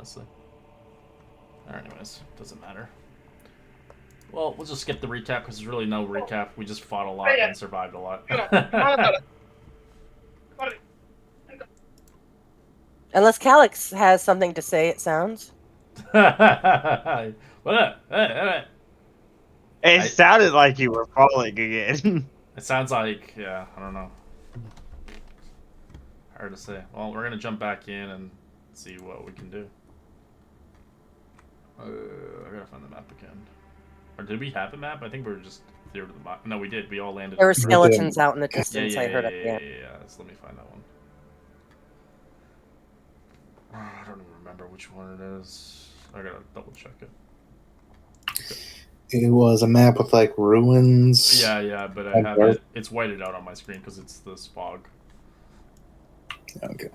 honestly. Anyways, doesn't matter. Well, we'll just skip the recap because there's really no recap. We just fought a lot and survived a lot. Unless Calix has something to say, it sounds. What? It sounded like you were falling again. It sounds like, yeah, I don't know. Hard to say. Well, we're gonna jump back in and see what we can do. I gotta find the map again. Or did we have a map? I think we were just there to the map. No, we did. We all landed. There were skeletons out in the Yeah, distance, I heard at the end. So let me find that one. I don't even remember which one it is. I gotta double check it. It was a map with like ruins. Yeah, but I have it. It's whited out on my screen because it's this fog. Okay.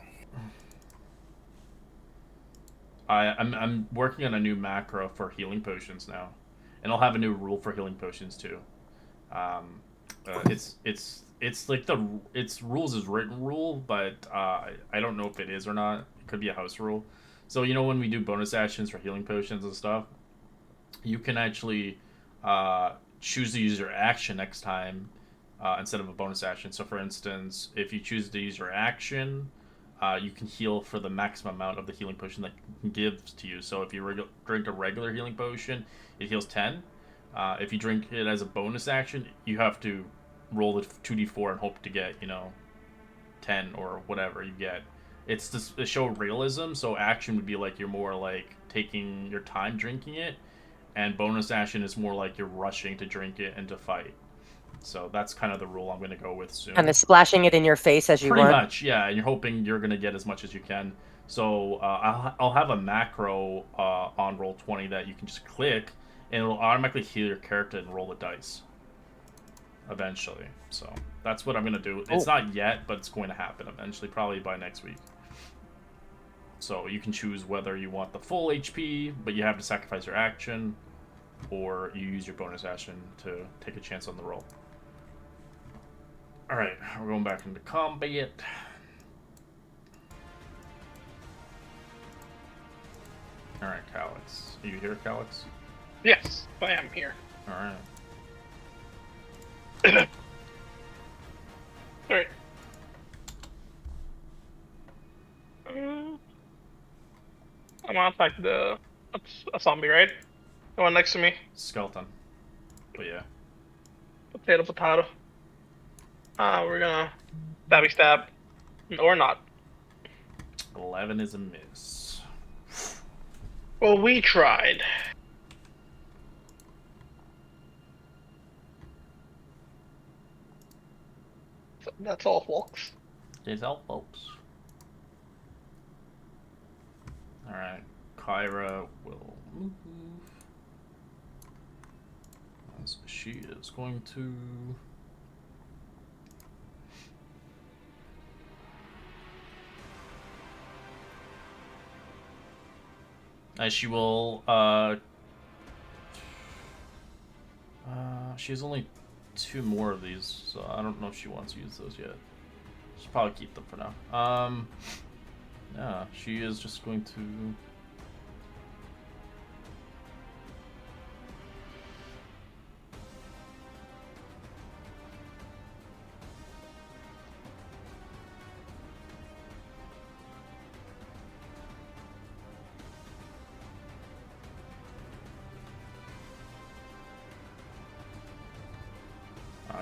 I'm working on a new macro for healing potions now, and I'll have a new rule for healing potions too. It's like its rules is written rule, but I don't know if it is or not. It could be a house rule. So you know when we do bonus actions for healing potions and stuff, you can actually choose to use your action next time instead of a bonus action. So for instance, if you choose to use your action, you can heal for the maximum amount of the healing potion that gives to you. So if you drink a regular healing potion, it heals 10. If you drink it as a bonus action, you have to roll the 2d4 and hope to get, 10 or whatever you get. It's to show realism, so action would be like you're more like taking your time drinking it, and bonus action is more like you're rushing to drink it and to fight. So that's kind of the rule I'm going to go with soon. Kind of splashing it in your face as you Pretty run. much, yeah. And you're hoping you're going to get as much as you can. So I'll have a macro on Roll20 that you can just click, and it'll automatically heal your character and roll the dice. Eventually. So that's what I'm going to do. It's not yet, but it's going to happen eventually, probably by next week. So you can choose whether you want the full HP, but you have to sacrifice your action, or you use your bonus action to take a chance on the roll. Alright, we're going back into combat. Alright, Calix. Are you here, Calix? Yes, I am here. Alright. Alright. I'm gonna attack a zombie, right? The one next to me. Skeleton. But yeah. Potato. We're gonna stabby stab. Or not. 11 is a miss. Well, we tried. So that's all, folks. That's all, folks. Alright. Kyra will move. As she is going to... As she will, she has only 2 more of these, so I don't know if she wants to use those yet. She'll probably keep them for now. Yeah, she is just going to...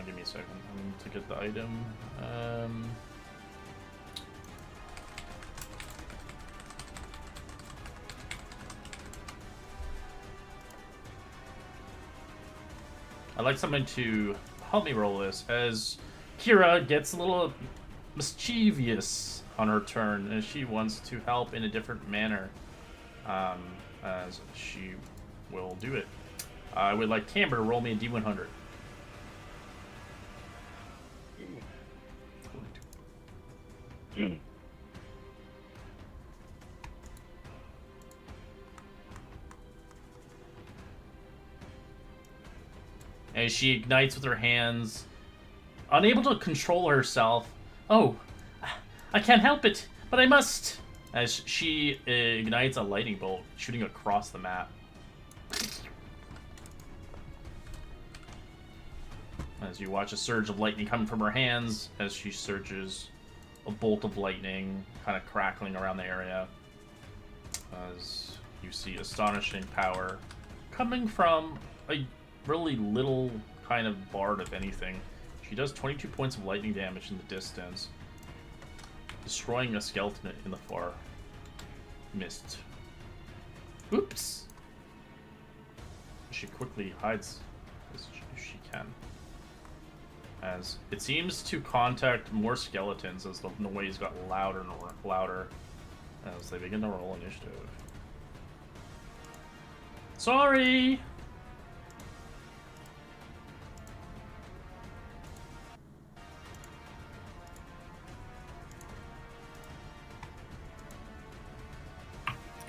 give me a second. I need to get the item. I'd like someone to help me roll this, as Kira gets a little mischievous on her turn, and she wants to help in a different manner, as she will do it. I would like Camber to roll me a D100. As she ignites with her hands, unable to control herself. Oh, I can't help it, but I must. as she ignites a lightning bolt, shooting across the map. As you watch a surge of lightning coming from her hands, as she surges a bolt of lightning, kind of crackling around the area. As you see astonishing power coming from a really little kind of bard, if anything. She does 22 points of lightning damage in the distance, destroying a skeleton in the far mist. Oops! She quickly hides as she can. As it seems to contact more skeletons as the noise got louder and louder as they begin to roll initiative. Sorry!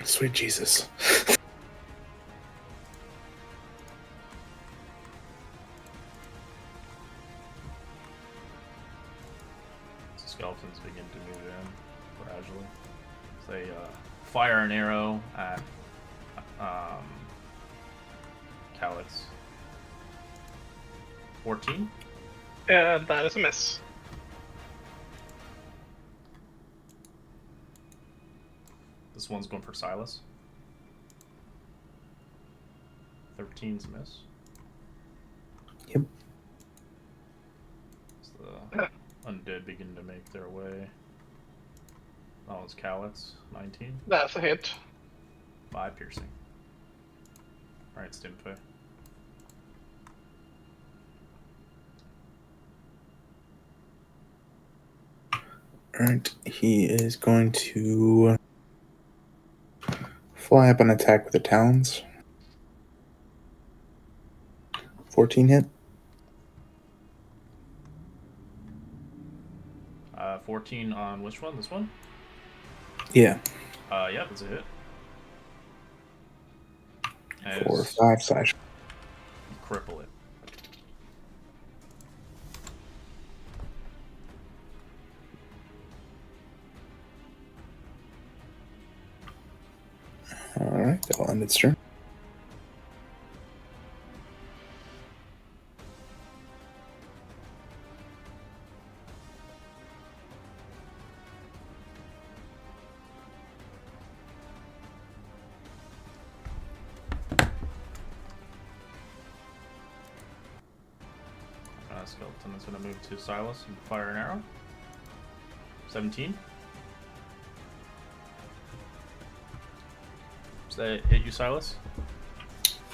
Sweet Jesus. Skeletons begin to move in gradually. So they fire an arrow at Calyx. 14? Yeah, that is a miss. This one's going for Silas. 13's a miss. Yep. As the undead begin to make their way. That one's Calyx. 19. That's a hit. 5 piercing. Alright, Stimpy. Alright, he is going to fly up and attack with the talons. 14 hit. 14 on which one? This one? Yeah. Yeah, that's a hit. For As 5 slash. cripple it. Alright, that'll end its turn. Skeleton is going to move to Silas and fire an arrow. 17. Does that hit you, Silas?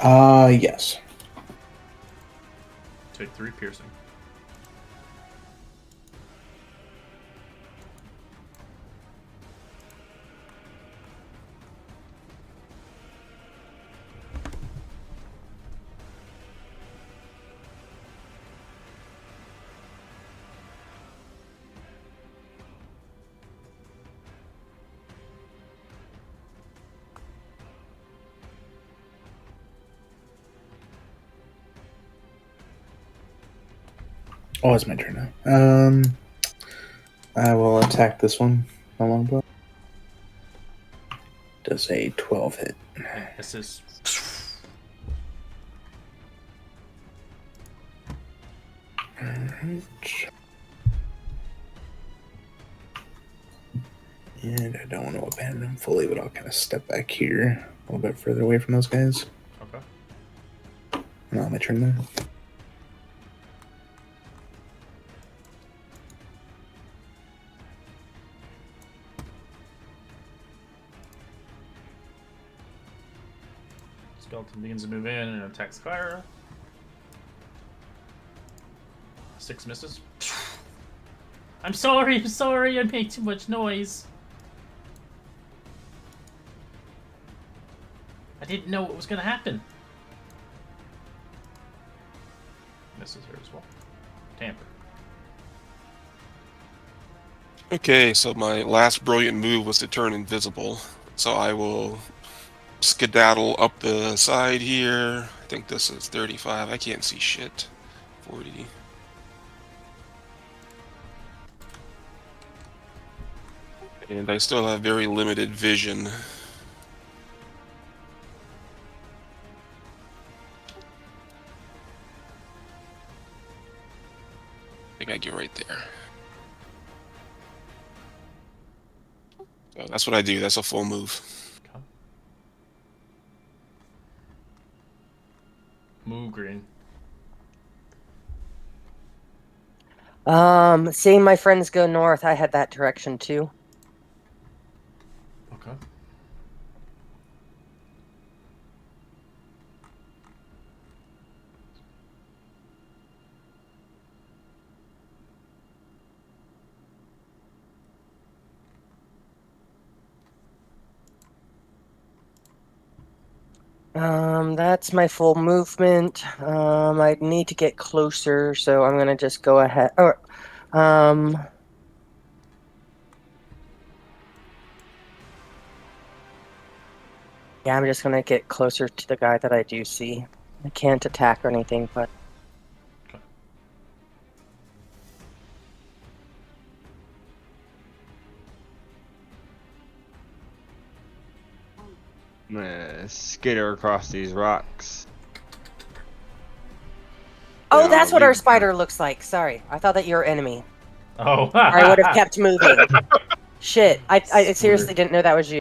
Yes. Take 3 piercing. Oh, it's my turn now. I will attack this one. My longbow. Does a 12 hit. This is. Alright. And I don't want to abandon him fully, but I'll kind of step back here a little bit further away from those guys. Okay. And I'll my turn there. Skeleton begins to move in and attacks Clara. 6 misses. I'm sorry, I made too much noise. I didn't know what was gonna happen. Misses her as well. Tamper. Okay, so my last brilliant move was to turn invisible. So I will skedaddle up the side here. I think this is 35. I can't see shit. 40. And I still have very limited vision. I think I get right there. So that's what I do. That's a full move. Okay. Move green. Seeing my friends go north, I head that direction too. Okay. That's my full movement. I need to get closer, so I'm gonna just go ahead. Or, yeah, I'm just gonna get closer to the guy that I do see. I can't attack or anything, but Okay. I'm gonna skitter across these rocks. oh, Yeah, that's what our leave- spider looks like. Sorry, I thought that you were enemy. Oh. Or I would have kept moving. Shit, I seriously didn't know that was you.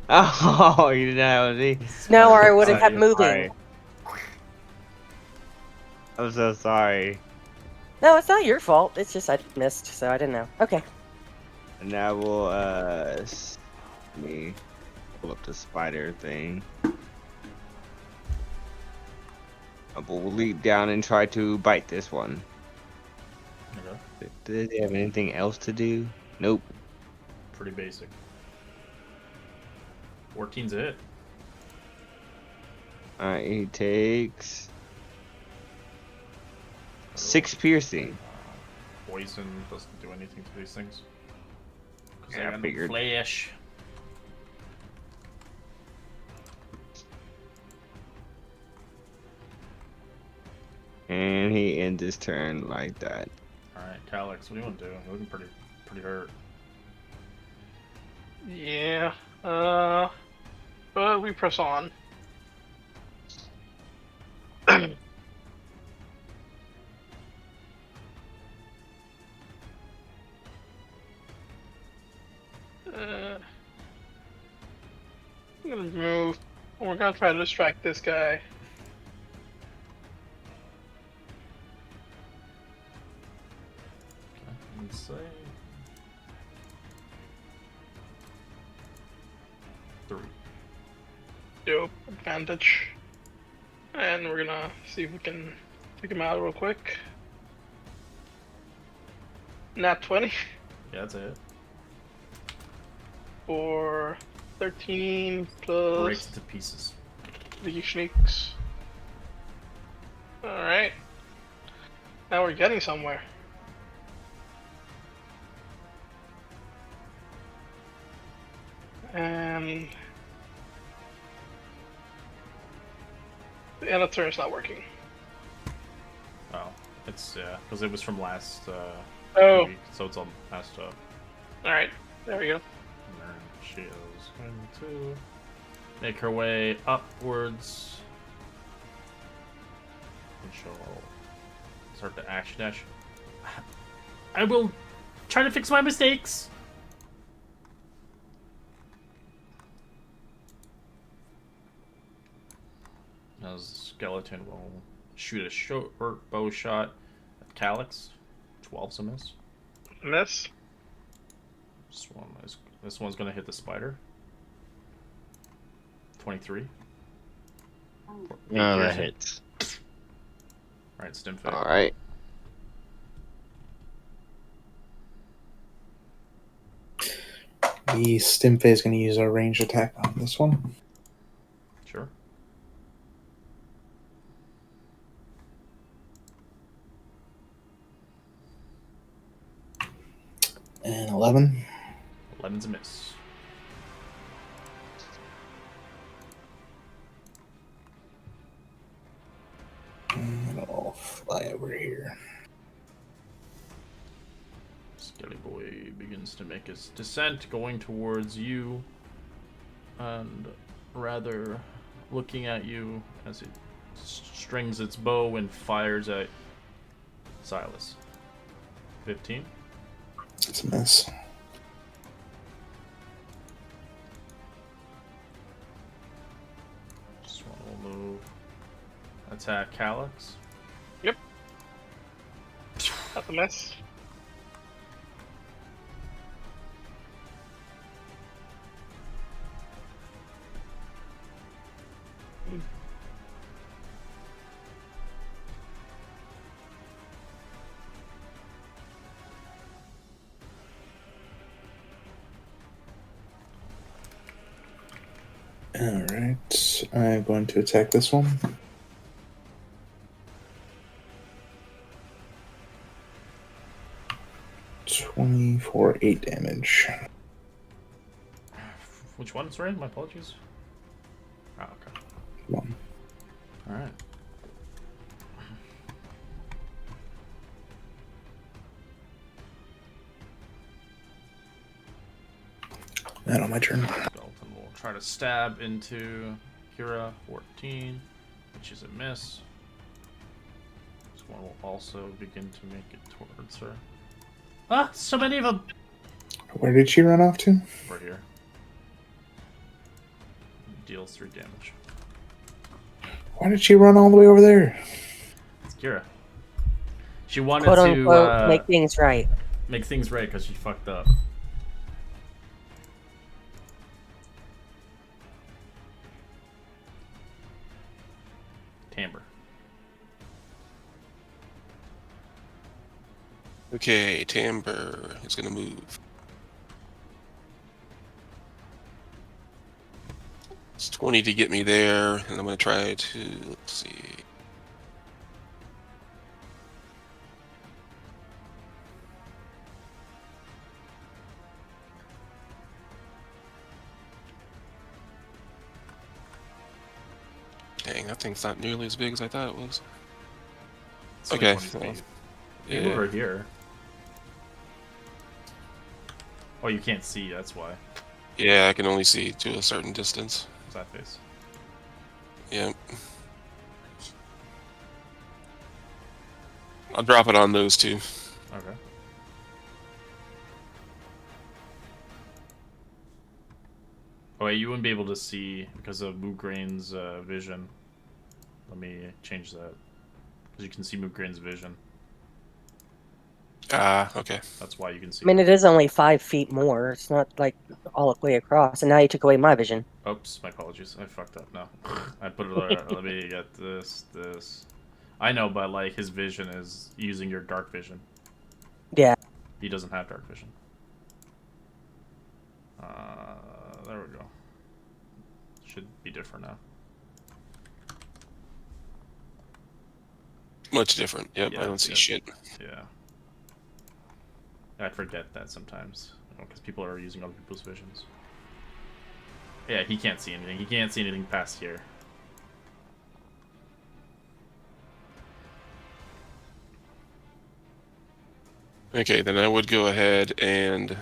Oh, you didn't have any. No, or I would have I'm kept so moving. sorry. I'm so sorry. No, it's not your fault. It's just I missed, so I didn't know. Okay. And now we'll let me pull up the spider thing. We'll leap down and try to bite this one. Okay. Did they have anything else to do? Nope. Pretty basic. 14's a hit. Alright, he takes 6 piercing. Poison doesn't do anything to these things. 'Cause Yeah, I got no figured. flash. And he ends his turn like that. Alright, Calyx, what do you want to do? You're looking pretty hurt. Yeah. But we press on. I'm gonna move. We're gonna try to distract this guy. Okay, let's say 3. Dope. Advantage. And we're gonna see if we can take him out real quick. Nat 20 Yeah, that's a hit. for 13 Breaks plus it to pieces. the sneaks. Alright. Now we're getting somewhere. And the end of turn is not working. Oh, it's yeah, because it was from last Oh. week, so it's all messed up. Alright, there we go. And then she is going to make her way upwards, and she'll start the action dash. I will try to fix my mistakes. Now the skeleton will shoot a short bow shot at Calyx. 12's a miss. Miss. This one's gonna hit the spider. 23. No, that hits. Alright, stim fake. Alright. The Stimpy is going to use our range attack on this one. Sure. And 11. 11's a miss. And I'll fly over here. Just Skelly Boy begins to make his descent, going towards you, and rather looking at you as it strings its bow and fires at Silas. 15. It's a miss. This one will move. Attack Calyx. That's a miss. Alright, I'm going to attack this one. For 8 damage. Which one? Sorry, my apologies. Oh, okay. 1. Alright. That on my turn. Dalton will try to stab into Kira. 14, which is a miss. This one will also begin to make it towards her. Ah, so many of them! Where did she run off to? Right here. Deals 3 damage. Why did she run all the way over there? It's Kira. She wanted Quote to unquote, make things right. make things right because she fucked up. Timbre. Okay, Timbre is gonna move. It's 20 to get me there, and I'm gonna try to, let's see. Dang, that thing's not nearly as big as I thought it was. It's Okay, 20 well, speed. You yeah. over here. Oh, you can't see, that's why. Yeah, I can only see to a certain distance. What's that face? Yep. I'll drop it on those two. Okay. Oh wait, you wouldn't be able to see because of Moograin's vision. Let me change that. Because you can see Moograin's vision. Ah, okay. That's why you can see. I mean, it is only 5 feet more. It's not like all the way across. And now you took away my vision. Oops, my apologies. I fucked up now. I put it let me get this. I know, but like his vision is using your dark vision. Yeah. He doesn't have dark vision. There we go. Should be different now. Much different. Yep, Yeah, I don't see yeah. shit. Yeah. I forget that sometimes, because people are using other people's visions. Yeah, he can't see anything. He can't see anything past here. Okay, then I would go ahead and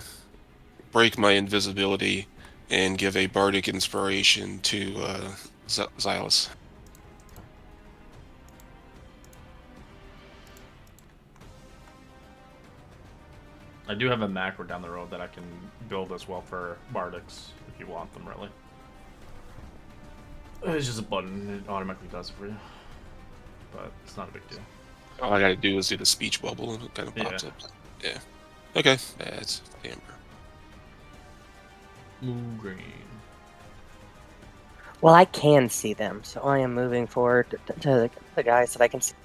break my invisibility and give a bardic inspiration to Xylus. I do have a macro down the road that I can build as well for Bardics, if you want them, really. It's just a button, it automatically does it for you. But it's not a big deal. All I gotta do is do the speech bubble and it kind of pops Yeah. up. Yeah. Okay, that's Amber. Moograin. Well, I can see them, so I am moving forward to the guys that I can see.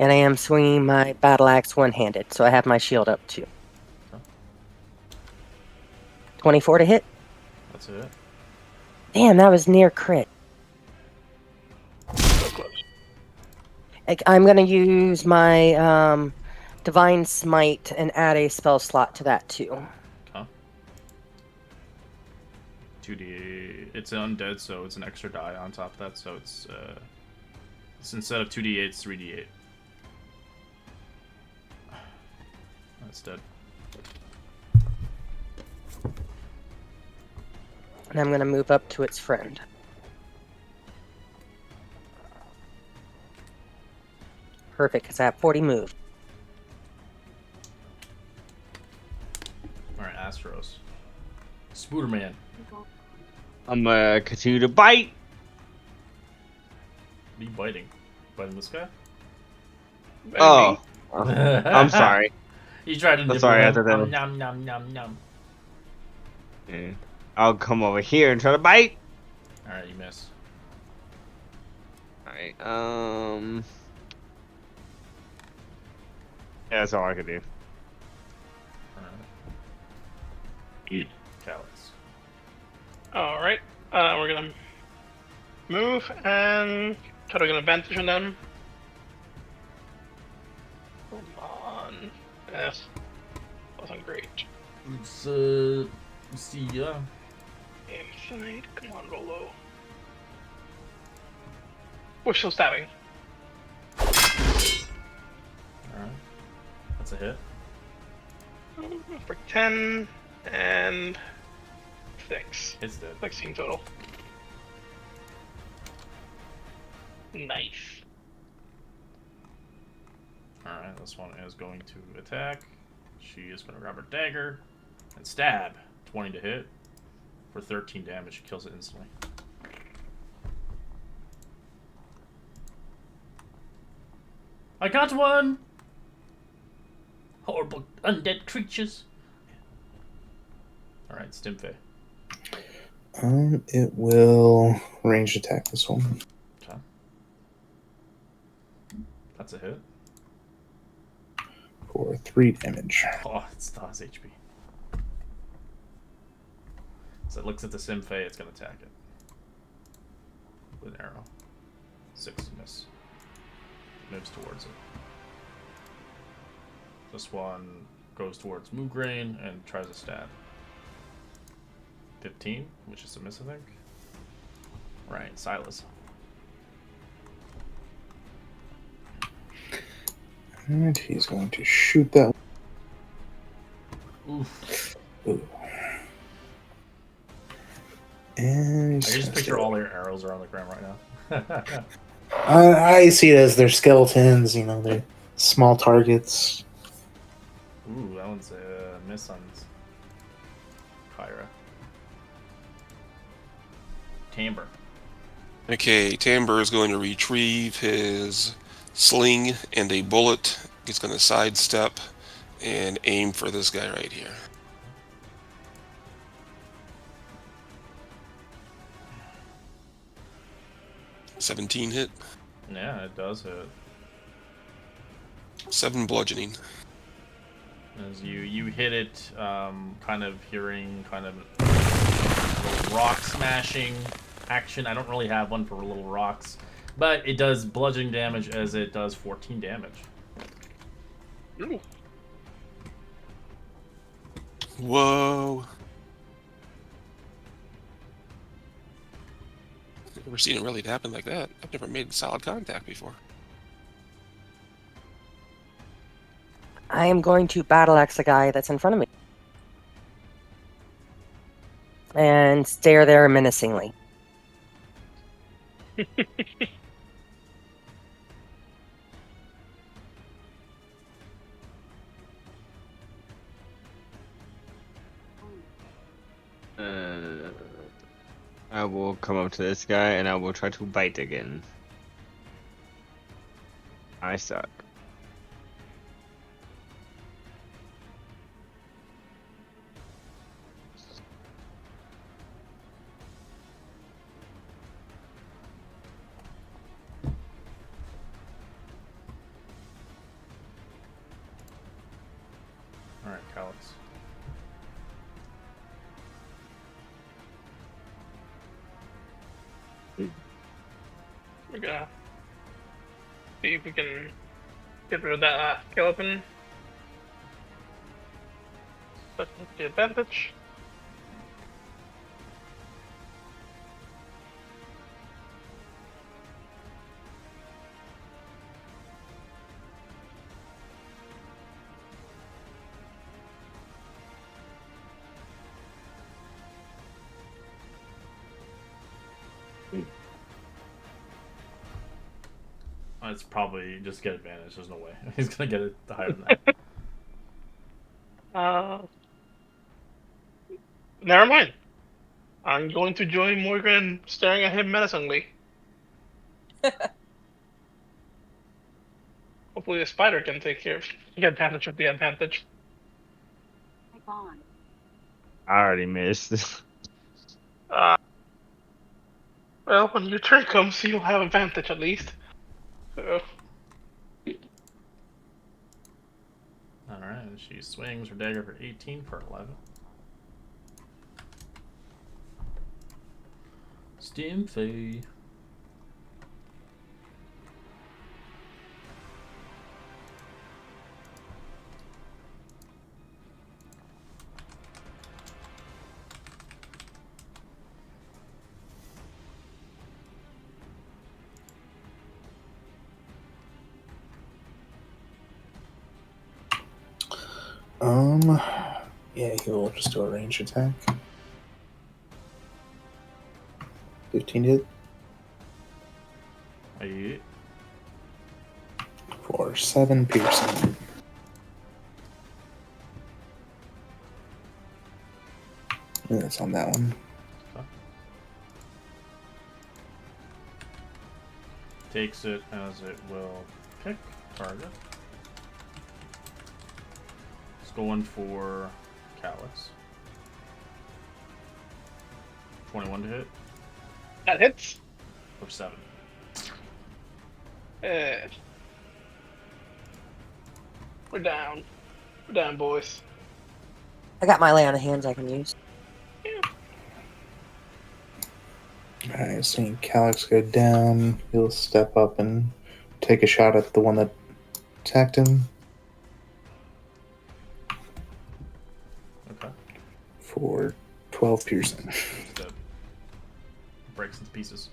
And I am swinging my battle axe one-handed, so I have my shield up too. Okay. 24 to hit. That's it. Damn, that was near crit. So close. I'm gonna use my divine smite and add a spell slot to that too. Okay. 2d8. It's undead, so it's an extra die on top of that. So it's instead of 2d8, it's 3d8. That's dead. And I'm going to move up to its friend. Perfect, because I have 40 move. All right, Astros. Spooderman. I'm gonna continue to bite. What are you biting? Biting this guy? Oh, I'm sorry. You tried to nibble sorry, I him. thought that Nom, nom, nom, nom. Yeah. I'll come over here and try to bite. All right, you miss. All right. Yeah, that's all I can do. All right. Callus. All right. We're gonna move and try to get an advantage on them. Come on. Yes. Wasn't great. Let's see ya. Inside. Come on, Rolo. We're still stabbing. All right. That's a hit. For 10 and 6. It's dead. 16 total. Nice. Alright, this one is going to attack. She is going to grab her dagger and stab. 20 to hit for 13 damage. She kills it instantly. I got one! Horrible undead creatures. Alright, Stimfey. It will ranged attack this one. Okay. That's a hit. For 3 damage. Oh, it still has HP. So it looks at the Stimfey, it's going to attack it. With an arrow. 6 miss. Moves towards it. This one goes towards Moograin and tries to stab. 15, which is a miss, I think. Right, Silas. And he's going to shoot that. Oof. Ooh. And I he's can just gonna picture stay all their arrows are on the ground right now. I see it as they're skeletons, they're small targets. Ooh, that one's a miss on Kyra. Timbre. Okay, Timbre is going to retrieve his sling and a bullet. He's going to sidestep and aim for this guy right here. $17 hit. Yeah, it does hit. 7 bludgeoning. As you hit it, kind of hearing kind of little rock smashing action. I don't really have one for little rocks, but it does bludgeoning damage as it does 14 damage. Ooh. Whoa. I've never seen it really happen like that. I've never made solid contact before. I am going to battle axe the guy that's in front of me. And stare there menacingly. I will come up to this guy and I will try to bite again. I suck. Alright, Calix. We're gonna see if we can get rid of that skeleton. That's the advantage. It's probably just get advantage. There's no way he's gonna get it higher than that. Never mind. I'm going to join Morgan staring at him menacingly. Hopefully the spider can take advantage of the advantage. I already missed. Well, when your turn comes, you'll have advantage at least. So, All right, and she swings her dagger for 18 for 11. Stimpy. Yeah, he'll just do a range attack. 15 hit Aye. for 7 piercing. And that's on that one. Okay. Takes it as it will pick target. It's going for Calyx. 21 to hit that hits. for 7. We're down. We're down, boys. I got my lay on the hands I can use. Alright, seeing Calyx go down, he'll step up and take a shot at the one that attacked him Okay. for 12 piercing. It's dead. Breaks into pieces.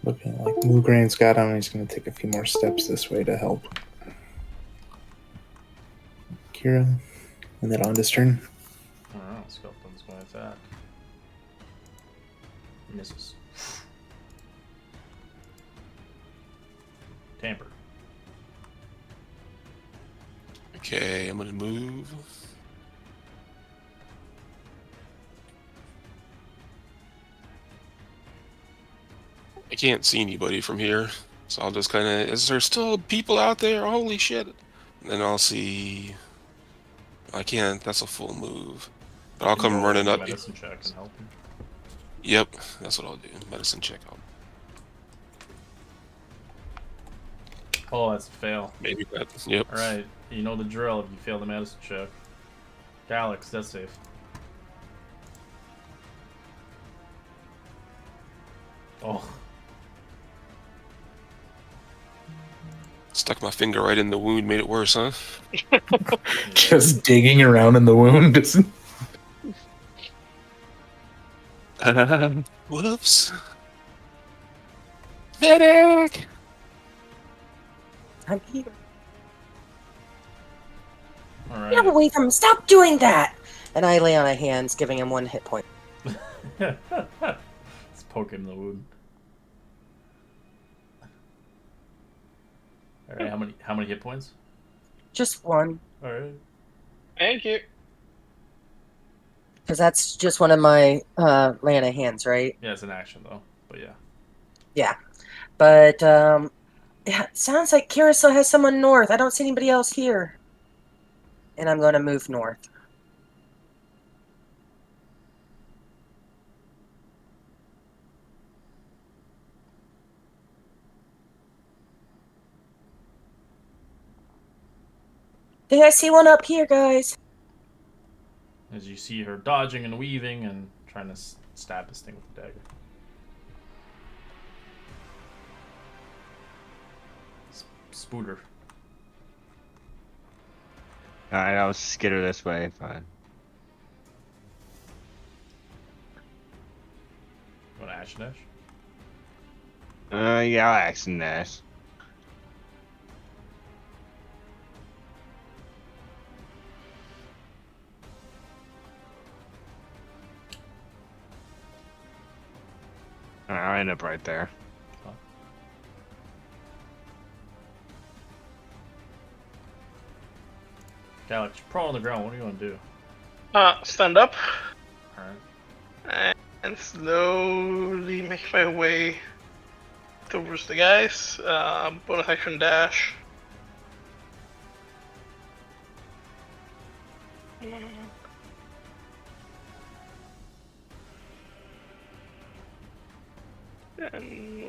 Looking like Moograin's got him, and he's going to take a few more steps this way to help Kira. And then on his turn. Alright, Skeletron's going to attack. Misses. Tampered. Okay, I'm gonna move. I can't see anybody from here, so I'll just kind of. Is there still people out there? Holy shit! And then I'll see. I can't. That's a full move. But I'll come Roll running a up. medicine check and help him. Yep, that's what I'll do. Medicine check out. Oh, that's a fail. Maybe that. Yep. Alright, you know the drill if you fail the medicine check. Calyx, that's safe. Oh. Stuck my finger right in the wound, made it worse, huh? Just digging around in the wound. Whoops. Medic! I'm here. Alright. Get away from him. Stop doing that! And I lay on my hands, giving him 1 hit point. Let's poke him in the wound. Alright, how many hit points? Just 1. Alright. Thank you. Because that's just one of my lay on my hands, right? Yeah, it's an action though. But yeah. Yeah. But, yeah, it sounds like Kira still has someone north. I don't see anybody else here. And I'm going to move north. Think I see one up here, guys. As you see her dodging and weaving and trying to stab this thing with the dagger. Spooter. Alright, I'll skitter this way. Fine. You want to action dash? Yeah, I'll action dash. I'll end up right there. Galax, prone on the ground. What are you gonna do? Stand up All right. and slowly make my way towards the guys. Bonus action dash. And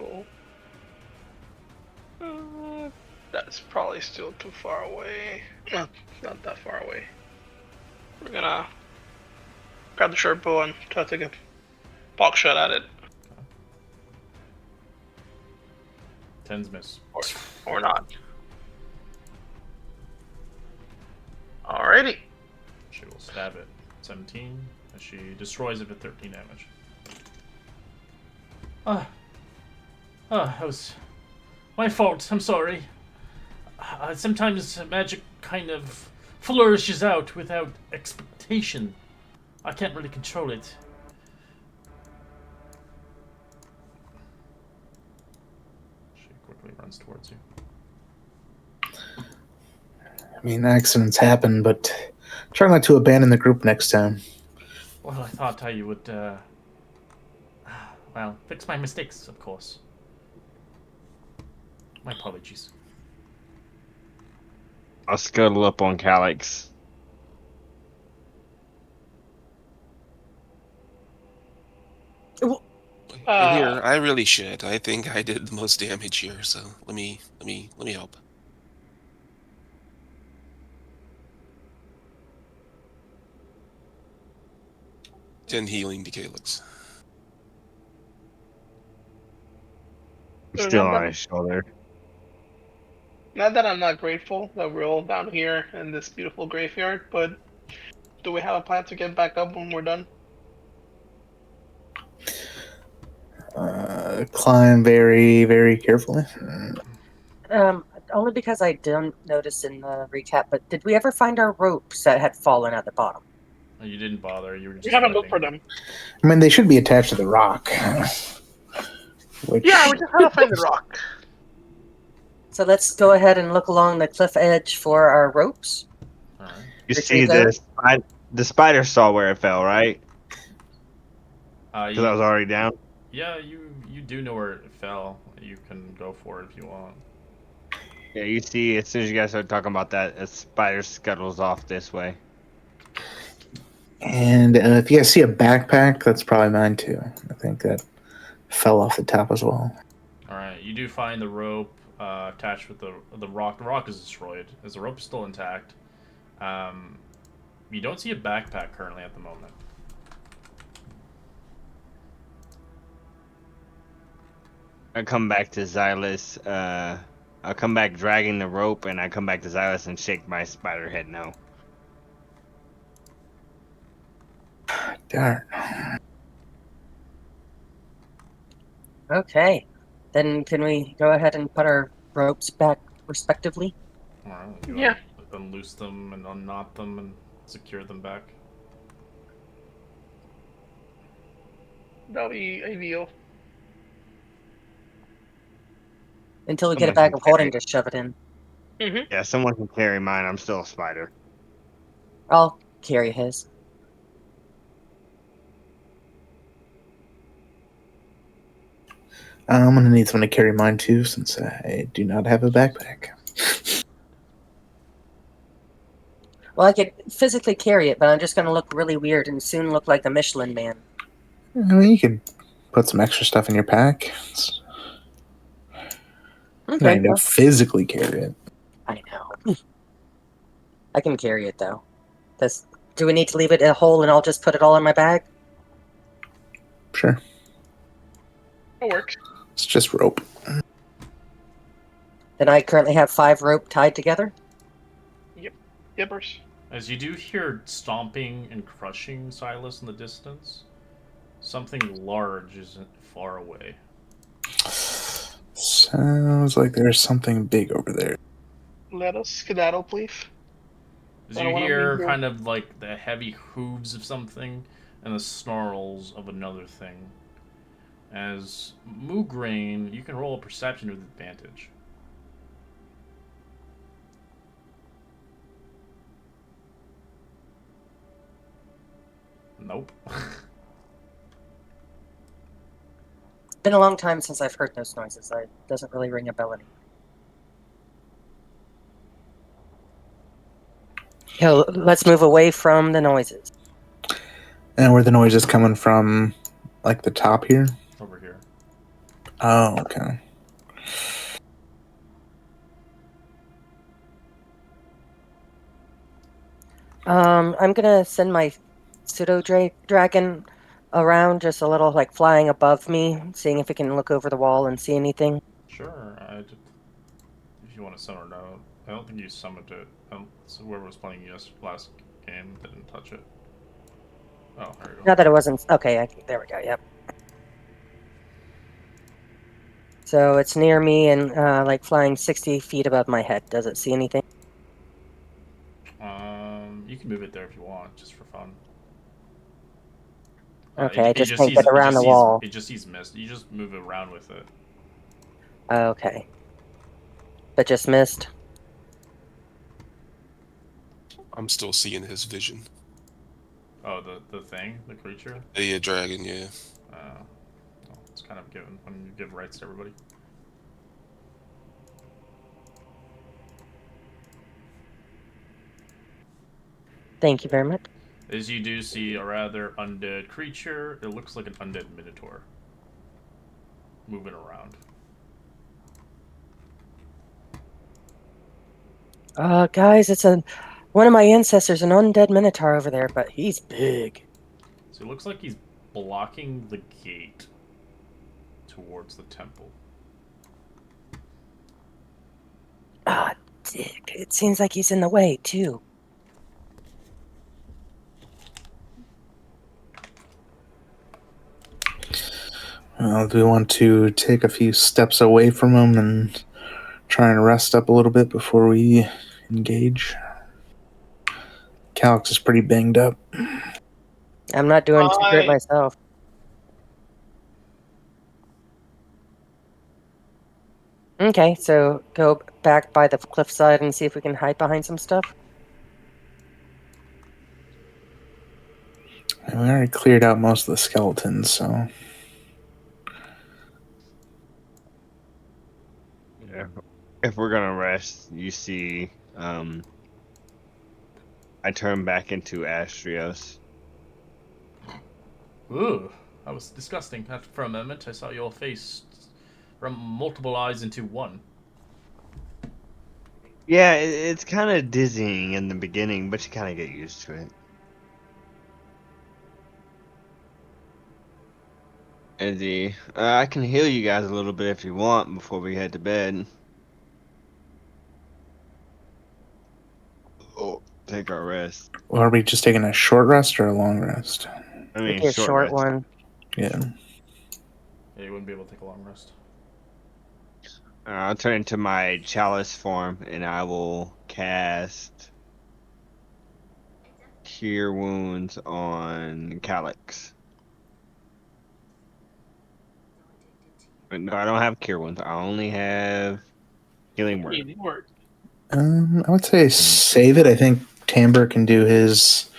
we'll, that's probably still too far away. Not that far away. We're gonna grab the short bow and try to take a pot shot at it. 10's miss. Or not. Alrighty. She will stab it. 17, and she destroys it with 13 damage. That was my fault. I'm sorry. Sometimes magic kind of flourishes out without expectation. I can't really control it. She quickly runs towards you. I mean, accidents happen, but try not to abandon the group next time. Well, I thought you would, well, fix my mistakes, of course. My apologies. I'll scuttle up on Calyx. Here, I really should. I think I did the most damage here, so let me help. 10 healing to Calyx. Still on his shoulder. Not that I'm not grateful that we're all down here in this beautiful graveyard, but do we have a plan to get back up when we're done? Climb very, very carefully. Only because I didn't notice in the recap, but did we ever find our ropes that had fallen at the bottom? You didn't bother. You were just. We haven't looked for them. I mean, they should be attached to the rock. Which, Yeah, we just have to find the rock. So let's go ahead and look along the cliff edge for our ropes. All right. You see Retrieve those? the spider saw where it fell, right? Because I was You, already down. yeah, you do know where it fell. You can go for it if you want. Yeah, you see, as soon as you guys start talking about that, a spider scuttles off this way. and if you guys see a backpack, that's probably mine too. I think that fell off the top as well. All right. You do find the rope attached with the rock. The rock is destroyed. As the rope is still intact. You don't see a backpack currently at the moment. I come back to Xylus. I come back dragging the rope, and I come back to Xylus and shake my spider head no. Darn. Okay. Then can we go ahead and put our ropes back respectively? All right. You Yeah. unloose them and unknot them and secure them back. That'll be ideal. Until we get a Someone bag can of holding carry to shove it in. Mm-hmm. Yeah, someone can carry mine. I'm still a spider. I'll carry his. I'm gonna need someone to carry mine too, since I do not have a backpack. Well, I could physically carry it, but I'm just going to look really weird and soon look like the Michelin Man. I mean, you could put some extra stuff in your pack. Okay. I don't physically carry it. I know. I can carry it though. Do we need to leave it in a hole and I'll just put it all in my bag? Sure, It works. it's just rope. Then I currently have 5 rope tied together. Yippers. As you do hear stomping and crushing, Silas, in the distance, something large isn't far away. Sounds like there's something big over there. Let us skedaddle, please. As I you don't wanna hear be here. kind of like the heavy hooves of something and the snarls of another thing. As Moograin, you can roll a perception with advantage. Nope. It's been a long time since I've heard those noises. It doesn't really ring a bell anymore. Let's move away from the noises. And where the noise is coming from, like the top here? Over here. Oh, okay. I'm gonna send my pseudo dragon around just a little, like flying above me, seeing if it can look over the wall and see anything. Sure. If you want to summon or no, I don't think you summoned it. So whoever was playing last game didn't touch it. Oh, there you go. Not that it wasn't okay. There we go. Yep. So it's near me and like flying 60 feet above my head. Does it see anything? You can move it there if you want, just for fun. Okay, I just can't sees get around the wall. It just sees mist. You just move it around with it. Okay, but just missed. I'm still seeing his vision. Oh, the thing, the creature. The dragon, yeah. Well, it's kind of given when you give rights to everybody. Thank you very much. As you do see a rather undead creature, it looks like an undead minotaur moving around. Guys, it's one of my ancestors, an undead minotaur over there, but he's big. So it looks like he's blocking the gate towards the temple. Ah, dick. It seems like he's in the way, too. Do we want to take a few steps away from him and try and rest up a little bit before we engage? Calix is pretty banged up. I'm not doing too great myself. Okay, so go back by the cliffside and see if we can hide behind some stuff. We already cleared out most of the skeletons, so... Yeah. If we're gonna rest, you see, I turn back into Astrios. Ooh, that was disgusting. After for a moment, I saw your face from multiple eyes into one. Yeah, it's kind of dizzying in the beginning, but you kind of get used to it. Izzy, I can heal you guys a little bit if you want before we head to bed. Oh, take our rest. Well, are we just taking a short rest or a long rest? I mean, Maybe a short rest. one. Yeah. Yeah, you wouldn't be able to take a long rest. I'll turn into my chalice form and I will cast Cure Wounds on Calyx. But no, I don't have Cure Wounds. I only have Healing Word. Easy word. I would say save it. I think Timbre can do his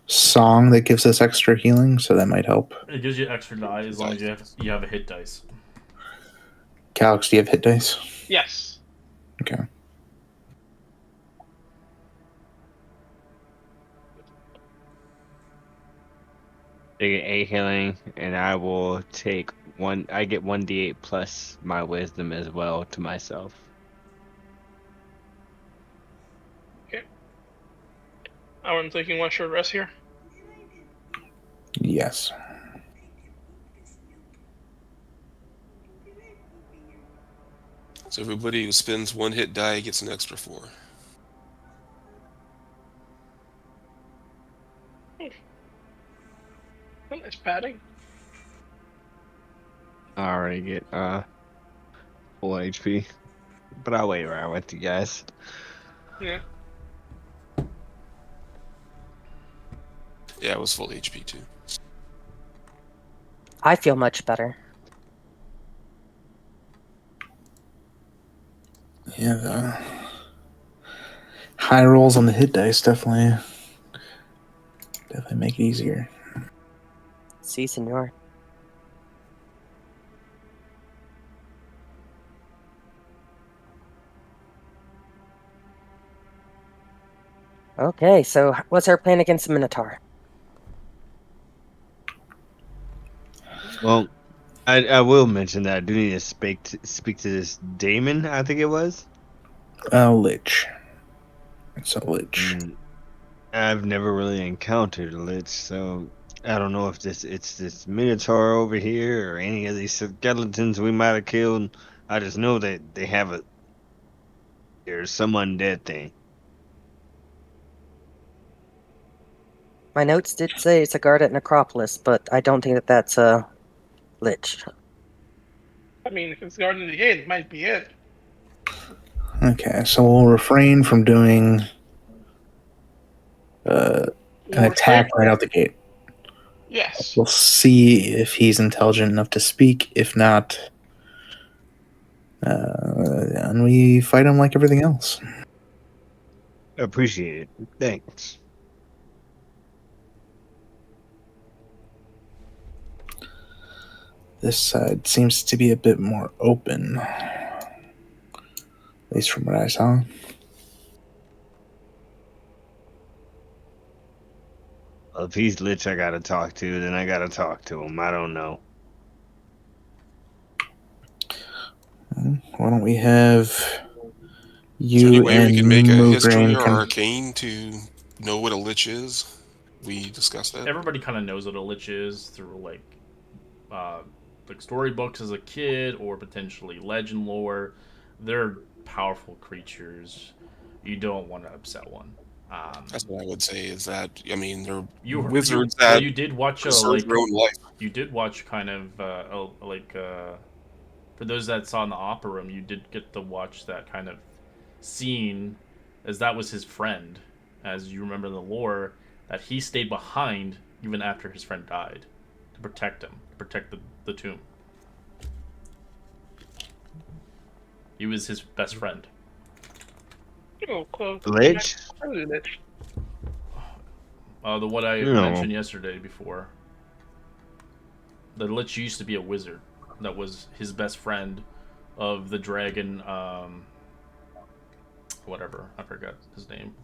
song that gives us extra healing, so that might help. It gives you extra die as long as you have a hit dice. Calix, do you have hit dice? Yes. Okay. They get 8 healing, and I will take one. I get 1d8 plus my wisdom as well to myself. Okay. I'm taking one short rest here. Yes. So everybody who spends one hit die gets an extra 4. Oh, nice padding. I already get full HP, but I'll wait around with you guys. Yeah. Yeah, it was full HP too. I feel much better. Yeah, the high rolls on the hit dice definitely make it easier. Si, senor. Okay, so what's our plan against the Minotaur? Well, I will mention that I do need to speak to this Damon. I think it was. Lich. It's a lich. I've never really encountered a lich, so I don't know if it's this Minotaur over here or any of these skeletons we might have killed. I just know that they have there's some undead thing. My notes did say it's a guard at Necropolis, but I don't think that that's a lich. I mean, if it's guarding the gate, it might be it. Okay, so we'll refrain from doing an We'll refrain attack from right it. out the gate. Yes. We'll see if he's intelligent enough to speak. If not, and we fight him like everything else. Appreciate it. Thanks. This side seems to be a bit more open, at least from what I saw. Well, if he's lich, I gotta talk to. Then I gotta talk to him. I don't know. Why don't we have Is there any you way we and can make a history Moograin or arcane to know what a lich is? We discussed that. Everybody kind of knows what a lich is through uh, like storybooks as a kid or potentially legend lore. They're powerful creatures. You don't want to upset one. That's what I would say. Is that I mean they're You wizards well, that you did watch preserve their own life. you did watch kind of for those that saw in the opera room, you did get to watch that kind of scene, as that was his friend, as you remember the lore, that he stayed behind even after his friend died to protect him, to protect the tomb. He was his best friend. Oh, cool. Lich? Probably lich. The what I No. mentioned yesterday before. The Lich used to be a wizard that was his best friend of the dragon, whatever, I forgot his name.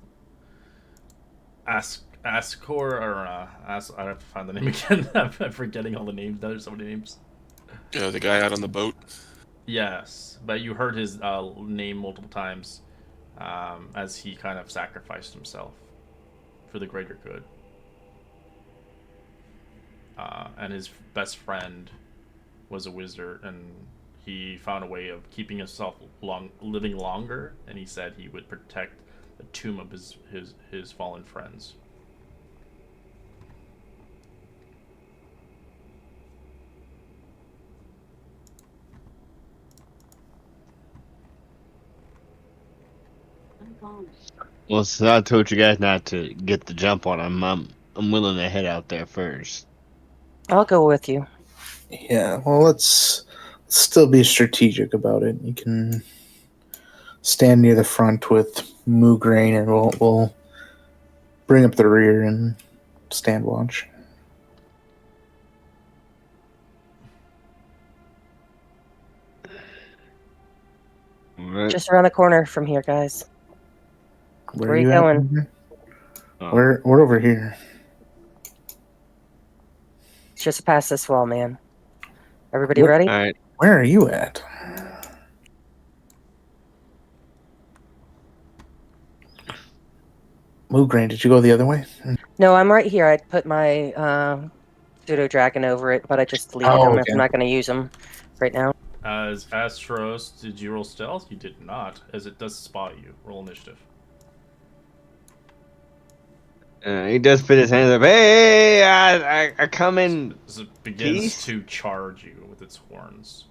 Ascor, or I have to find the name again. I'm forgetting all the names. There's so many names. The guy out on the boat. Yes, but you heard his name multiple times as he kind of sacrificed himself for the greater good. And his best friend was a wizard, and he found a way of keeping himself living longer, and he said he would protect the tomb of his fallen friends. Well, since I told you guys not to get the jump on him, I'm willing to head out there first. I'll go with you. Yeah, well, let's still be strategic about it. You can stand near the front with Moograin, and we'll bring up the rear and stand watch. Right. Just around the corner from here, guys. Where Where are you you at? going? Moograin? Oh. We're over here. It's just past this wall, man. Everybody What? ready? All right. Where are you at? Moograin, did you go the other way? No, I'm right here. I'd put my pseudo dragon over it, but I just deleted Oh, them if okay. I'm not going to use them right now. As Astros, did you roll stealth? You did not, as it does spot you. Roll initiative. He does put his hands up. Hey, I come in As it begins peace. to charge you with its horns.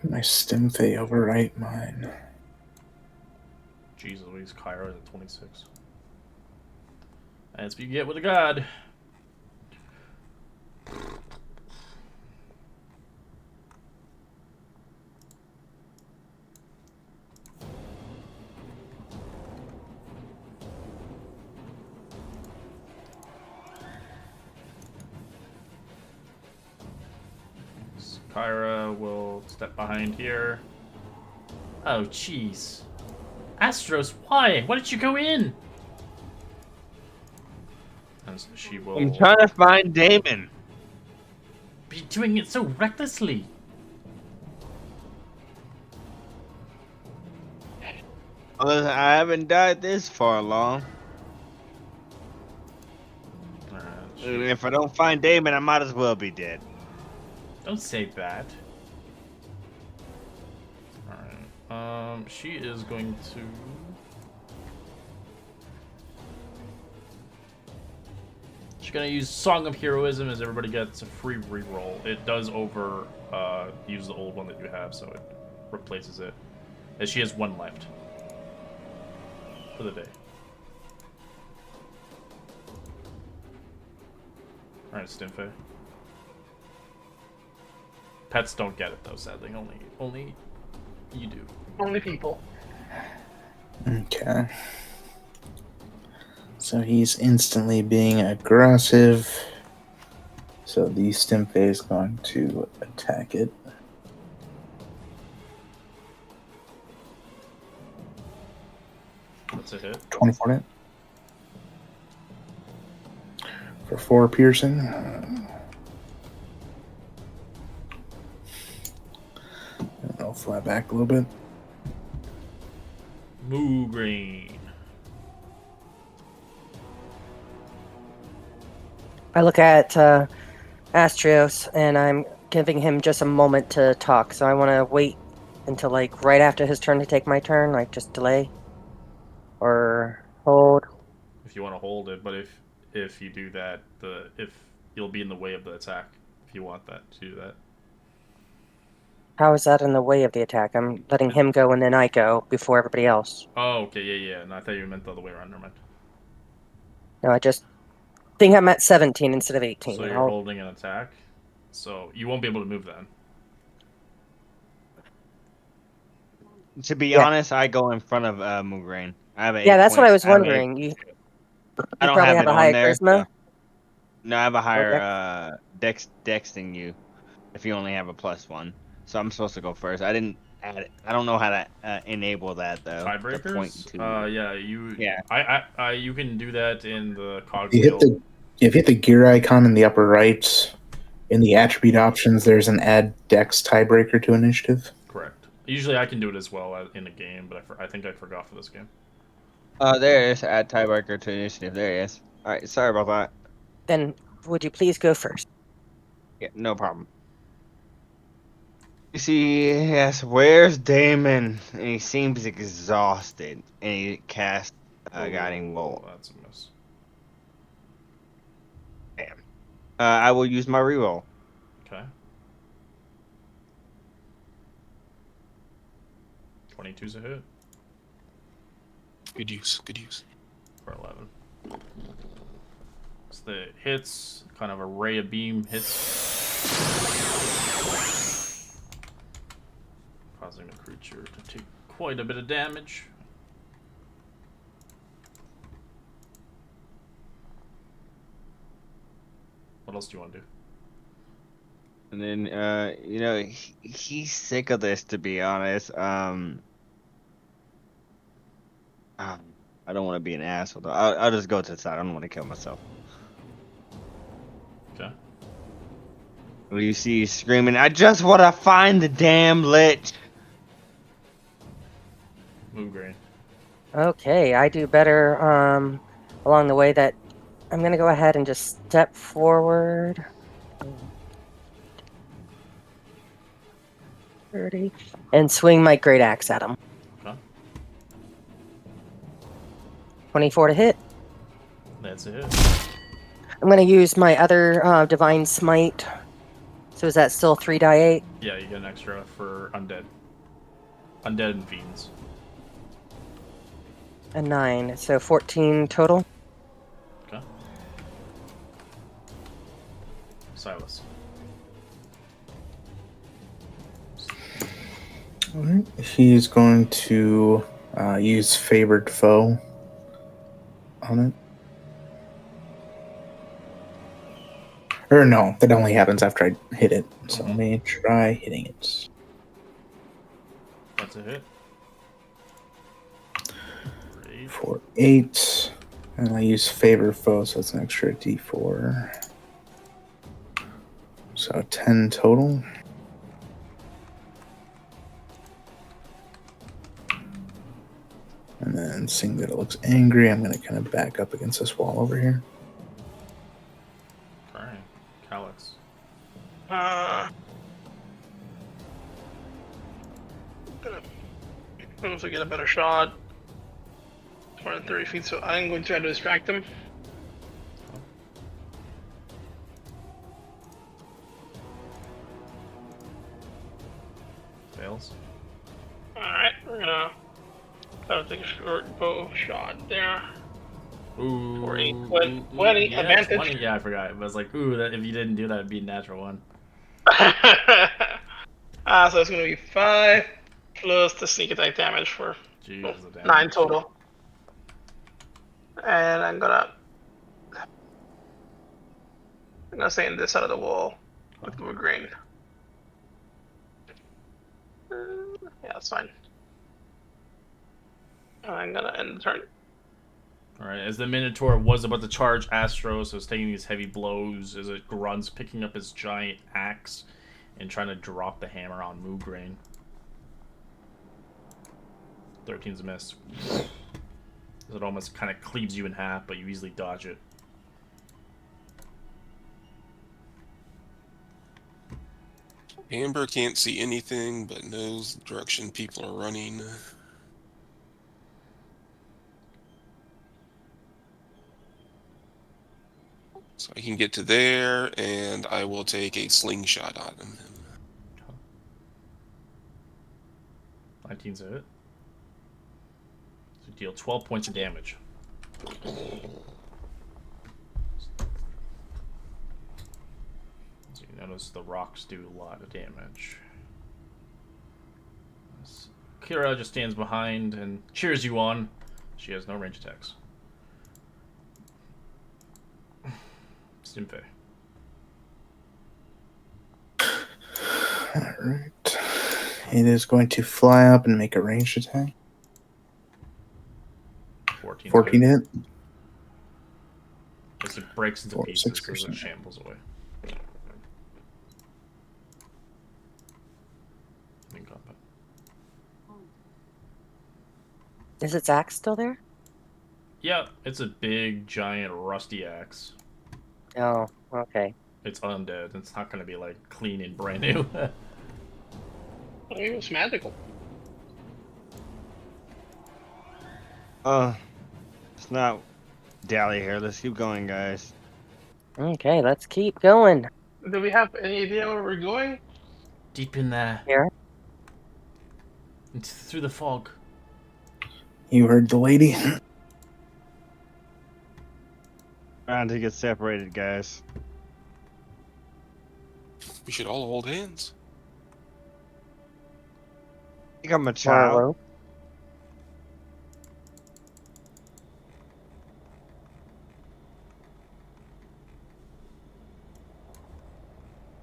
My Stimfay overwrite mine. Jeez Louise, Kyra at 26. That's what you get with a god. Kyra will step behind here. Oh, jeez. Astros, why? Why did you go in? And she will I'm trying to find Damon. be doing it so recklessly. Well, I haven't died this far along. If I don't find Damon, I might as well be dead. Don't say that. Alright. She is going to... She's gonna use Song of Heroism as everybody gets a free reroll. It does use the old one that you have, so it replaces it. As she has one left. For the day. Alright, Stimfay. Pets don't get it though, sadly. Only you do. Only people. Okay. So he's instantly being aggressive. So the Stimfay is going to attack it. That's a hit. 24 hit. For 4 piercing. I'll fly back a little bit. Moo green. I look at Astrios, and I'm giving him just a moment to talk. So I want to wait until like right after his turn to take my turn, like just delay or hold. If you want to hold it, but if you do that, if you'll be in the way of the attack. If you want that to do that. How is that in the way of the attack? I'm letting him go and then I go before everybody else. Oh, okay, yeah. No, I thought you meant the other way around. Never mind. No, I just think I'm at 17 instead of 18. So you're holding an attack, so you won't be able to move then. To be honest, I go in front of Mugrain. I have Yeah, that's what I was wondering. You I don't probably have have it a higher on there. charisma. No, I have a higher Dex? dex than you. If you only have a +1, so I'm supposed to go first. I didn't add it. I don't know how to enable that though. The point Tiebreakers? to- Yeah, you. Yeah. I you can do that in the cog You wheel. if you hit the gear icon in the upper right, in the attribute options, there's an add dex tiebreaker to initiative. Correct. Usually I can do it as well in a game, but I think I forgot for this game. There it is. Add tiebreaker to initiative. There it is. All right. Sorry about that. Then would you please go first? Yeah, no problem. You see, yes, where's Damon? And he seems exhausted. And he casts Guiding Bolt. That's a miss. Damn. I will use my reroll. Okay. 22's a hit Good use. Good use. for 11. So the hits, kind of a ray of beam hits. Causing the creature to take quite a bit of damage. What else do you want to do? And then, he's sick of this, to be honest. I don't want to be an asshole, though. I'll just go to the side. I don't want to kill myself. Okay. Well, you see he's screaming, I just want to find the damn lich. Move green. Okay, I do better along the way that I'm going to go ahead and just step forward. 30. And swing my great axe at him. Okay. 24 to hit. That's a hit. I'm going to use my other Divine Smite So is that still 3 die 8? Yeah, you get an extra for undead. Undead and fiends. And 9. So 14 total? Okay. Silas. Alright. He's going to use favored foe on it. Or no, that only happens after I hit it. So let me try hitting it. That's a hit. Great. For 8. And I use favored foe, so it's an extra d4. So 10 total. And then seeing that it looks angry, I'm going to kind of back up against this wall over here. Alright. Calyx. Gonna also get a better shot. 230 feet, so I'm going to try to distract him. Fails. Alright, we're gonna try to take a short bow shot there. Ooh. For a 20 yeah, advantage. 20. Yeah, I forgot. It was like, ooh, that if you didn't do that, it'd be a natural one. So it's gonna be 5 plus the sneak attack damage for Jeez, the damage. 9 total. And I'm gonna stay in this side of the wall with blue green. Yeah, that's fine. I'm gonna end the turn. Alright, as the Minotaur was about to charge Astro, so it's taking these heavy blows as it grunts, picking up his giant axe and trying to drop the hammer on Moograin. 13's a miss. It almost kind of cleaves you in half, but you easily dodge it. Amber can't see anything, but knows the direction people are running. So I can get to there, and I will take a slingshot on him. 19's a hit. So deal 12 points of damage. So you notice the rocks do a lot of damage. Kira just stands behind and cheers you on. She has no range attacks. Stimpy. Alright. It is going to fly up and make a ranged attack. 14. 14 hit. As it breaks into pieces as 6%. it shambles away. In combat. Is its axe still there? Yeah, it's a big, giant, rusty axe. Oh, okay. It's undead. It's not going to be, like, clean and brand new. It was magical. It's not dally here. Let's keep going, guys. Okay, let's keep going. Do we have any idea where we're going? Deep in there. Here. It's through the fog. You heard the lady. Trying to get separated, guys. We should all hold hands. You got my Or a child. rope.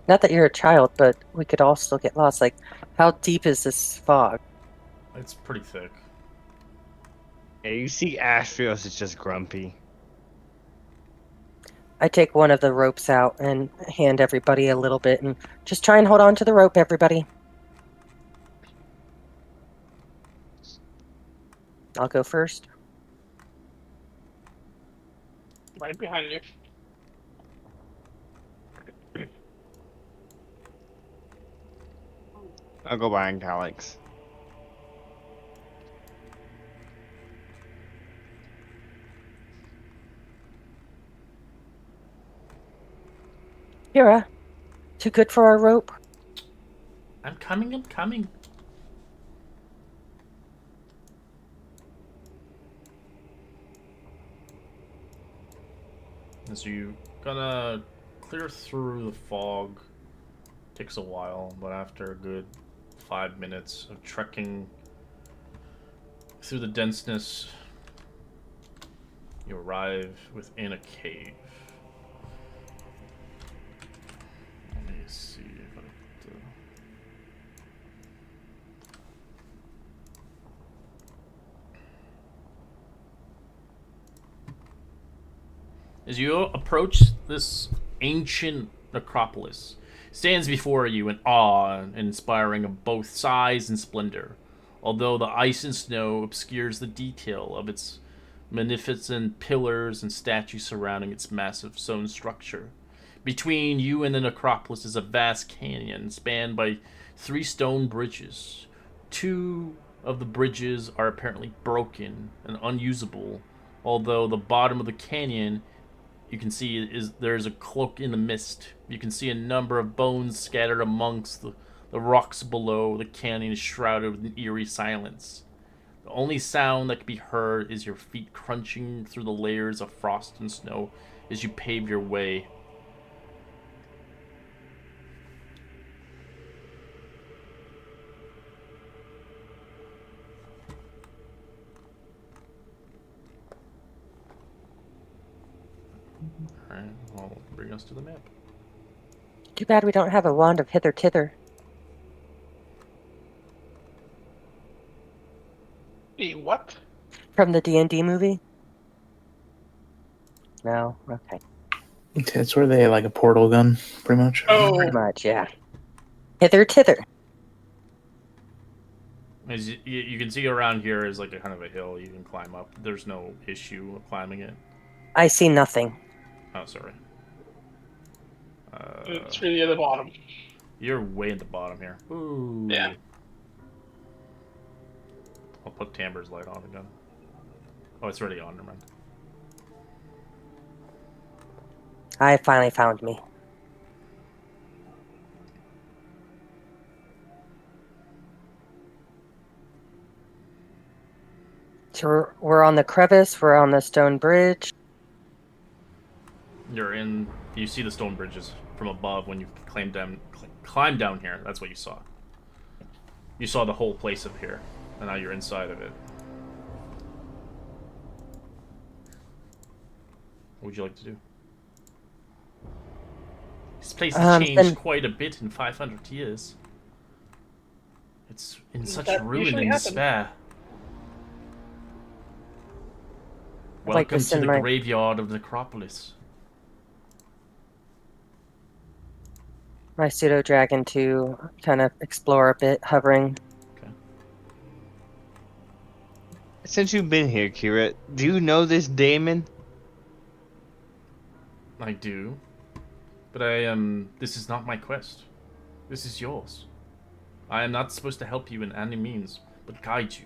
Not that you're a child, but we could all still get lost. Like, how deep is this fog? It's pretty thick. Yeah, you see Astrios is just grumpy. I take one of the ropes out and hand everybody a little bit and just try and hold on to the rope, everybody. I'll go first. Right behind you. I'll go behind Calyx. Kira, too good for our rope? I'm coming. So you gonna clear through the fog. Takes a while, but after a good 5 minutes of trekking through the denseness, you arrive within a cave. Let me see if I put the... As you approach this ancient necropolis, stands before you in awe and inspiring of both size and splendor, although the ice and snow obscures the detail of its magnificent pillars and statues surrounding its massive stone structure. Between you and the necropolis is a vast canyon spanned by 3 stone bridges. 2 of the bridges are apparently broken and unusable, although the bottom of the canyon you can see there's a cloak in the mist. You can see a number of bones scattered amongst the rocks below. The canyon is shrouded with an eerie silence. The only sound that can be heard is your feet crunching through the layers of frost and snow as you pave your way. Alright, well, bring us to the map. Too bad we don't have a wand of hither-tither. What? From the D&D movie? No? Okay. It's where they like a portal gun, pretty much. Oh, Pretty much, yeah. Hither-tither. As you can see around here is like a kind of a hill you can climb up. There's no issue of climbing it. I see nothing. Oh, sorry. it's really at the bottom. You're way at the bottom here. Ooh. Yeah. I'll put Tamber's light on again. Oh, it's already on. Never mind. I finally found me. So we're on the crevice, we're on the stone bridge. You're in. You see the stone bridges from above when you climb down here. That's what you saw. You saw the whole place up here, and now you're inside of it. What would you like to do? This place has changed quite a bit in 500 years. It's in such ruin and despair. Welcome to the graveyard of the necropolis. My pseudo dragon to kind of explore a bit, hovering. Okay. Since you've been here, Kira, do you know this Damon? I do. But this is not my quest. This is yours. I am not supposed to help you in any means, but guide you.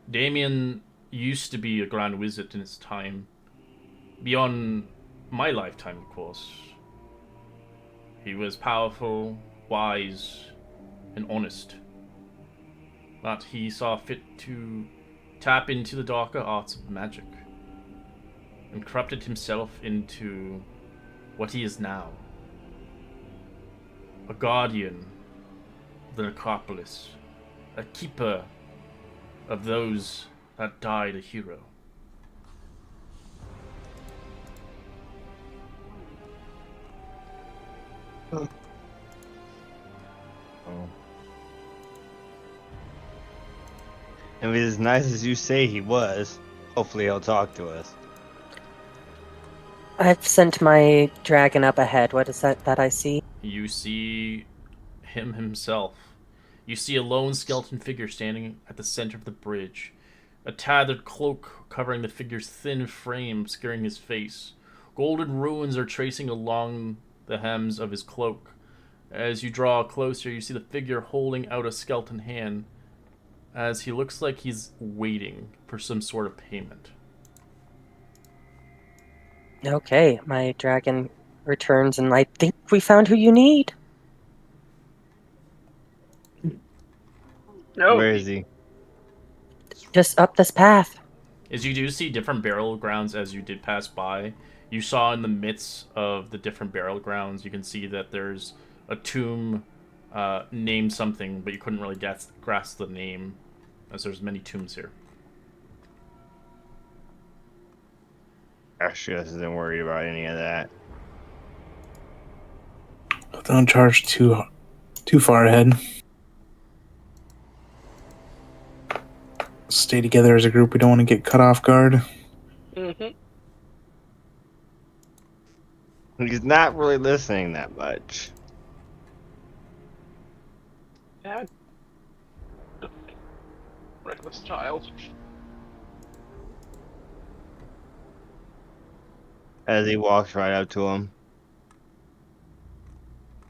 Damien used to be a grand wizard in his time. Beyond my lifetime, of course. He was powerful, wise, and honest. But he saw fit to tap into the darker arts of magic and corrupted himself into what he is now. A guardian of the necropolis. A keeper of those that died a hero. Oh. I mean, as nice as you say he was, hopefully he'll talk to us. I've sent my dragon up ahead. What is that I see? You see him himself. You see a lone skeleton figure standing at the center of the bridge. A tattered cloak covering the figure's thin frame, obscuring his face. Golden runes are tracing along the hems of his cloak. As you draw closer, you see the figure holding out a skeleton hand, as he looks like he's waiting for some sort of payment. Okay, my dragon returns, and I think we found who you need. No. Where is he? Just up this path. Is you do see different burial grounds as you did pass by. You saw in the midst of the different burial grounds, you can see that there's a tomb named something, but you couldn't really grasp the name, as there's many tombs here. Astrios isn't worried about any of that. Don't charge too far ahead. Stay together as a group. We don't want to get cut off guard. Mm-hmm. He's not really listening that much. Yeah. Reckless child. As he walks right up to him.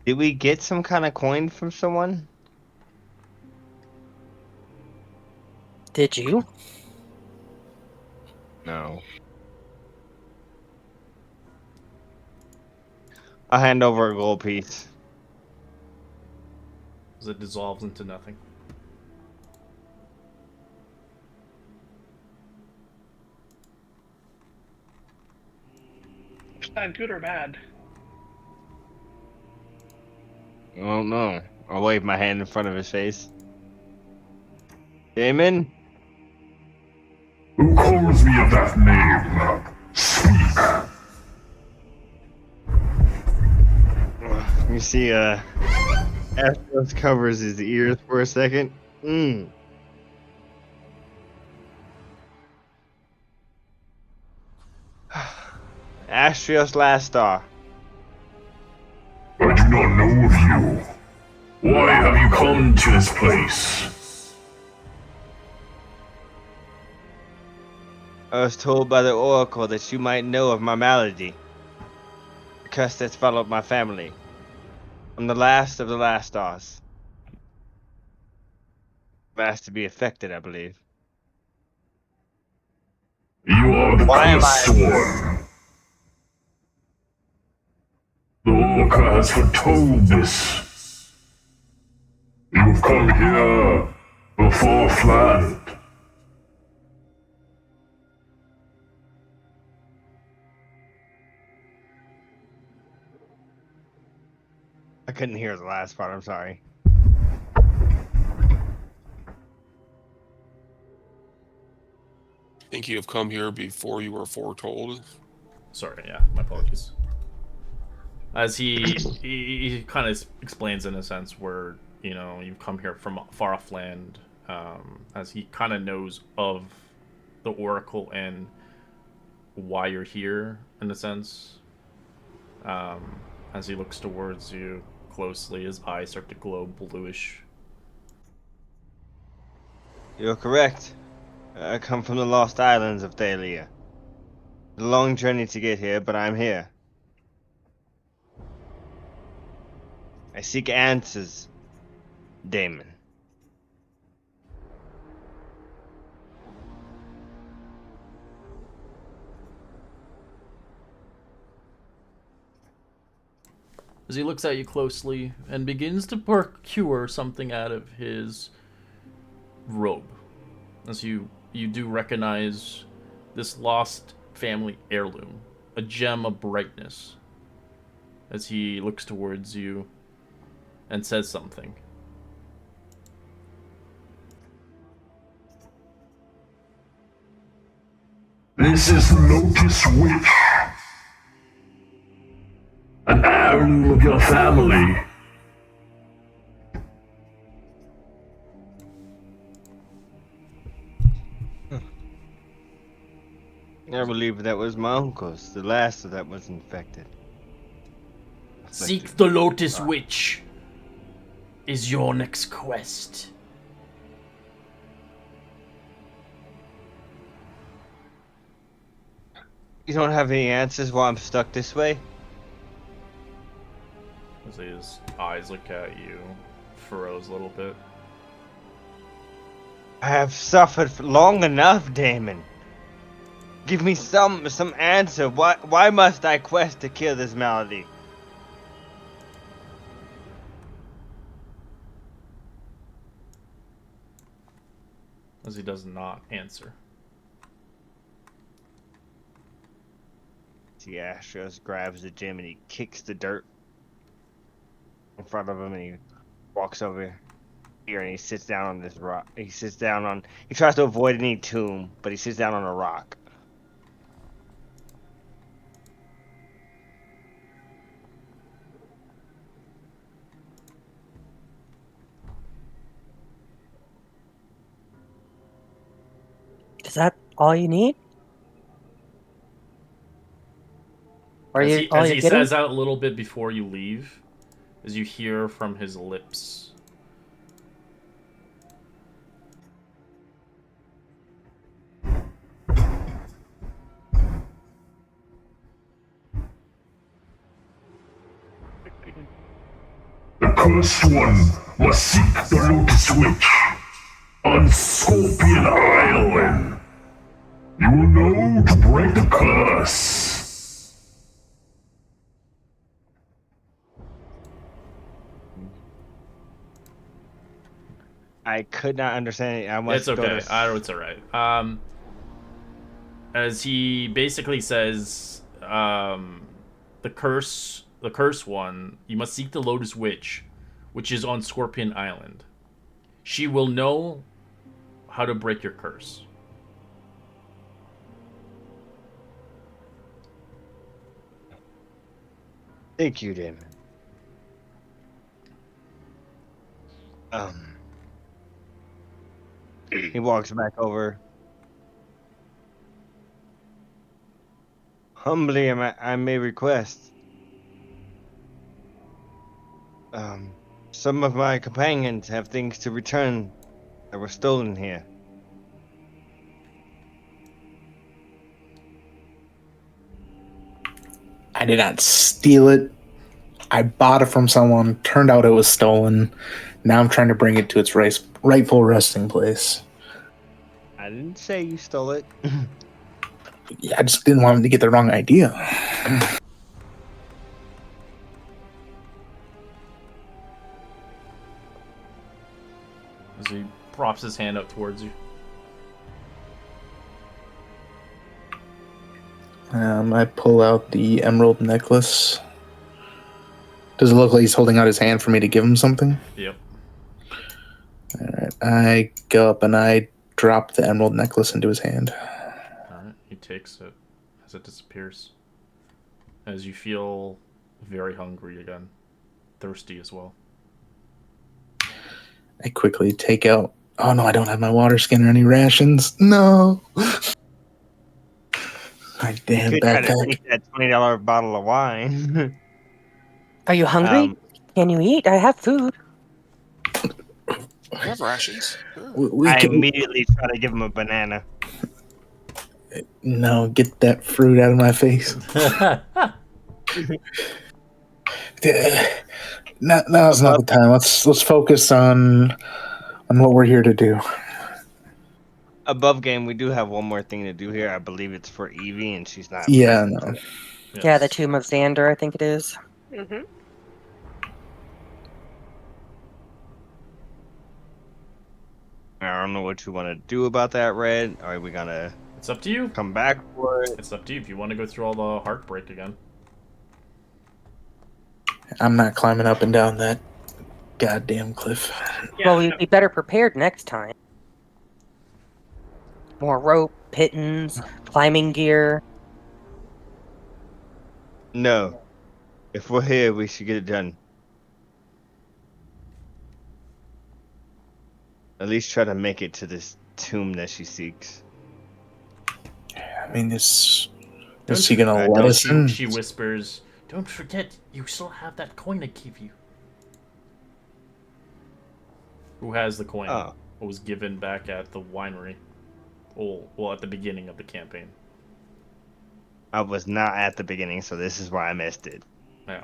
Did we get some kind of coin from someone? Did you? No. I'll hand over a gold piece. As it dissolves into nothing. Is that good or bad? I don't know. I'll wave my hand in front of his face. Damon? Who calls me of that name? Speak. You see, Astros covers his ears for a second. Astrios last star. I do not know of you. Why have you come to this place? I was told by the Oracle that you might know of my malady. The curse that's followed my family. I'm the last of the last stars. Last to be affected, I believe. You are the Why am cursed one. The Orca has foretold this. You have come here before Flat. I couldn't hear the last part, I'm sorry. Think you have come here before you were foretold? Sorry, yeah, my apologies. As he kind of explains in a sense where, you know, you've come here from far off land, as he kind of knows of the Oracle and why you're here, in a sense. As he looks towards you closely, his eyes start to glow bluish. You're correct. I come from the Lost Islands of Thalia. It's a long journey to get here, but I'm here. I seek answers, Damon. As he looks at you closely and begins to procure something out of his robe. As you do recognize this lost family heirloom, a gem of brightness. As he looks towards you and says something. This is the Lotus Witch. An heirloom of your family. I believe that was my uncle's. The last of that was infected. Seek the Lotus Witch is your next quest. You don't have any answers while I'm stuck this way? As his eyes look at you, furrows a little bit. I have suffered for long enough, Damon. Give me some answer. Why must I quest to kill this malady? As he does not answer. See, Astros grabs the gym and he kicks the dirt in front of him, and he walks over here and he sits down on this rock. He tries to avoid any tomb, but he sits down on a rock. Is that all you need? Are As you he, all as you're he getting? says out a little bit before you leave, as you hear from his lips. The cursed one must seek the Lotus Witch on Scorpion Island. You will know to break the curse. I could not understand it. I must It's go okay. to. It's alright. As he basically says, the curse one, you must seek the Lotus Witch, which is on Scorpion Island. She will know how to break your curse. Thank you, Damon. He walks back over. Humbly, I may request. Some of my companions have things to return that were stolen here. I did not steal it. I bought it from someone. Turned out it was stolen. Now I'm trying to bring it to its rightful resting place. I didn't say you stole it. Yeah, I just didn't want him to get the wrong idea. As he props his hand up towards you. I pull out the emerald necklace. Does it look like he's holding out his hand for me to give him something? Yep. Alright, I go up and I drop the emerald necklace into his hand. Alright, he takes it as it disappears. As you feel very hungry again. Thirsty as well. I quickly take out... Oh no, I don't have my water skin or any rations. No! My damn You could try to backpack. take that $20 bottle of wine. Are you hungry? Can you eat? I have food. I have rations. Sure. We I can... immediately try to give him a banana. No, get that fruit out of my face. Now's not the time. Let's focus on what we're here to do. Above game, we do have one more thing to do here. I believe it's for Evie, and she's not. Yeah, present. no. Yes. Yeah, the Tomb of Xander, I think it is. Mm-hmm. I don't know what you want to do about that, Red. Are we gonna It's up to you. come back for it? It's up to you if you want to go through all the heartbreak again. I'm not climbing up and down that goddamn cliff. Yeah, Well, we'd be better prepared next time. More rope, pittons, climbing gear. No. If we're here, we should get it done. At least try to make it to this tomb that she seeks. I mean, is Don't he gonna forget, let us in? She whispers, "Don't forget, you still have that coin I gave you." Who has the coin? Oh. It was given back at the winery. Well, at the beginning of the campaign. I was not at the beginning, so this is why I missed it. Yeah.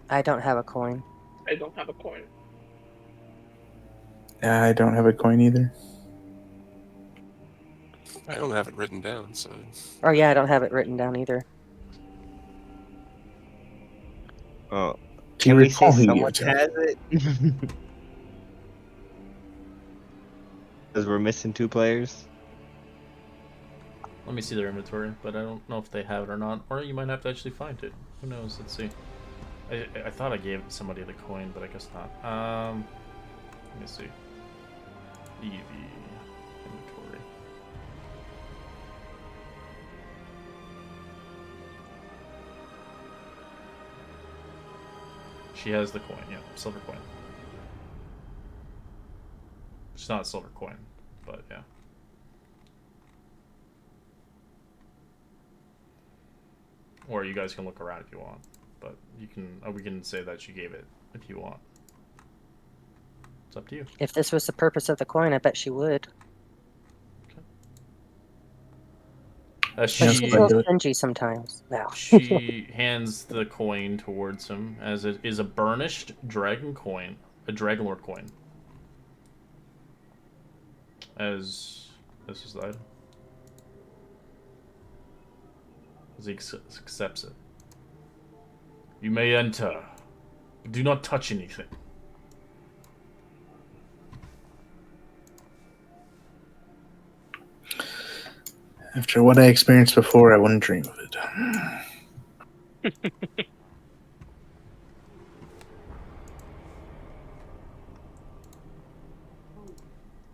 I don't have a coin. I don't have a coin. Yeah, I don't have a coin either. I don't have it written down, so Oh yeah, I don't have it written down either. Oh, Do you can we say recall who you someone gave it to? has it? Because we're missing 2 players. Let me see their inventory, but I don't know if they have it or not. Or you might have to actually find it. Who knows? Let's see. I thought I gave somebody the coin, but I guess not. Let me see. Evie inventory. She has the coin, yeah, silver coin. It's not a silver coin, but yeah. Or you guys can look around if you want, but you can. We can say that she gave it if you want. It's up to you. If this was the purpose of the coin, I bet she would. But she's She a little stingy sometimes. No. she hands the coin towards him as it is a burnished dragon coin, a dragon lord coin. As this is the item. As he accepts it. You may enter. Do not touch anything. After what I experienced before, I wouldn't dream of it.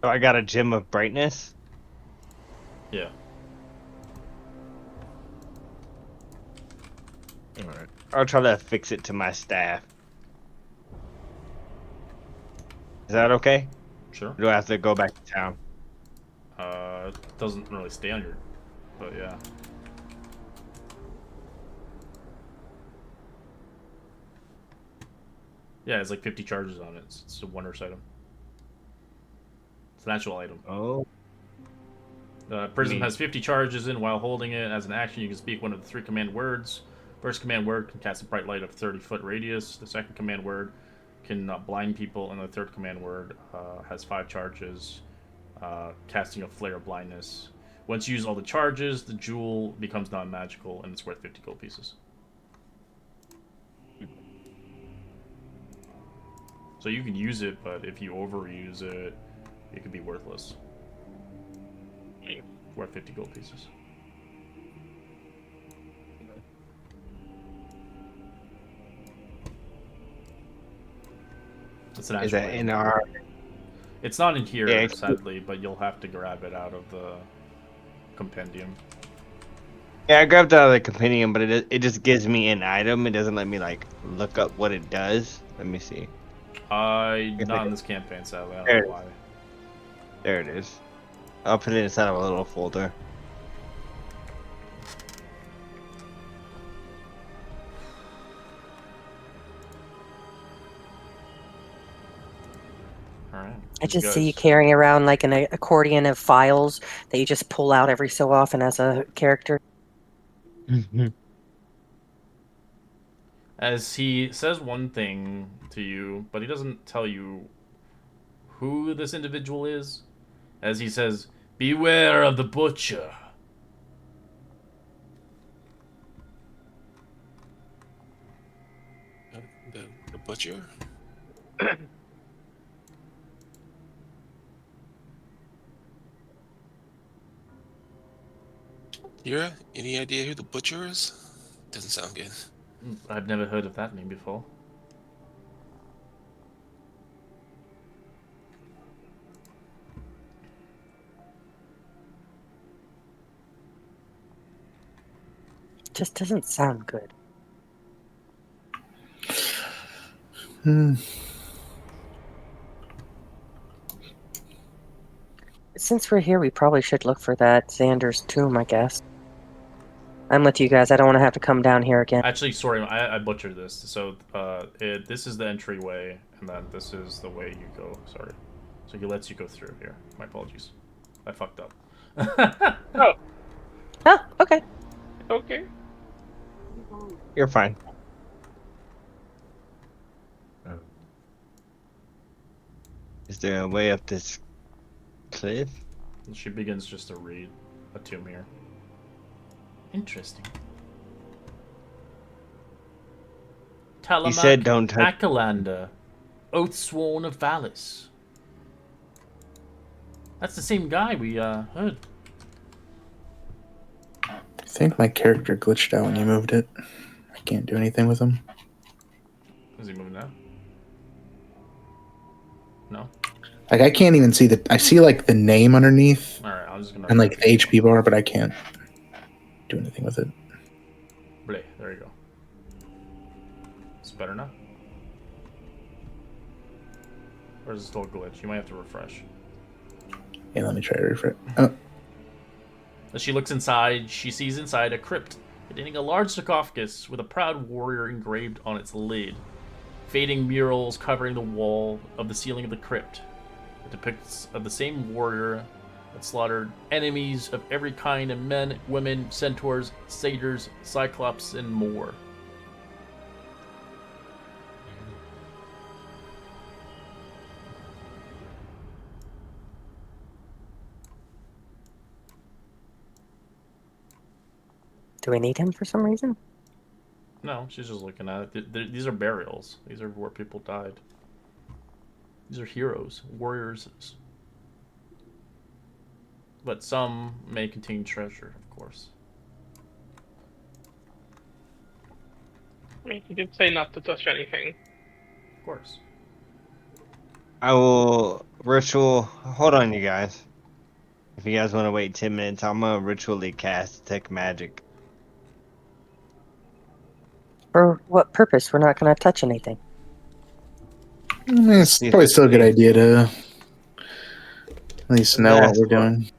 So I got a gem of brightness. Yeah. Alright. I'll try to fix it to my staff. Is that okay? Sure. Or do I have to go back to town? It doesn't really stay on your, but yeah. Yeah, it's like 50 charges on it. It's a wondrous item. It's an actual item. Oh. Prism Neat. has 50 charges in while holding it. As an action, you can speak one of the 3 command words. First command word can cast a bright light of 30-foot radius. The second command word can blind people, and the third command word has 5 charges, casting a flare of blindness. Once you use all the charges, the jewel becomes non-magical, and it's worth 50 gold pieces. So you can use it, but if you overuse it, it could be worthless. Worth 50 gold pieces. It's an Is actual that item. in our... It's not in here, Yeah, sadly, but you'll have to grab it out of the compendium. Yeah, I grabbed it out of the compendium, but it just gives me an item. It doesn't let me, like, look up what it does. Let me see. Not in this campaign, sadly. I don't know why. There it is. I'll put it inside of a little folder. Alright. I just see you carrying around like an accordion of files that you just pull out every so often as a character. As he says one thing to you, but he doesn't tell you who this individual is. As he says, "Beware of the butcher." The butcher. Kira, any idea who the butcher is? Doesn't sound good. I've never heard of that name before. Just doesn't sound good. Since we're here, we probably should look for that Xander's tomb, I guess. I'm with you guys. I don't want to have to come down here again. Actually, sorry, I butchered this. So, this is the entryway, and then this is the way you go. Sorry. So he lets you go through here. My apologies. I fucked up. Oh, Oh, okay. okay. You're fine. Is there a way up this cliff? She begins just to read. a tomb here. Interesting. He said Talamak don't touch. Akalander, Oathsworn of Valis. That's the same guy we heard. I think my character glitched out when you moved it. I can't do anything with him. Is he moving now? No. Like I can't even see I see like the name underneath All right, I'm just gonna. and like the HP bar, but I can't do anything with it. Bleh, there you go. It's better now. Or is it still a glitch? You might have to refresh. Yeah, let me try to refresh. Oh, As she looks inside, she sees inside a crypt containing a large sarcophagus with a proud warrior engraved on its lid. Fading murals covering the wall of the ceiling of the crypt. It depicts of the same warrior that slaughtered enemies of every kind of men, women, centaurs, satyrs, cyclops, and more. Do we need him for some reason? No, she's just looking at it. These are burials. These are where people died. These are heroes, warriors. But some may contain treasure, of course. I mean, he did say not to touch anything. Of course. I will ritual. Hold on, you guys. If you guys want to wait 10 minutes, I'm gonna ritually cast Detect Magic. For what purpose? We're not going to touch anything. it's probably still a good idea to at least know what we're doing.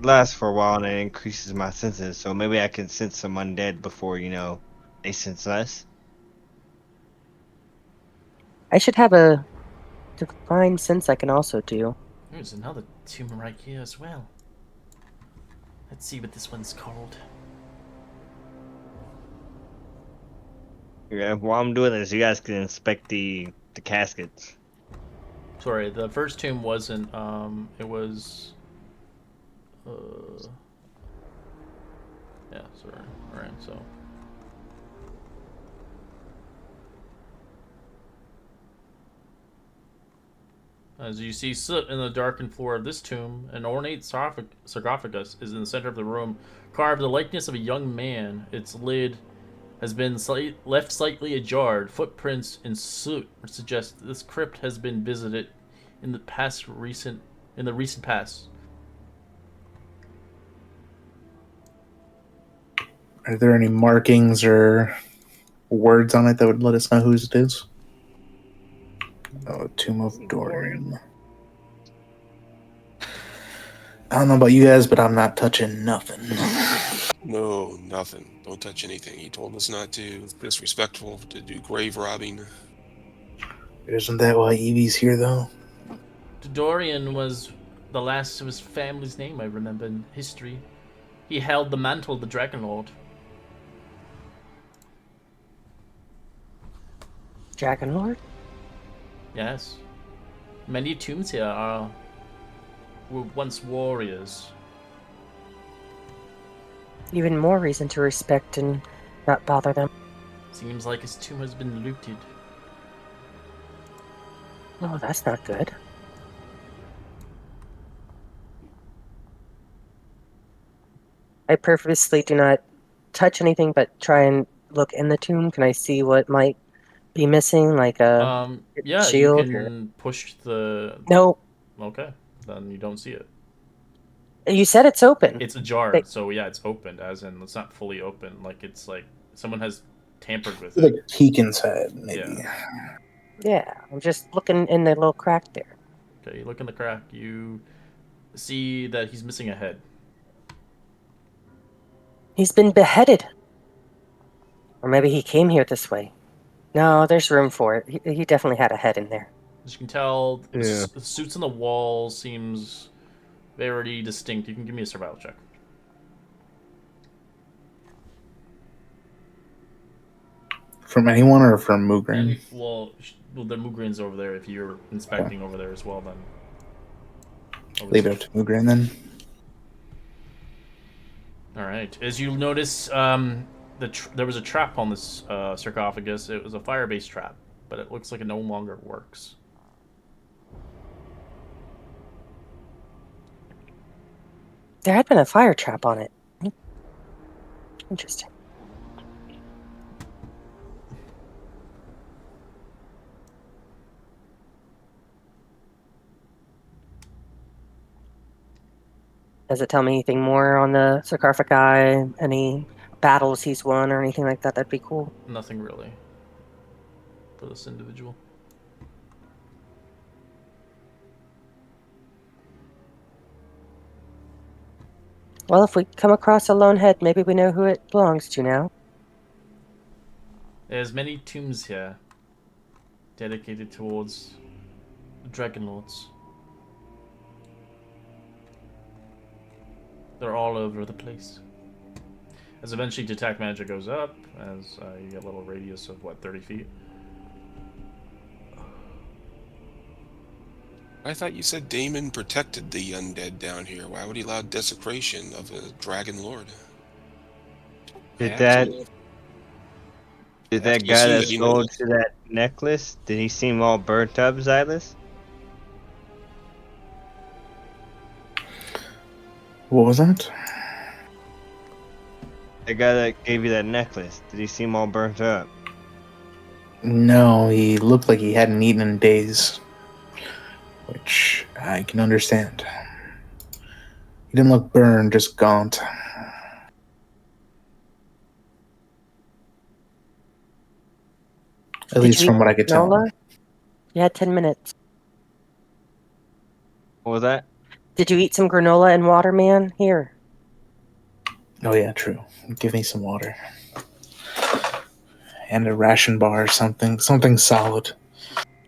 Lasts for a while and it increases my senses, so maybe I can sense some undead before, they sense us. I should have a divine sense I can also do. There's another tomb right here as well. Let's see what this one's called. Yeah, while I'm doing this, you guys can inspect the caskets. Sorry, the first tomb wasn't, it was... yeah, sorry. Alright, so... As you see soot in the darkened floor of this tomb, an ornate sarcophagus is in the center of the room, carved the likeness of a young man. Its lid has been left slightly ajar. Footprints in soot suggest this crypt has been visited in the recent past. Are there any markings or words on it that would let us know whose it is? Oh, Tomb of Dorian. I don't know about you guys, but I'm not touching nothing. No, nothing. Don't touch anything. He told us not to. It's disrespectful to do grave robbing. Isn't that why Evie's here, though? Dorian was the last of his family's name I remember in history. He held the mantle of the Dragon Lord. Dragon Lord? Yes. Many tombs here were once warriors. Even more reason to respect and not bother them. Seems like his tomb has been looted. Oh, that's not good. I purposely do not touch anything but try and look in the tomb. Can I see what might be missing, like a Yeah, shield? you can push the... No. Okay, then you don't see it. You said it's open. It's ajar, Wait. so yeah, it's opened, as in it's not fully open. Like, it's like someone has tampered with Like it. Keegan's head, maybe. Yeah. Yeah, I'm just looking in the little crack there. Okay, you look in the crack, you see that he's missing a head. He's been beheaded. Or maybe he came here this way. No, there's room for it. He definitely had a head in there. As you can tell, Yeah. the suits on the wall seems very distinct. You can give me a survival check. From anyone or from Moograin? Well, the Moograin's over there. If you're inspecting over there as well, then... Leave it up to Moograin then. right. As you notice, there was a trap on this sarcophagus. It was a fire-based trap, but it looks like it no longer works. There had been a fire trap on it. Interesting. Does it tell me anything more on the sarcophagi? Any battles he's won or anything like that? That'd be cool. Nothing really for this individual. Well, if we come across a lone head, maybe we know who it belongs to now. There's many tombs here dedicated towards the Dragon Lords. They're all over the place. As eventually detect magic goes up, as you get a little radius of, what, 30 feet? I thought you said Damon protected the undead down here. Why would he allow desecration of a dragon lord? Did I that absolutely- did I have that to guy assume that that he knows. sold to that necklace? Did he seem all burnt up, Xylus? What was that? The guy that gave you that necklace, did he seem all burnt up? No, he looked like he hadn't eaten in days, which I can understand. He didn't look burned, just gaunt. At Did least you from eat what I could tell. granola? You had 10 minutes. What was that? Did you eat some granola and water, man? Here. Oh yeah, true. Give me some water. And a ration bar or something. Something solid.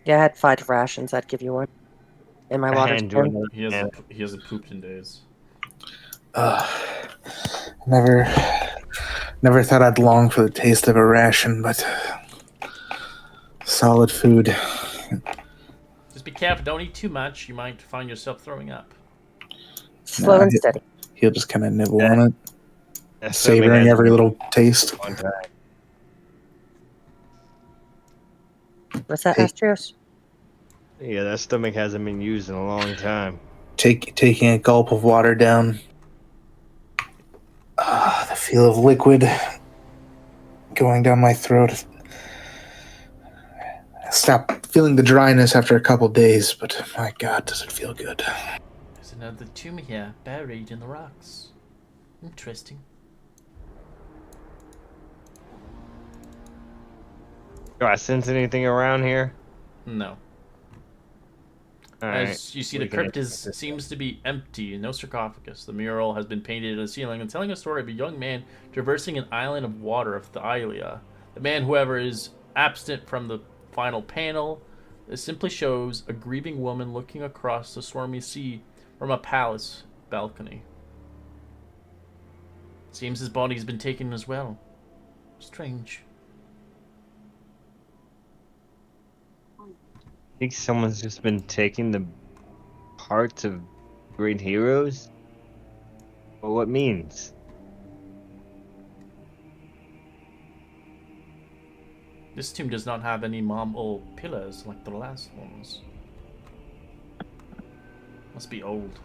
Yeah, I had 5 rations. I'd give you one. And my A water's hand to 10. another He hand. hasn't pooped in days. Never thought I'd long for the taste of a ration, but solid food. Just be careful, don't eat too much. You might find yourself throwing up. Slow Nah, and steady. he'll just kind of nibble on it, That stomach savoring hasn't every been little taste. used in a long time. What's that, Hey. Astrios? Yeah, that stomach hasn't been used in a long time. Taking a gulp of water down. The feel of liquid going down my throat. I stopped feeling the dryness after a couple days, but my God, does it feel good. There's another tomb here, buried in the rocks. Interesting. Do I sense anything around here? No. Alright. As you see, we the can crypt exit. seems to be empty, no sarcophagus. The mural has been painted in the ceiling and telling a story of a young man traversing an island of water of Thylia. The man, whoever is absent from the final panel, it simply shows a grieving woman looking across the stormy sea from a palace balcony. Seems his body has been taken as well. Strange. I think someone's just been taking the parts of great heroes? Well, what means? This tomb does not have any marble pillars like the last ones. Must be old.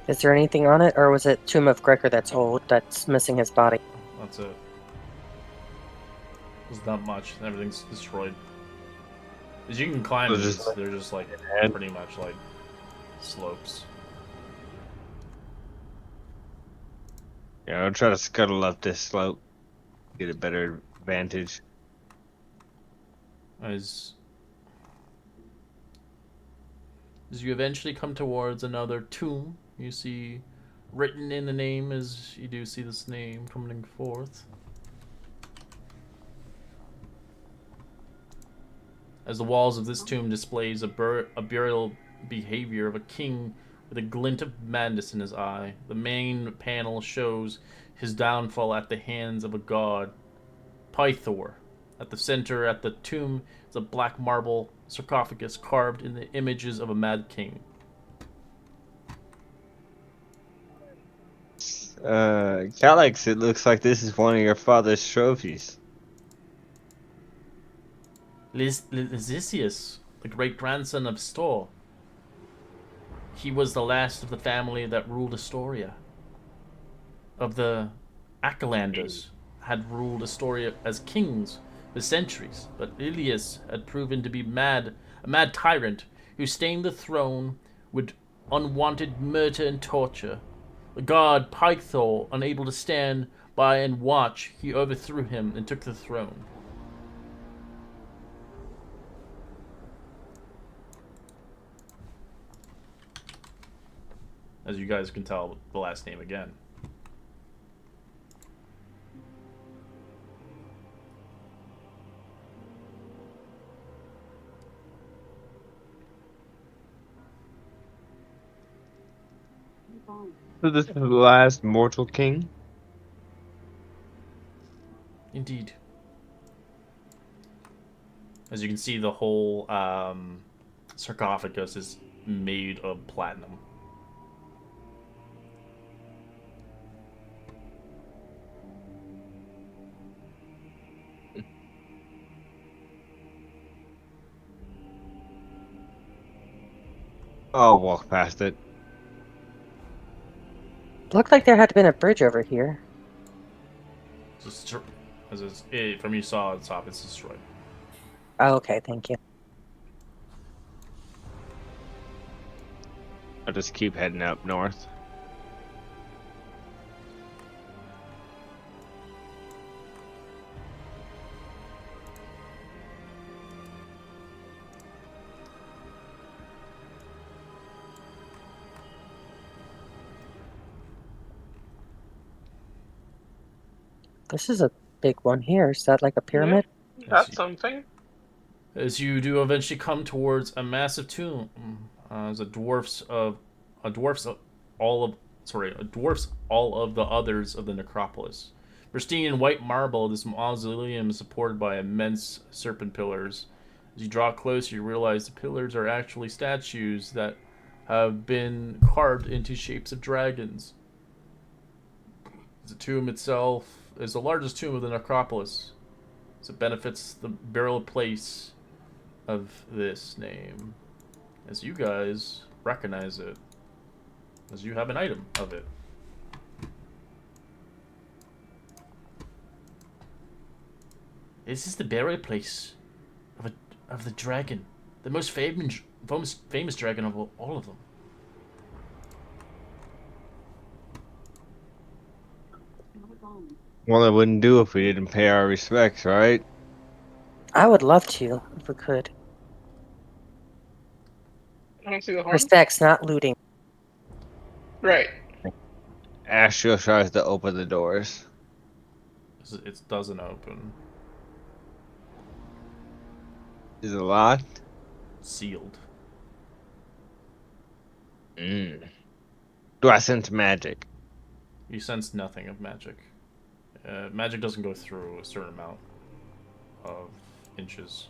Is there anything on it, or was it Tomb of Gregor that's old, that's missing his body? That's it. There's not much. Everything's destroyed. As you can climb So these, just- they're just like And- pretty much like slopes. Yeah, I'll try to scuttle up this slope. Get a better vantage. As you eventually come towards another tomb, you see written in the name, as you do see this name coming forth. As the walls of this tomb displays a burial behavior of a king with a glint of madness in his eye. The main panel shows his downfall at the hands of a god, Pythor. At the center, at the tomb, is a black marble sarcophagus carved in the images of a mad king. Calyx, it looks like this is one of your father's trophies. Lysias, the great grandson of Stor. He was the last of the family that ruled Astoria. Of the Achalanders had ruled Astoria as kings for centuries, but Ilias had proven to be a mad tyrant who stained the throne with unwanted murder and torture. The god Pythor, unable to stand by and watch, he overthrew him and took the throne. As you guys can tell, the last name again. So this is the last mortal king? Indeed. As you can see, the whole sarcophagus is made of platinum. I'll walk past it. Looked like there had been a bridge over here. From you saw at the top, it's destroyed. Oh, okay, thank you. I'll just keep heading up north. This is a big one here. Is that like a pyramid? Yeah, that's something. As you do eventually come towards a massive tomb, the dwarfs all of the others of the necropolis. Pristine in white marble, this mausoleum is supported by immense serpent pillars. As you draw closer, you realize the pillars are actually statues that have been carved into shapes of dragons. The tomb itself is the largest tomb of the necropolis, so it benefits the burial place of this name, as you guys recognize it, as you have an item of it. This is the burial place of the dragon, the most famous dragon of all of them. Well, it wouldn't do if we didn't pay our respects, right? I would love to, if we could. I don't see the harm. Respects, not looting. Right. Astro tries to open the doors. It doesn't open. Is it locked? Sealed. Do I sense magic? You sense nothing of magic. Magic doesn't go through a certain amount of inches.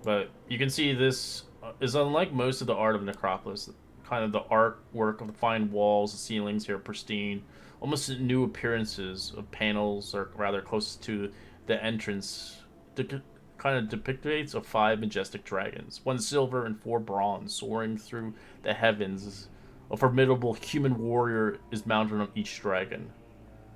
But you can see this is unlike most of the art of Necropolis. Kind of the artwork of the fine walls, the ceilings here are pristine. Almost new appearances of panels, or rather close to the entrance, kind of depicts of 5 majestic dragons, 1 silver and 4 bronze, soaring through the heavens. A formidable human warrior is mounted on each dragon.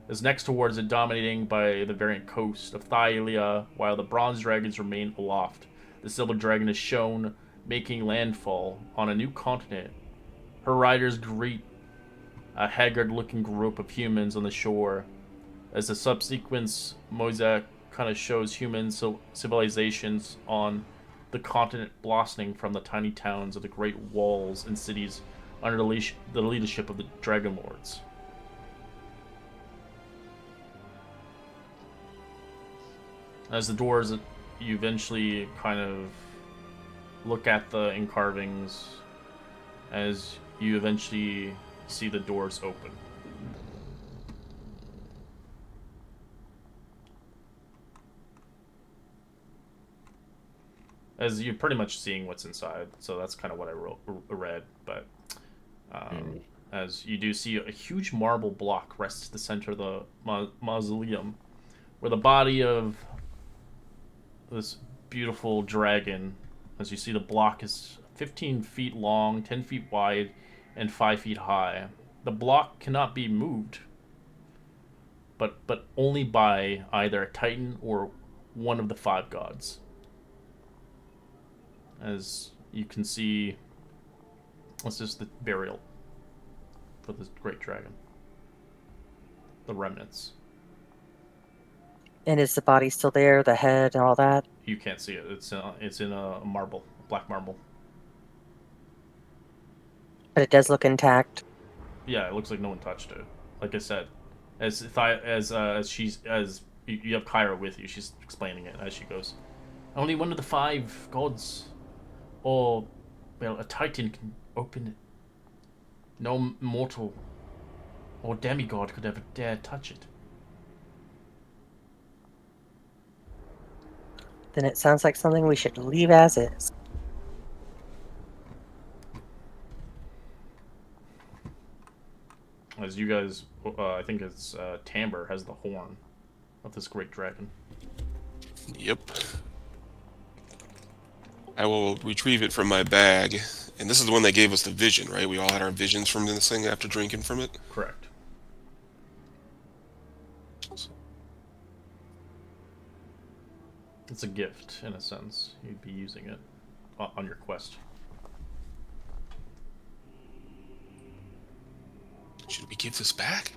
Is next towards it, dominating by the variant coast of Thylia, while the bronze dragons remain aloft. The silver dragon is shown making landfall on a new continent. Her riders greet a haggard-looking group of humans on the shore, as the subsequent mosaic kind of shows human civilizations on the continent blossoming from the tiny towns of the great walls and cities under the leadership of the Dragon Lords. As the doors, you eventually kind of look at the carvings as you eventually see the doors open. As you're pretty much seeing what's inside, so that's kind of what I read. But as you do see, a huge marble block rests at the center of the mausoleum, where the body of this beautiful dragon, as you see, the block is 15 feet long, 10 feet wide, and 5 feet high. The block cannot be moved, but only by either a titan or one of the 5 gods. As you can see, this is the burial for this great dragon. The remnants. And is the body still there? The head and all that? You can't see it. It's in a marble, black marble. But it does look intact. Yeah, it looks like no one touched it. Like I said, as you have Kyra with you, she's explaining it as she goes. Only one of the 5 gods, or well, a titan can open it. No mortal or demigod could ever dare touch it. Then it sounds like something we should leave as is. As you guys, I think it's Tamber has the horn of this great dragon. Yep. I will retrieve it from my bag. And this is the one that gave us the vision, right? We all had our visions from this thing after drinking from it? Correct. It's a gift, in a sense. You'd be using it on your quest. Should we give this back?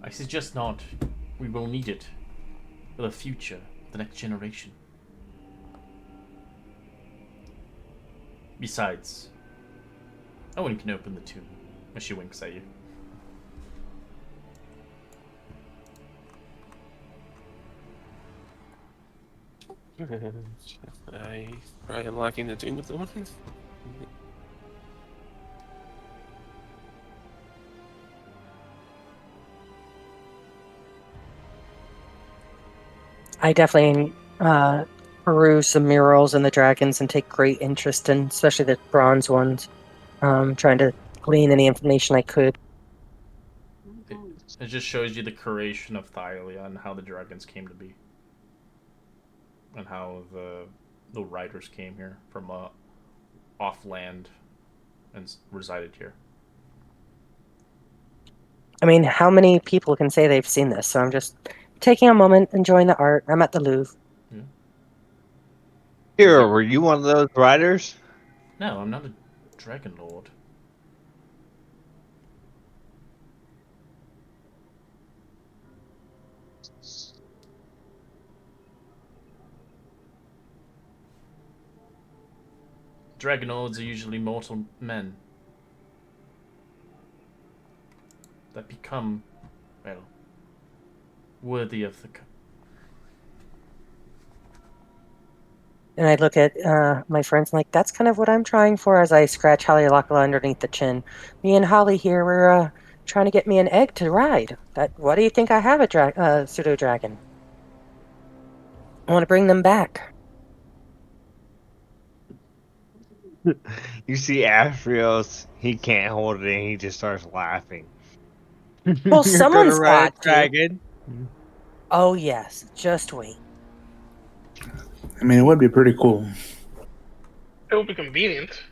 I suggest not. We will need it for the future, the next generation. Besides, no one can open the tomb. As she winks at you. I try unlocking the tomb with the one. I definitely peruse the murals and the dragons and take great interest in, especially the bronze ones. Trying to glean any information I could. It just shows you the creation of Thylia and how the dragons came to be. And how the riders came here from off land and resided here. I mean, how many people can say they've seen this? So I'm just taking a moment, enjoying the art. I'm at the Louvre. Yeah. Here, were you one of those riders? No, I'm not a dragon lord. Dragon lords are usually mortal men that become, well, worthy of the. And I look at my friends and like, that's kind of what I'm trying for as I scratch Haleakala underneath the chin. Me and Holly here, we're trying to get me an egg to ride. What do you think I have a pseudo-dragon? I want to bring them back. You see Astrios, he can't hold it in, he just starts laughing. Well, You're someone's gonna ride got a to. dragon? Oh, yes. Just wait. I mean, it would be pretty cool. It would be convenient.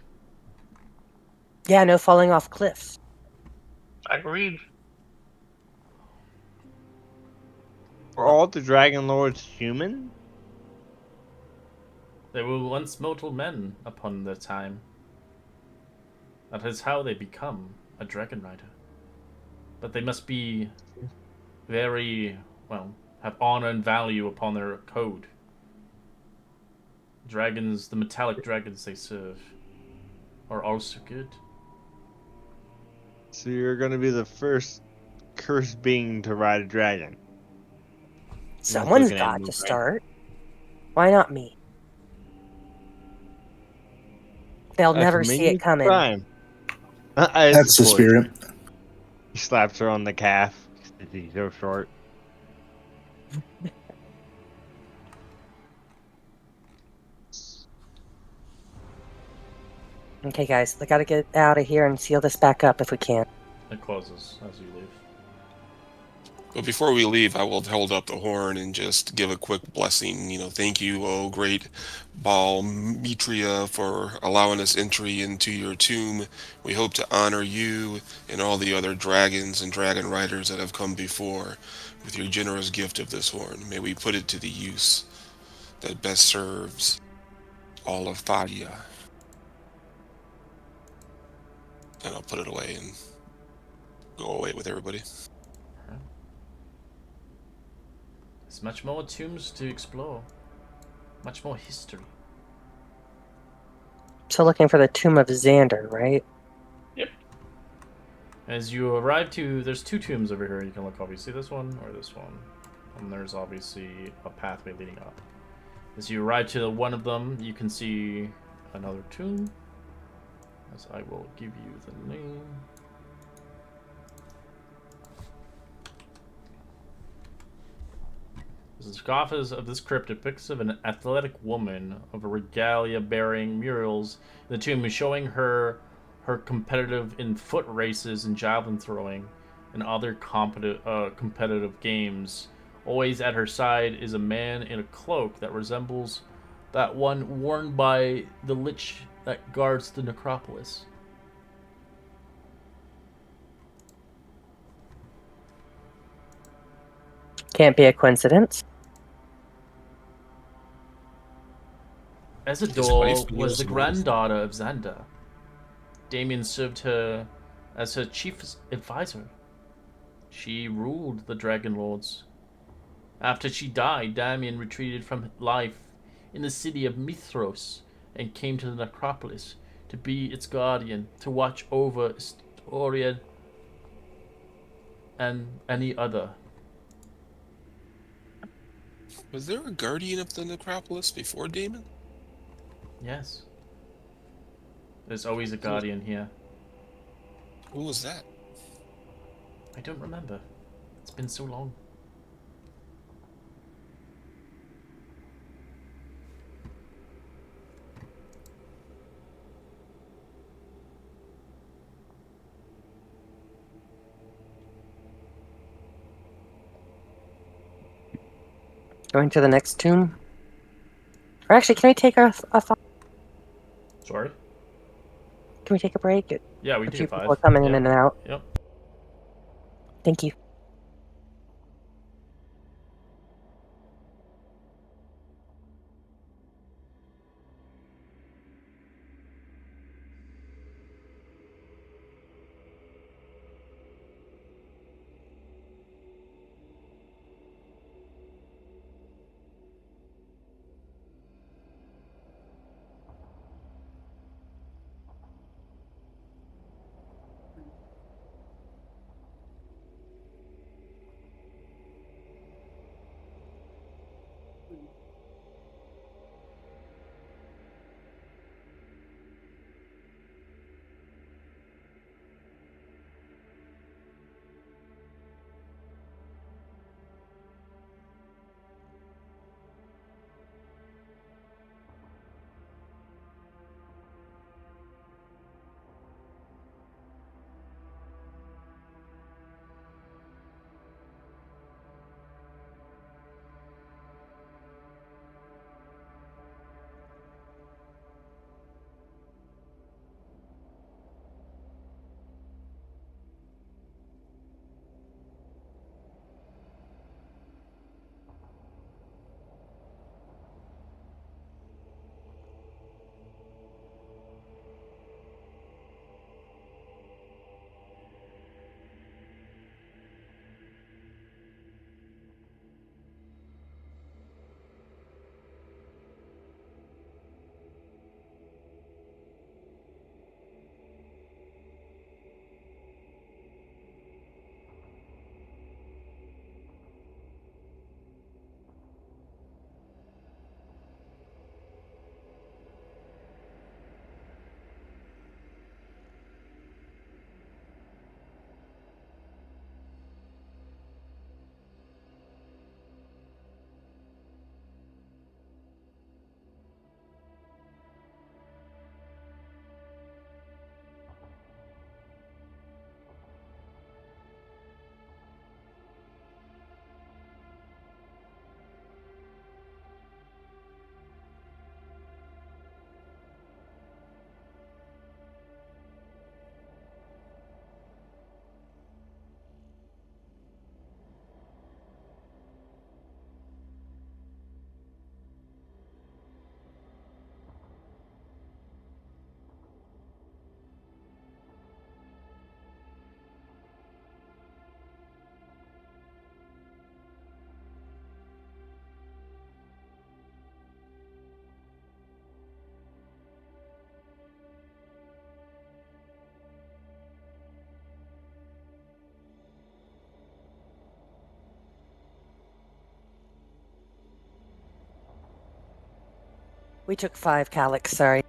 Yeah, no falling off cliffs. Agreed. Are all the Dragon Lords human? They were once mortal men upon their time. That is how they become a dragon rider. But they must be very, well, have honor and value upon their code. Dragons, the metallic dragons they serve, are also good. So you're gonna be the first cursed being to ride a dragon. Someone's looking at got me, to right? start. Why not me? They'll A never see it convenient coming. crime. That's the spirit. He slaps her on the calf because he's so short. Okay, guys, I gotta get out of here and seal this back up if we can. It closes as you leave. But before we leave, I will hold up the horn and just give a quick blessing. Thank you, oh great Baal Mitria, for allowing us entry into your tomb. We hope to honor you and all the other dragons and dragon riders that have come before with your generous gift of this horn. May we put it to the use that best serves all of Thadia. And I'll put it away and go away with everybody. There's much more tombs to explore. Much more history. So looking for the tomb of Xander, right? Yep. As you arrive to, there's two tombs over here. You can look, obviously, this one or this one. And there's obviously a pathway leading up. As you arrive to one of them, you can see another tomb. As I will give you the name. The sarcophagus of this crypt depicts of an athletic woman of a regalia bearing murals in the tomb showing her competitive in foot races and javelin throwing and other competitive games. Always at her side is a man in a cloak that resembles that one worn by the lich that guards the necropolis. Can't be a coincidence. His wife Ezador was knows the him. granddaughter of Xander. Damien served her as her chief advisor. She ruled the Dragon Lords. After she died, Damien retreated from life in the city of Mithros and came to the necropolis to be its guardian, to watch over Astoria and any other. Was there a guardian of the necropolis before Damon? Yes. There's always a guardian here. Who was that? I don't remember. It's been so long. Going to the next tomb? Or actually, can we take a Sorry? can we take a break? Yeah, we A take few a people 5. are coming in Yep. and out. Yep. Thank you. We took 5 calyx, sorry.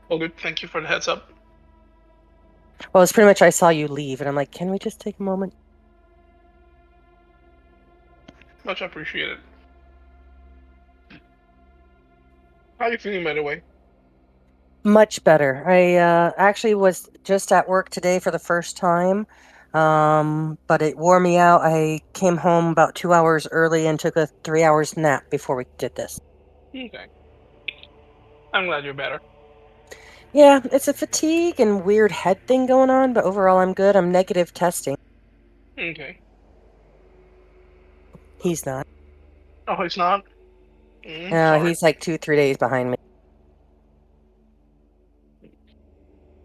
Well, good. Thank you for the heads up. Well, it's pretty much I saw you leave, and I'm like, can we just take a moment? Much appreciated. How are you feeling, by the way? Much better. I actually was just at work today for the first time, but it wore me out. I came home about 2 hours early and took a 3 hours nap before we did this. Okay. I'm glad you're better. Yeah, it's a fatigue and weird head thing going on, but overall I'm good. I'm negative testing. Okay. He's not. Oh, he's not? Sorry. He's like 2-3 days behind me.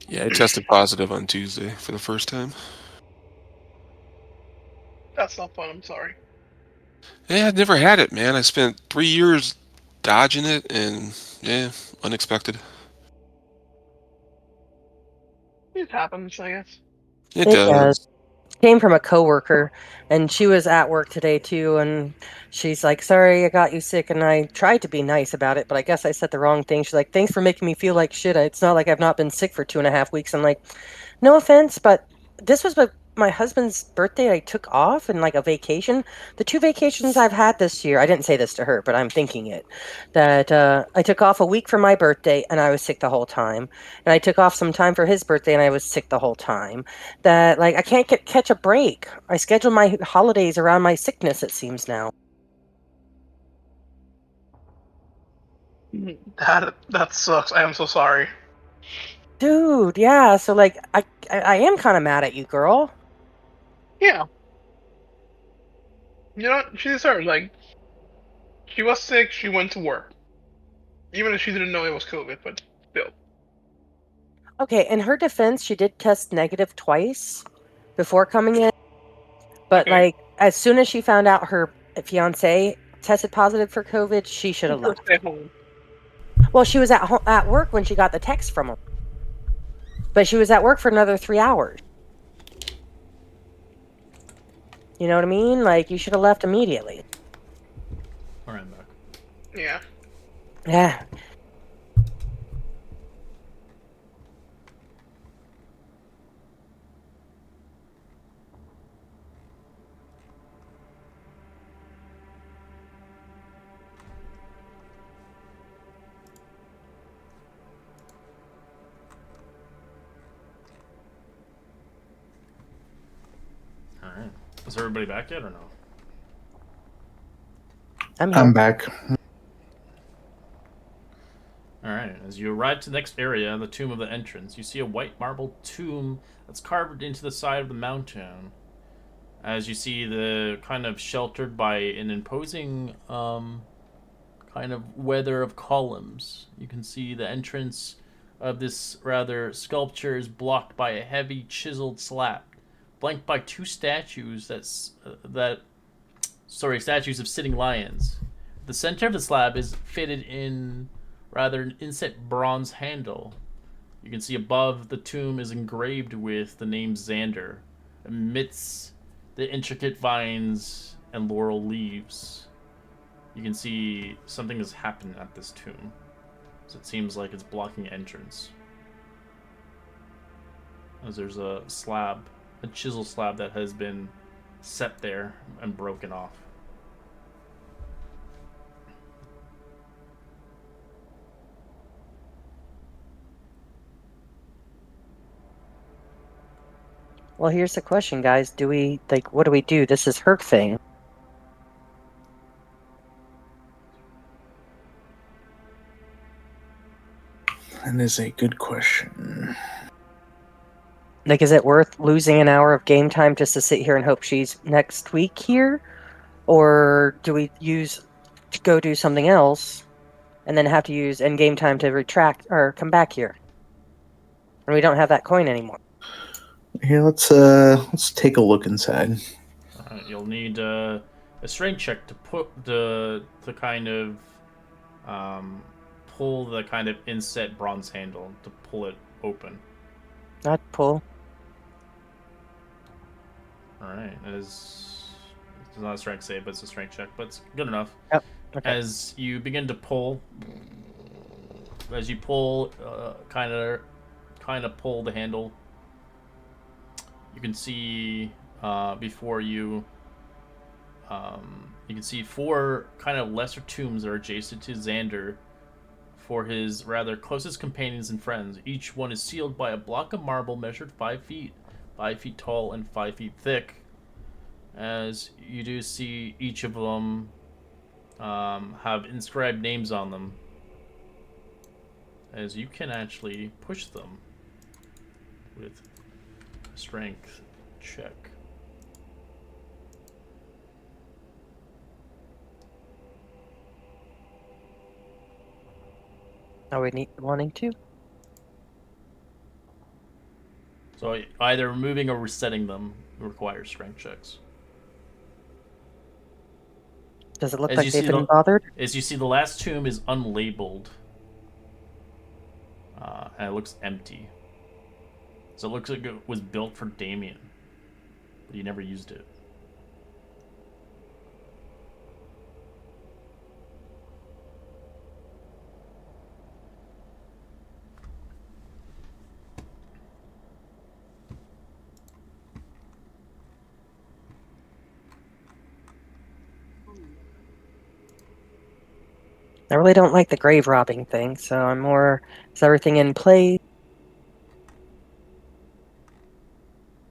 Yeah, I tested positive on Tuesday for the first time. That's not fun, I'm sorry. Yeah, I'd never had it, man. I spent 3 years dodging it, and yeah, unexpected. It happens, I guess. It It does. does. Came from a coworker, and she was at work today too, and she's like, sorry I got you sick, and I tried to be nice about it, but I guess I said the wrong thing. She's like, thanks for making me feel like shit. It's not like I've not been sick for 2.5 weeks. I'm like, no offense, but this was my husband's birthday. I took off and like a vacation. The 2 vacations I've had this year, I didn't say this to her, but I'm thinking it, that I took off a week for my birthday and I was sick the whole time, and I took off some time for his birthday and I was sick the whole time. That like I can't catch a break. I schedule my holidays around my sickness, it seems now. That sucks. I am so sorry. Dude, yeah, so like I am kind of mad at you, girl. Yeah. You know what? She deserves, like, she was sick, she went to work. Even if she didn't know it was COVID, but still. Okay, in her defense, she did test negative twice before coming in, but Okay. like as soon as she found out her fiance tested positive for COVID, she should She have should left. stay home. Well, she was at work when she got the text from him, but she was at work for another 3 hours. You know what I mean? Like you should have left immediately. Alright, I'm back. Yeah. Yeah. Alright. Is everybody back yet or no? I'm here. I'm back. Alright, as you arrive to the next area, the tomb of the entrance, you see a white marble tomb that's carved into the side of the mountain. As you see the kind of sheltered by an imposing kind of weather of columns. You can see the entrance of this rather sculpture is blocked by a heavy chiseled slab, flanked by 2 statues statues of sitting lions. The center of the slab is fitted in rather an inset bronze handle. You can see above the tomb is engraved with the name Xander, amidst the intricate vines and laurel leaves. You can see something has happened at this tomb, so it seems like it's blocking entrance. As there's a chisel slab that has been set there and broken off. Well, here's the question, guys. Do we, like, what do we do? This is her thing. That is a good question. Like, is it worth losing an hour of game time just to sit here and hope she's next week here? Or do we go do something else and then have to use end game time to retract or come back here? And we don't have that coin anymore. Here, let's take a look inside. You'll need a strength check to put to kind of pull the kind of inset bronze handle to pull it open. Not pull. All right, as It's not a strength save, but it's a strength check. But it's good enough. Yep. Okay. As you begin to pull, kind of pull the handle, you can see before you. You can see 4 kind of lesser tombs that are adjacent to Xander for his rather closest companions and friends. Each one is sealed by a block of marble measured 5 feet, 5 feet tall, and 5 feet thick. As you do see each of them have inscribed names on them. As you can actually push them with strength check. Are we wanting to? So either removing or resetting them requires strength checks. Does it look As like you they've see been the- bothered? As you see, the last tomb is unlabeled. And it looks empty. So it looks like it was built for Damien. But he never used it. I really don't like the grave robbing thing, so I'm more. Is everything in place?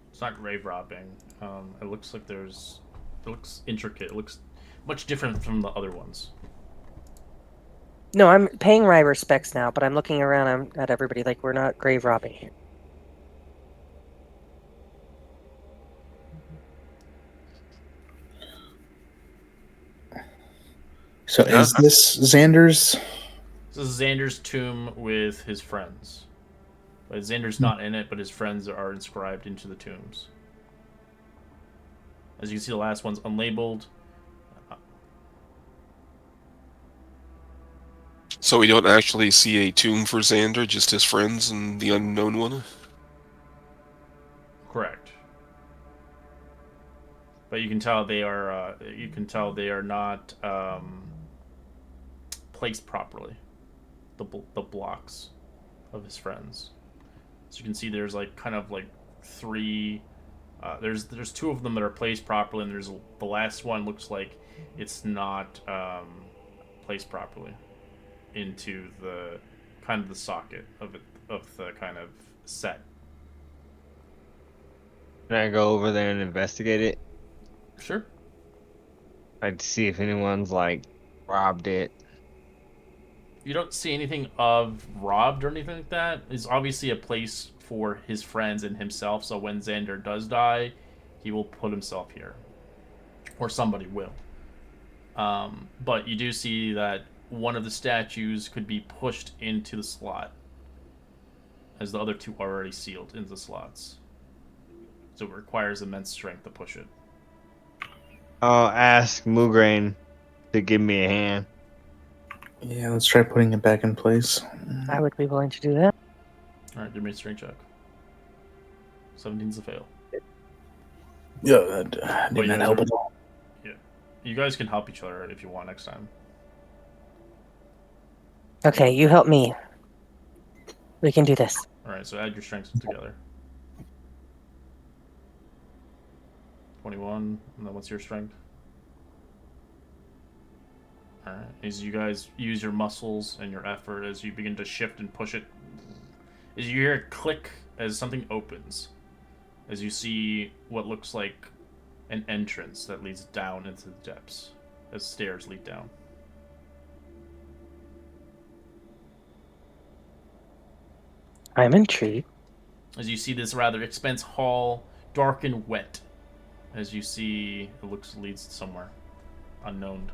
It's not grave robbing. It looks like there's... It looks intricate. It looks much different from the other ones. No, I'm paying my respects now, but I'm looking around at everybody like we're not grave robbing here. So Yeah. is this Xander's? This is Xander's tomb with his friends. But Xander's not in it, but his friends are inscribed into the tombs. As you can see, the last one's unlabeled. So we don't actually see a tomb for Xander, just his friends and the unknown one? Correct. But you can tell they are. You can tell they are not placed properly. The blocks of his friends. So you can see there's like kind of like 3. There's 2 of them that are placed properly, and there's the last one looks like it's not placed properly into the kind of the socket of the kind of set. Can I go over there and investigate it? Sure. I'd see if anyone's like robbed it. You don't see anything of robbed or anything like that. It's obviously a place for his friends and himself, so when Xander does die, he will put himself here. Or somebody will. But you do see that one of the statues could be pushed into the slot, as the other 2 are already sealed into the slots. So it requires immense strength to push it. I'll ask Mugrain to give me a hand. Yeah, let's try putting it back in place. I would be willing to do that. Alright, give me a strength check. 17's a fail. Yeah, that But did not you help guys at all. You guys can help each other if you want next time. Okay, you help me. We can do this. Alright, so add your strengths together. 21, and then what's your strength? Alright, as you guys use your muscles and your effort as you begin to shift and push it, as you hear a click as something opens, as you see what looks like an entrance that leads down into the depths, as stairs lead down. I'm intrigued. As you see this rather expense hall, dark and wet, as you see it leads somewhere unknown.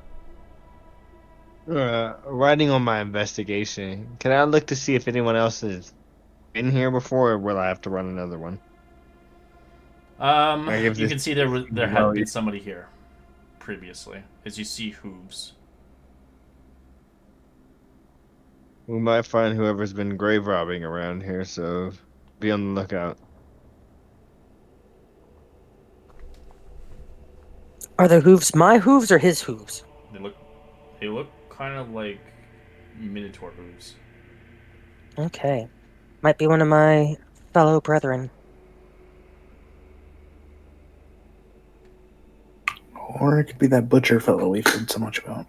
Writing on my investigation, can I look to see if anyone else has been here before, or will I have to run another one? I give You this- can see there had been somebody here previously, as you see hooves. We might find whoever's been grave robbing around here, so be on the lookout. Are the hooves my hooves or his hooves? They look kind of like minotaur hooves. Okay. Might be one of my fellow brethren. Or it could be that butcher fellow we've heard so much about.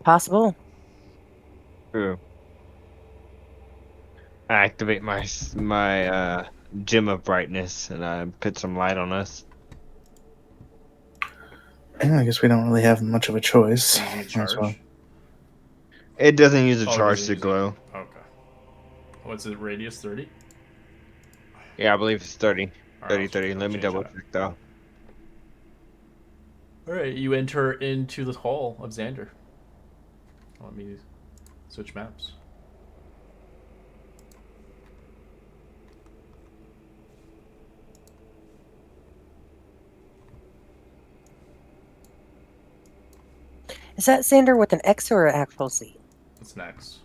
Possible. True. I activate my gem of brightness and I put some light on us. I guess we don't really have much of a choice. Using a Might as well. charge. It doesn't use a Oh, it charge doesn't to use it. glow. Okay. What's it? Radius 30. Yeah, I believe it's 30. All 30, right, 30. I'll Let me change double that. check though. All right, you enter into the hall of Xander. Let me switch maps. Is that Xander with an X or an actual Z? What's next?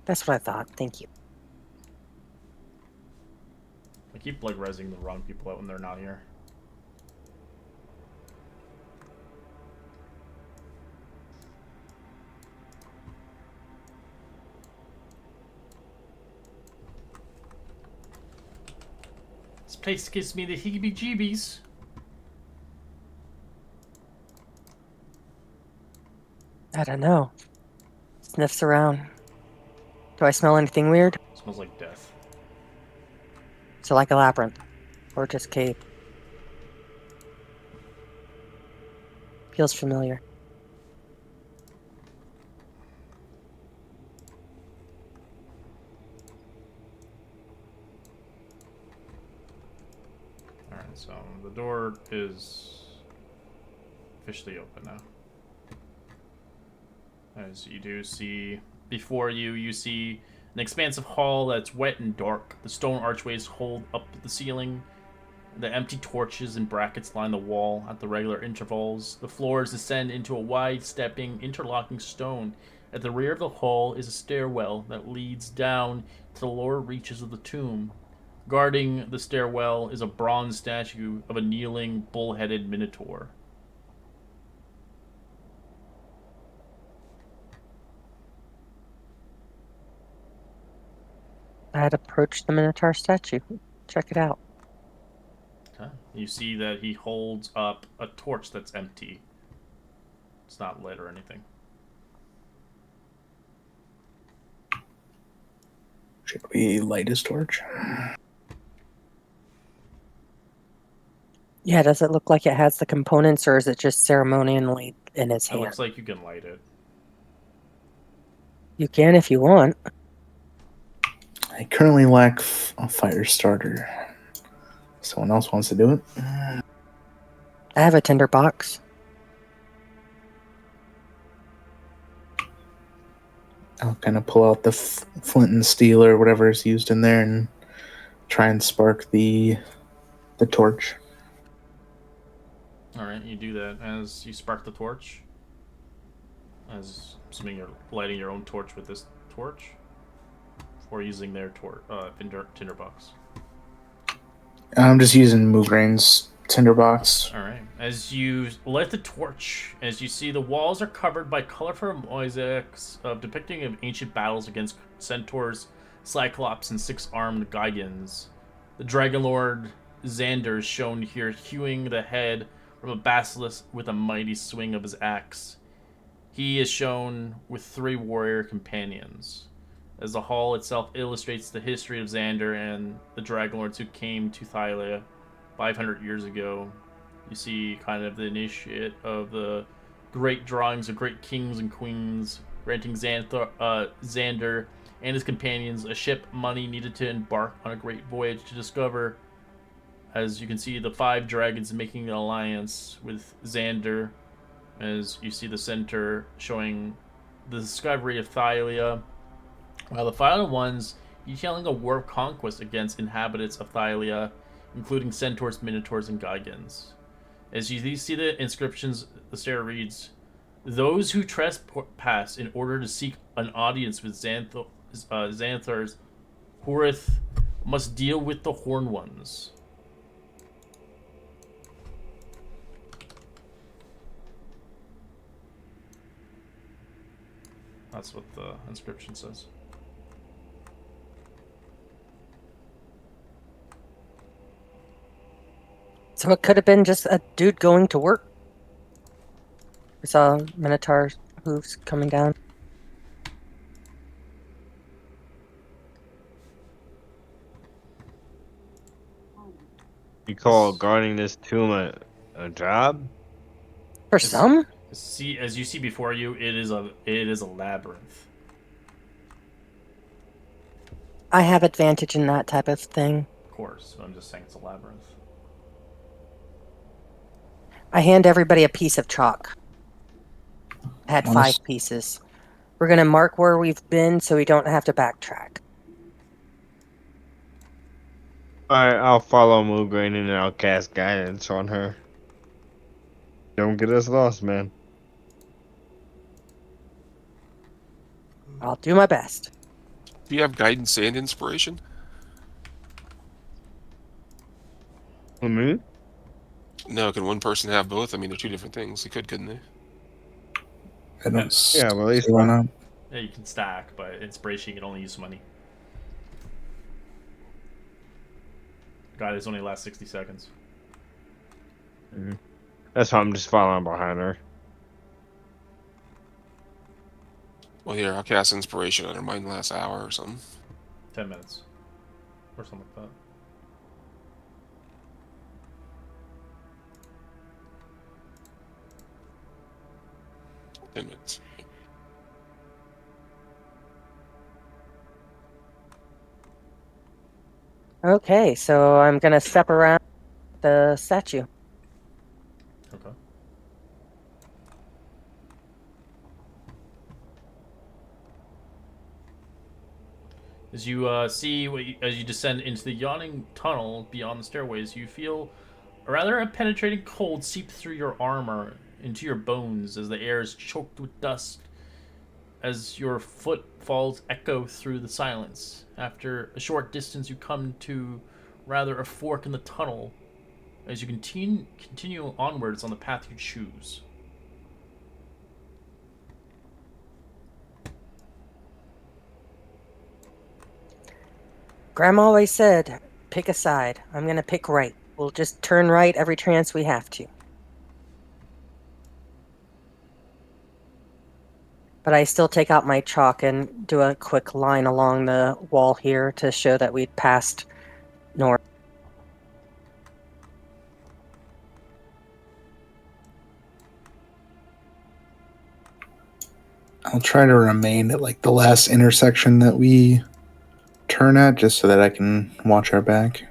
That's what I thought. Thank you. I keep like rezzing the wrong people out when they're not here. This place gives me the heebie-jeebies. I don't know. Sniffs around. Do I smell anything weird? It smells like death. So like a labyrinth. Or just cave. Feels familiar. All right, so the door is officially open now. As you do see before you, you see an expansive hall that's wet and dark. The stone archways hold up to the ceiling. The empty torches and brackets line the wall at the regular intervals. The floors descend into a wide, stepping, interlocking stone. At the rear of the hall is a stairwell that leads down to the lower reaches of the tomb. Guarding the stairwell is a bronze statue of a kneeling, bull-headed minotaur. I had approached the Minotaur statue. Check it out. Okay. You see that he holds up a torch that's empty. It's not lit or anything. Should we light his torch? Yeah, does it look like it has the components or is it just ceremonially in his It hand? looks like you can light it. You can if you want. I currently lack a fire starter. Someone else wants to do it? I have a tinderbox. I'll kind of pull out the flint and steel or whatever is used in there and try and spark the torch. Alright, you do that as you spark the torch. As assuming you're lighting your own torch with this torch. Or using their tinderbox. I'm just using Moograin's tinderbox. Alright. As you light the torch, as you see the walls are covered by colorful mosaics depicting of ancient battles against centaurs, cyclops, and six-armed Gigans. The Dragon Lord Xander is shown here hewing the head from a basilisk with a mighty swing of his axe. He is shown with 3 warrior companions. As the hall itself illustrates the history of Xander and the Dragonlords who came to Thylia 500 years ago. You see kind of the initiate of the great drawings of great kings and queens, granting Xander and his companions a ship, money needed to embark on a great voyage to discover. As you can see, the 5 dragons making an alliance with Xander. As you see the center showing the discovery of Thylia, while the final ones detailing a war of conquest against inhabitants of Thylia, including centaurs, minotaurs, and Gigans. As you see the inscriptions, the stair reads, "Those who trespass in order to seek an audience with Xanthar's Horith must deal with the Horn Ones." That's what the inscription says. So it could have been just a dude going to work. I saw Minotaur hooves coming down. You call guarding this tomb a job? For some? See, as you see before you, it is a labyrinth. I have advantage in that type of thing. Of course, I'm just saying it's a labyrinth. I hand everybody a piece of chalk. I had Wanna 5 pieces. We're going to mark where we've been so we don't have to backtrack. Alright, I'll follow Moongrain and I'll cast guidance on her. Don't get us lost, man. I'll do my best. Do you have guidance and inspiration? For me? No, can one person have both? I mean, they're two different things. They could, couldn't they? I don't Yeah, well, at least see why not. Yeah, you can stack, but inspiration you can only use money. God, this only lasts 60 seconds. That's why I'm just following behind her. Well, here, I'll cast inspiration on her. Mine last hour or something. 10 minutes. Or something like that. Minutes. Okay, so I'm going to step around the statue. Okay. As you as you descend into the yawning tunnel beyond the stairways, you feel a rather penetrating cold seep through your armor into your bones as the air is choked with dust. As your footfalls echo through the silence, after a short distance, you come to rather a fork in the tunnel. As you continue onwards on the path you choose. Grandma always said, pick a side. I'm going to pick right. We'll just turn right every chance we have to. But I still take out my chalk and do a quick line along the wall here to show that we'd passed north. I'll try to remain at like the last intersection that we turn at, just so that I can watch our back.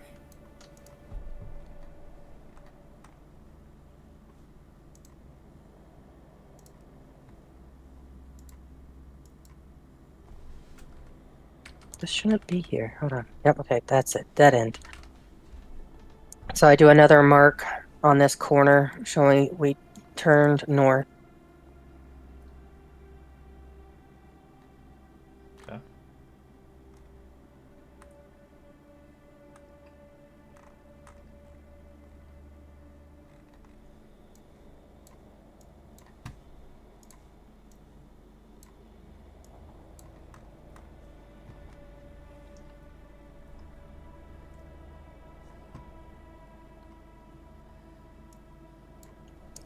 This shouldn't be here. Hold on. Yep, okay, that's it. Dead end. So I do another mark on this corner showing we turned north. Okay.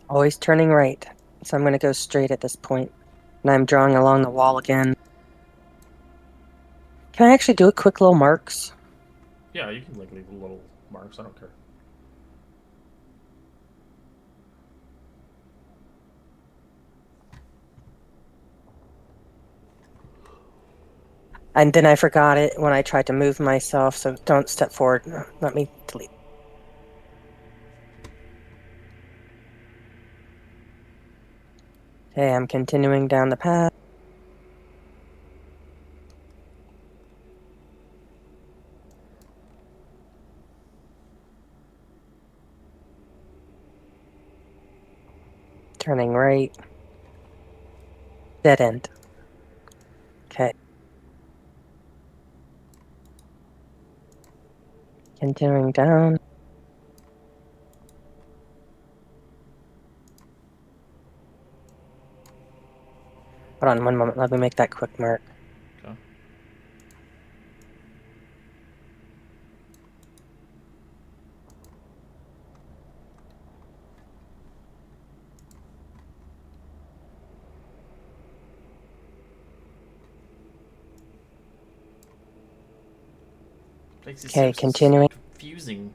Always turning right. So I'm going to go straight at this point. And I'm drawing along the wall again. Can I actually do a quick little marks? Yeah, you can like leave little marks. I don't care. And then I forgot it when I tried to move myself, so don't step forward. Let me delete. Okay, I'm continuing down the path. Turning right. Dead end. Okay. Continuing down. Hold on one moment. Let me make that quick mark. Okay. Makes these Okay, sips continuing. confusing.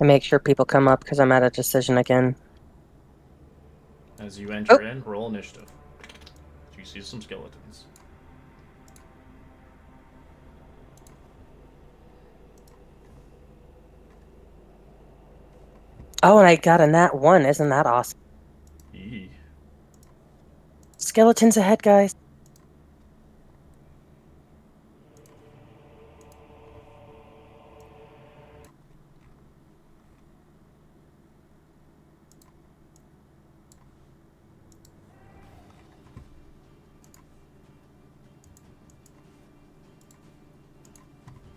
And make sure people come up because I'm at a decision again. As you enter Oh. in, roll initiative. You see some skeletons. Oh, and I got a nat 1. Isn't that awesome? Eee. Skeletons ahead, guys.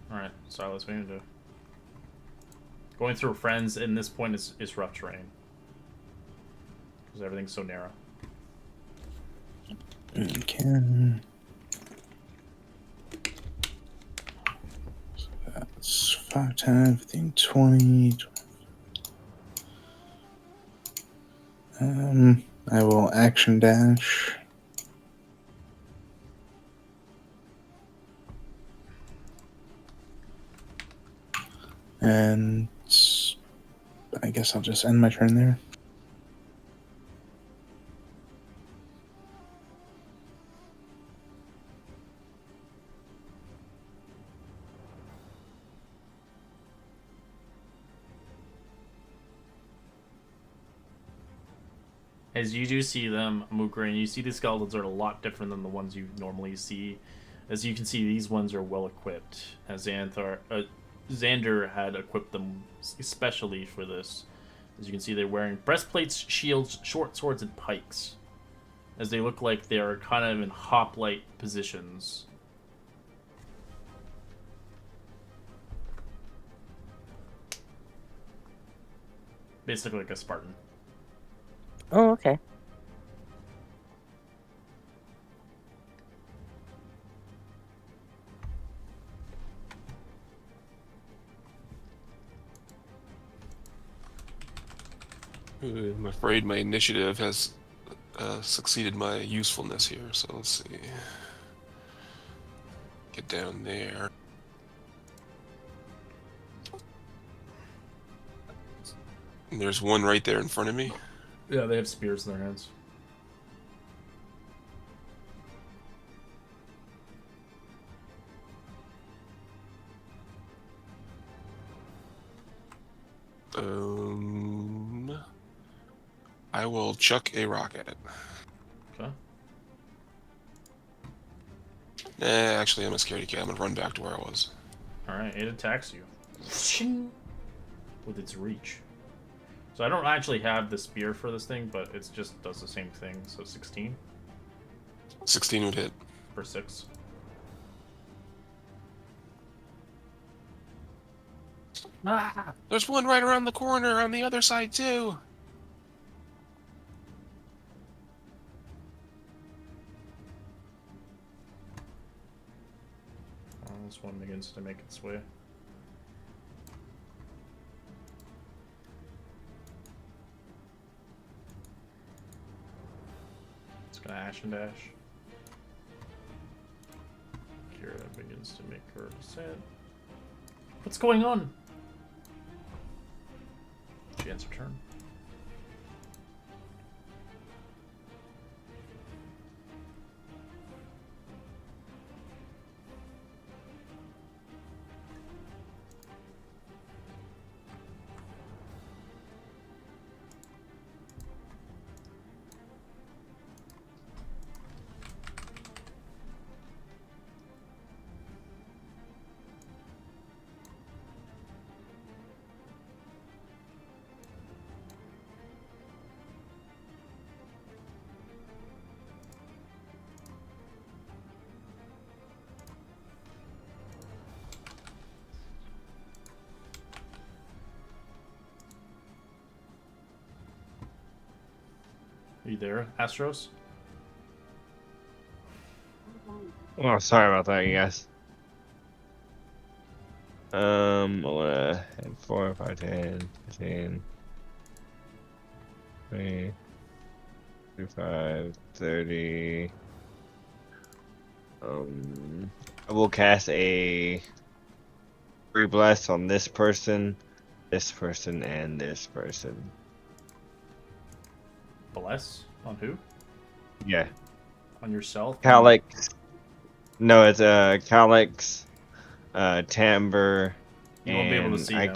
Alright, Silas, what are you gonna do? Going through friends in this point is rough terrain. Because everything's so narrow. Can. That's 5, 10, 15, 20. I will action dash. And I guess I'll just end my turn there. As you do see them, Mukra, and you see the skeletons are a lot different than the ones you normally see. As you can see, these ones are well equipped. As Xander had equipped them especially for this. As you can see, they're wearing breastplates, shields, short swords, and pikes. As they look like they are kind of in hoplite positions. Basically like a Spartan. Oh, okay. I'm afraid my initiative has succeeded my usefulness here, so let's see. Get down there. And there's one right there in front of me. Yeah, they have spears in their hands. I will chuck a rock at it. Okay. Actually, I'm a scaredy cat. I'm gonna run back to where I was. Alright, it attacks you. With its reach. So I don't actually have the spear for this thing, but it just does the same thing. So 16 16 would hit. for 6. Ah! There's one right around the corner on the other side, too! This one begins to make its way. It's gonna ash and dash. Kira begins to make her descent. What's going on? She ends her turn. Are you there, Astros? Oh, sorry about that, you guys. I wanna hit 4, 5, 10, 15, 20, 25, 30. I will cast a free blast on this person, and this person. Bless on who? Yeah. On yourself? Calyx. No, it's Calyx, Timbre, You won't be able to and see him.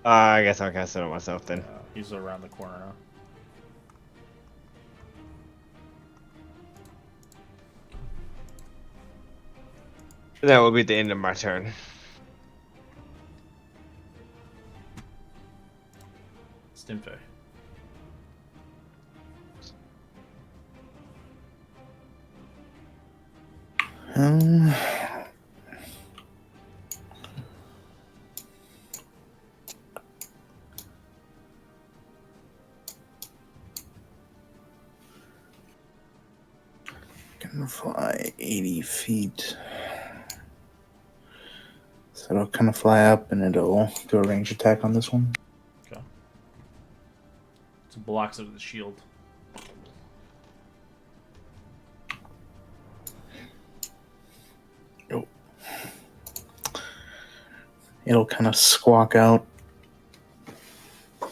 I guess I'll cast it on myself then. Yeah, he's around the corner now. That will be the end of my turn. Stimfe. Um, can fly 80 feet. So it'll kind of fly up and it'll do a range attack on this one. Okay. So blocks of the shield. Nope. It'll kind of squawk out.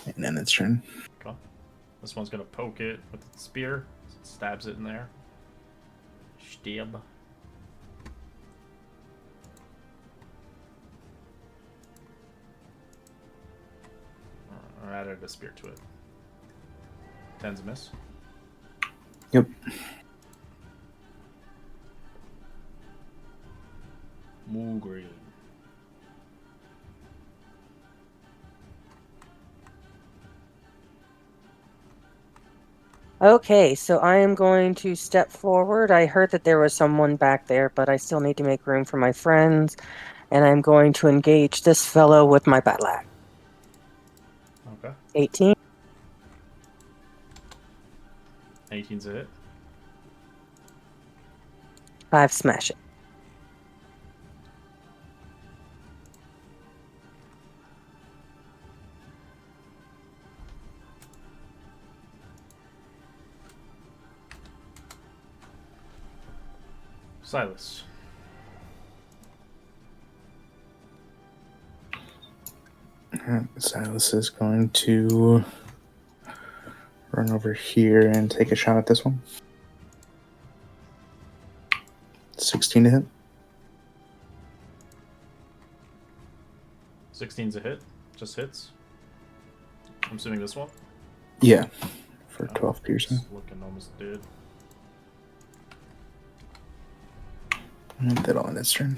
And then its turn. Okay. This one's gonna poke it with its spear. Stabs it in there. Stab. I added a spear to it. 10's a miss. Yep. Moogrin. Okay, so I am going to step forward. I heard that there was someone back there, but I still need to make room for my friends. And I'm going to engage this fellow with my battle axe. Okay. 18. 18's a hit. 5 smash it. Silas. Silas is going to run over here and take a shot at this one. 16 to hit. 16's a hit. Just hits. I'm assuming this one. Yeah, for 12 piercing. It's looking almost dead. And that'll end its turn.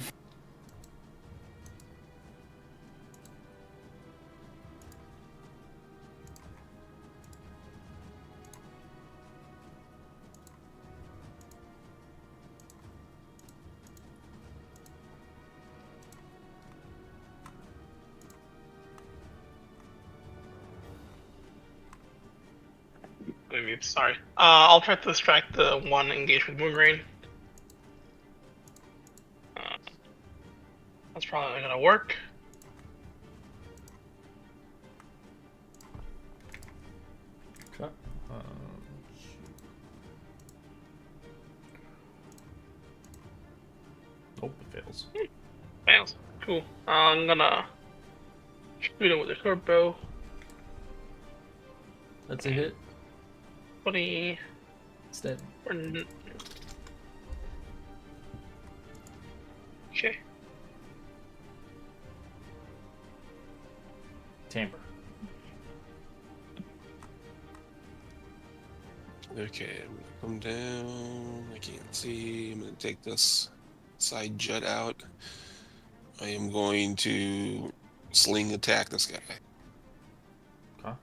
Sorry. I'll try to distract the one engaged with Moongrain. That's probably not gonna work. Okay. Oh, it fails. Fails. Cool. I'm gonna shoot him with a short bow. That's a hit. 20. It's dead. Okay. Timbre. Okay, I'm gonna come down. I can't see. I'm gonna take this side jut out. I am going to sling attack this guy. Okay.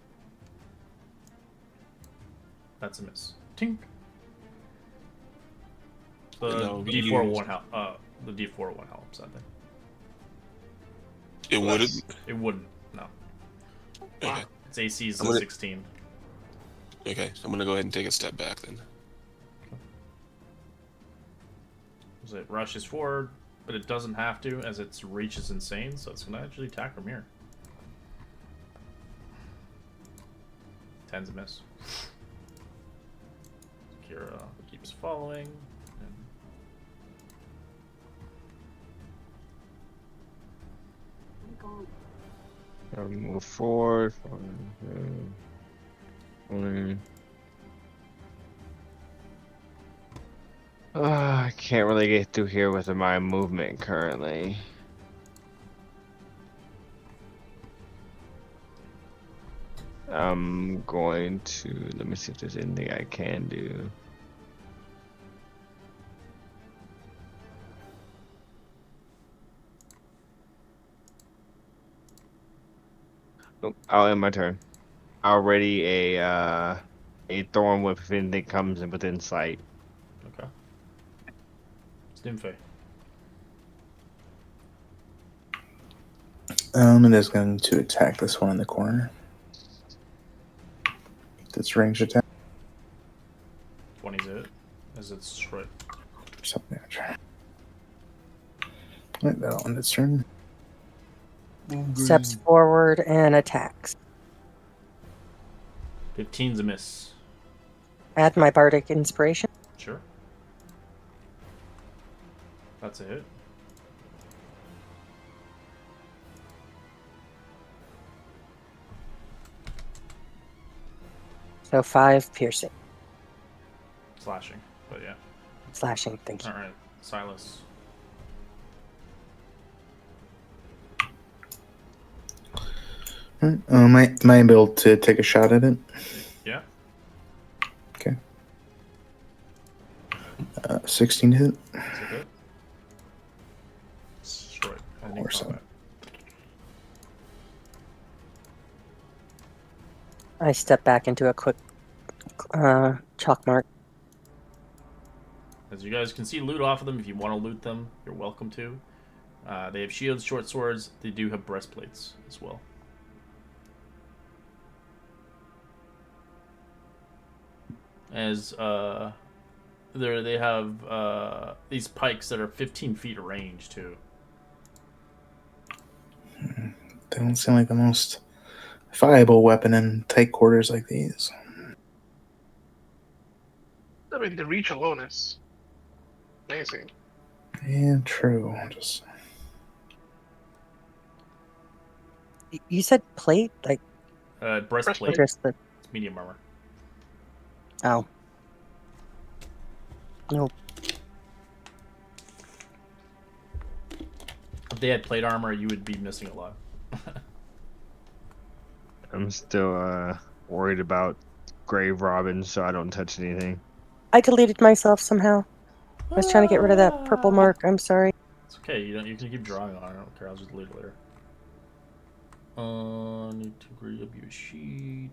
That's a miss. Tink. The No, we D4 used- won't help. The D4 won't help. I think It wouldn't. it wouldn't. No, Okay. its AC is I'm gonna- 16. Okay, I'm gonna go ahead and take a step back then. So it rushes forward, but it doesn't have to, as its reach is insane, so it's gonna actually attack from here. 10's a miss. Kira keeps following. And I'll move forward. I can't really get through here with my movement currently. I'm going to let me see if there's anything I can do. Nope, I'll end my turn. Already a thorn whip if anything comes in within sight. okay. It's Nymphe. It is going to attack this one in the corner. It's ranged attack. 20's it, as it's short. Something damage. Right, that'll end its turn. Steps forward and attacks. 15's a miss. Add my bardic inspiration. Sure. That's a hit. So 5 piercing. Slashing, but yeah. Slashing, thank you. Alright, Silas. Am I able to take a shot at it? Yeah. Okay. 16 hit. That's a hit. Destroyed. Ending Or so. combat. I step back into a quick chalk mark. As you guys can see, loot off of them if you want to loot them. You're welcome to. They have shields, short swords. They do have breastplates as well. As they have these pikes that are 15 feet range too. They don't seem like the most viable weapon in tight quarters like these. I mean, the reach alone is amazing. Yeah, true. Just You said plate? Like, Breastplate. breastplate. It's medium armor. Oh. No. If they had plate armor, you would be missing a lot. I'm still worried about grave robins, so I don't touch anything. I deleted myself somehow. I was trying to get rid of that purple mark. I'm sorry. It's okay. You can keep drawing on it. I don't care. I'll just delete it later. Need to grab you a sheet.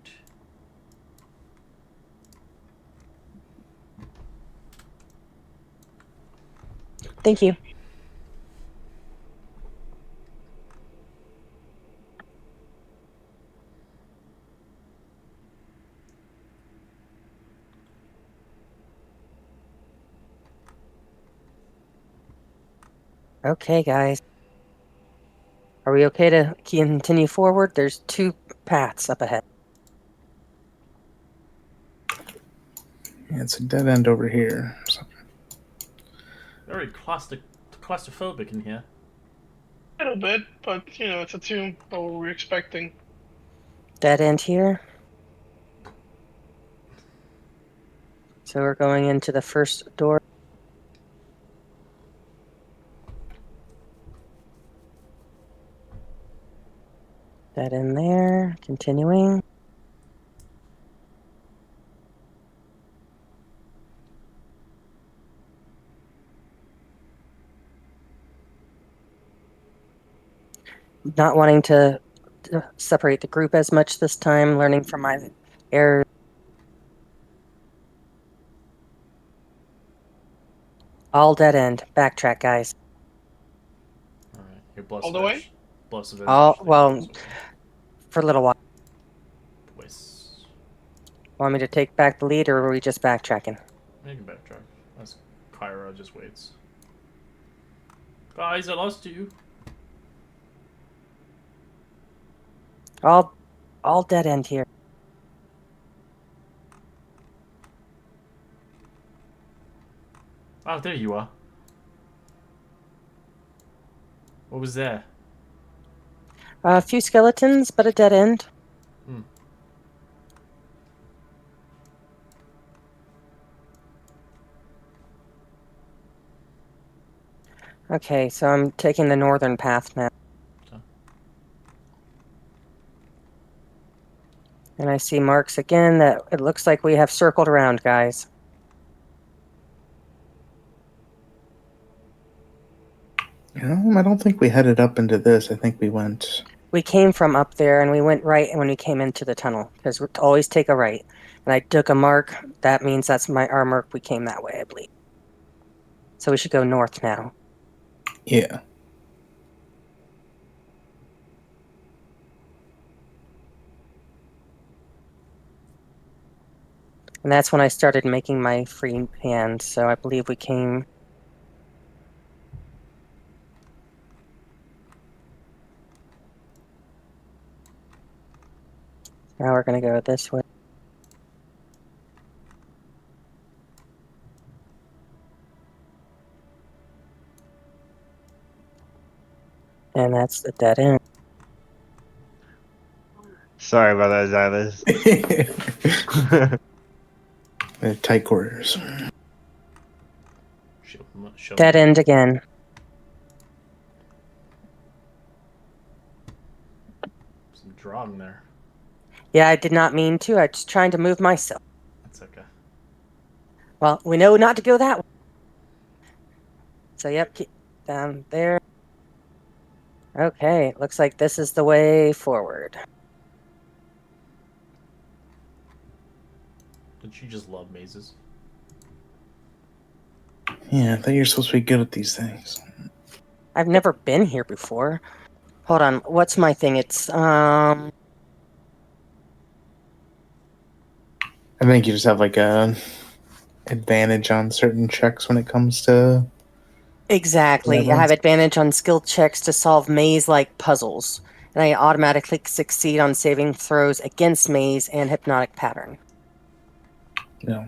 Thank you. Okay, guys. Are we okay to continue forward? There's 2 paths up ahead. yeah, it's a dead end over here. So, Very claustrophobic in here. A little bit, but you know, it's a tomb. What were we expecting? Dead end here. So we're going into the first door. Dead end there. Continuing. Not wanting to separate the group as much this time, learning from my errors. All dead end. Backtrack, guys. Alright, your bless All of the way? edge. Bless of edge. All well, for a little while. Voice. Well, Want me to take back the lead, or are we just backtracking? You can backtrack. That's Kyra just waits. Guys, I lost you. All dead end here. Oh, there you are. What was there? A few skeletons, but a dead end. Hmm. Okay, so I'm taking the northern path now. Okay. And I see marks again that it looks like we have circled around, guys. I don't think we headed up into this. I think we went. We came from up there and we went right when we came into the tunnel, because we always take a right. And I took a mark. That means that's our mark. We came that way, I believe. So we should go north now. Yeah. And that's when I started making my free hand. So I believe we came. Now we're going to go this way. And that's the dead end. Sorry about that, Xylus. Tight quarters. Show Dead me. end again. Some drawing there. Yeah, I did not mean to. I was trying to move myself. That's okay. Well, we know not to go that way. So, yep, keep down there. Okay, looks like this is the way forward. Did she just love mazes? Yeah, I thought you were supposed to be good at these things. I've never been here before. Hold on, what's my thing? It's, I think you just have like a advantage on certain checks when it comes to. exactly. I have advantage on skill checks to solve maze-like puzzles. And I automatically succeed on saving throws against maze and hypnotic pattern. No.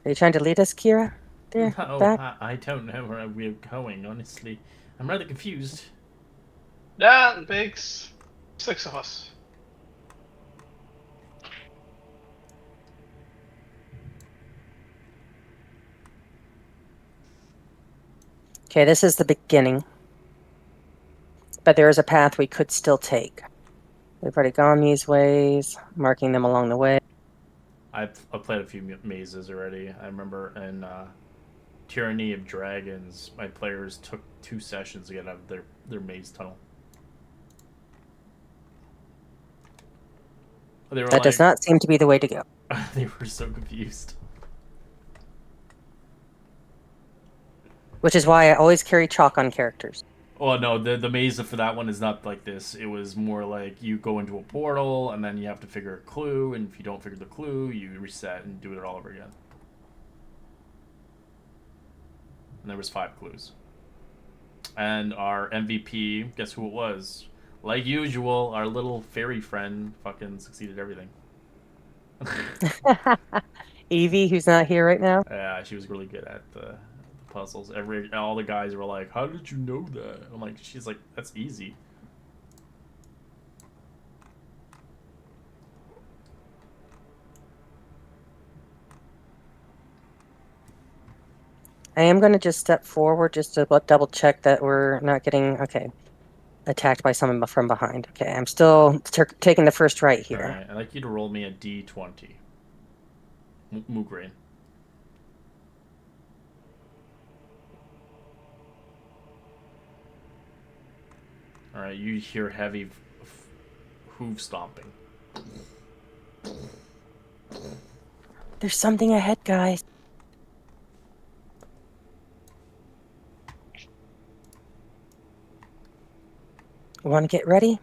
Are you trying to lead us, Kira? There, No, back? I don't know where we're going, honestly. I'm rather confused. That makes 6 of us. Okay, this is the beginning. But there is a path we could still take. We've already gone these ways, marking them along the way. I've played a few mazes already. I remember in Tyranny of Dragons, my players took 2 sessions to get out of their maze tunnel. They were That does not seem to be the way to go. they were so confused. Which is why I always carry chalk on characters. Oh no, the maze for that one is not like this. It was more like you go into a portal and then you have to figure a clue, and if you don't figure the clue, you reset and do it all over again. And there was 5 clues. And our MVP, guess who it was? Like usual, our little fairy friend fucking succeeded everything. Evie, who's not here right now. Yeah, she was really good at the puzzles. All the guys were like, "How did you know that?" I'm like, she's like, "That's easy." I am going to just step forward just to double check that we're not getting, attacked by someone from behind. Okay, I'm still taking the first right here. All right, I'd like you to roll me a d20. Moograin. All right, you hear heavy hoof stomping. There's something ahead, guys. Want to get ready?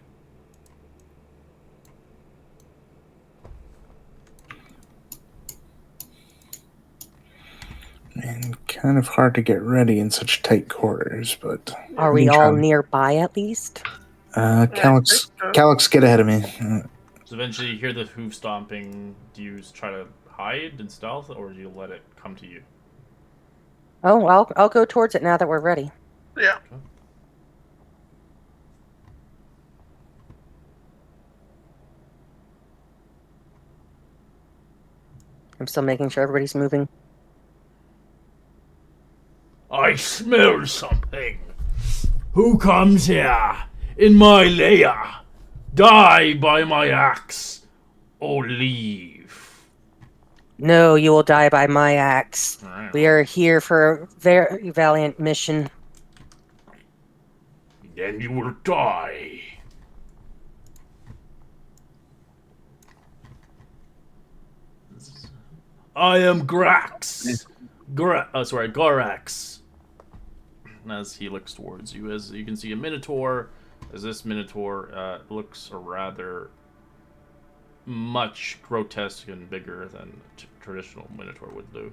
And kind of hard to get ready in such tight quarters, but Are we we can all try. nearby at least? Calyx, get ahead of me. So eventually you hear the hoof stomping. Do you try to hide in stealth, or do you let it come to you? Oh, I'll go towards it now that we're ready. Yeah. Okay. I'm still making sure everybody's moving. I smell something. Who comes here in my lair? Die by my axe or leave. No, you will die by my axe. Alright. We are here for a very valiant mission. Then you will die. I am Grax. Gorax. As he looks towards you, as you can see a Minotaur, as this Minotaur looks rather much grotesque and bigger than a traditional Minotaur would do.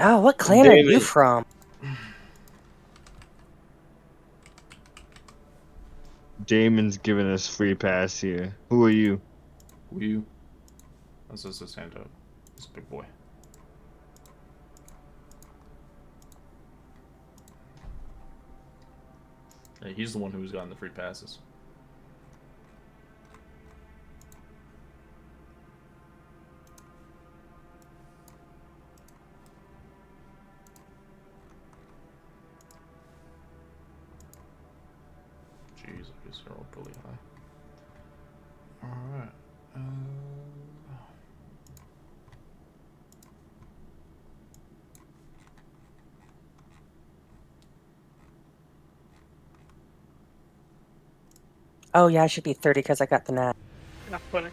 Oh, what clan are you from? Damon's giving us free pass here. Who are you? Who are you? That's just his hand out. This big boy. Yeah, he's the one who's gotten the free passes. Jeez, I guess they're all really high. Alright. Oh yeah, I should be 30 because I got the nat. Enough funny.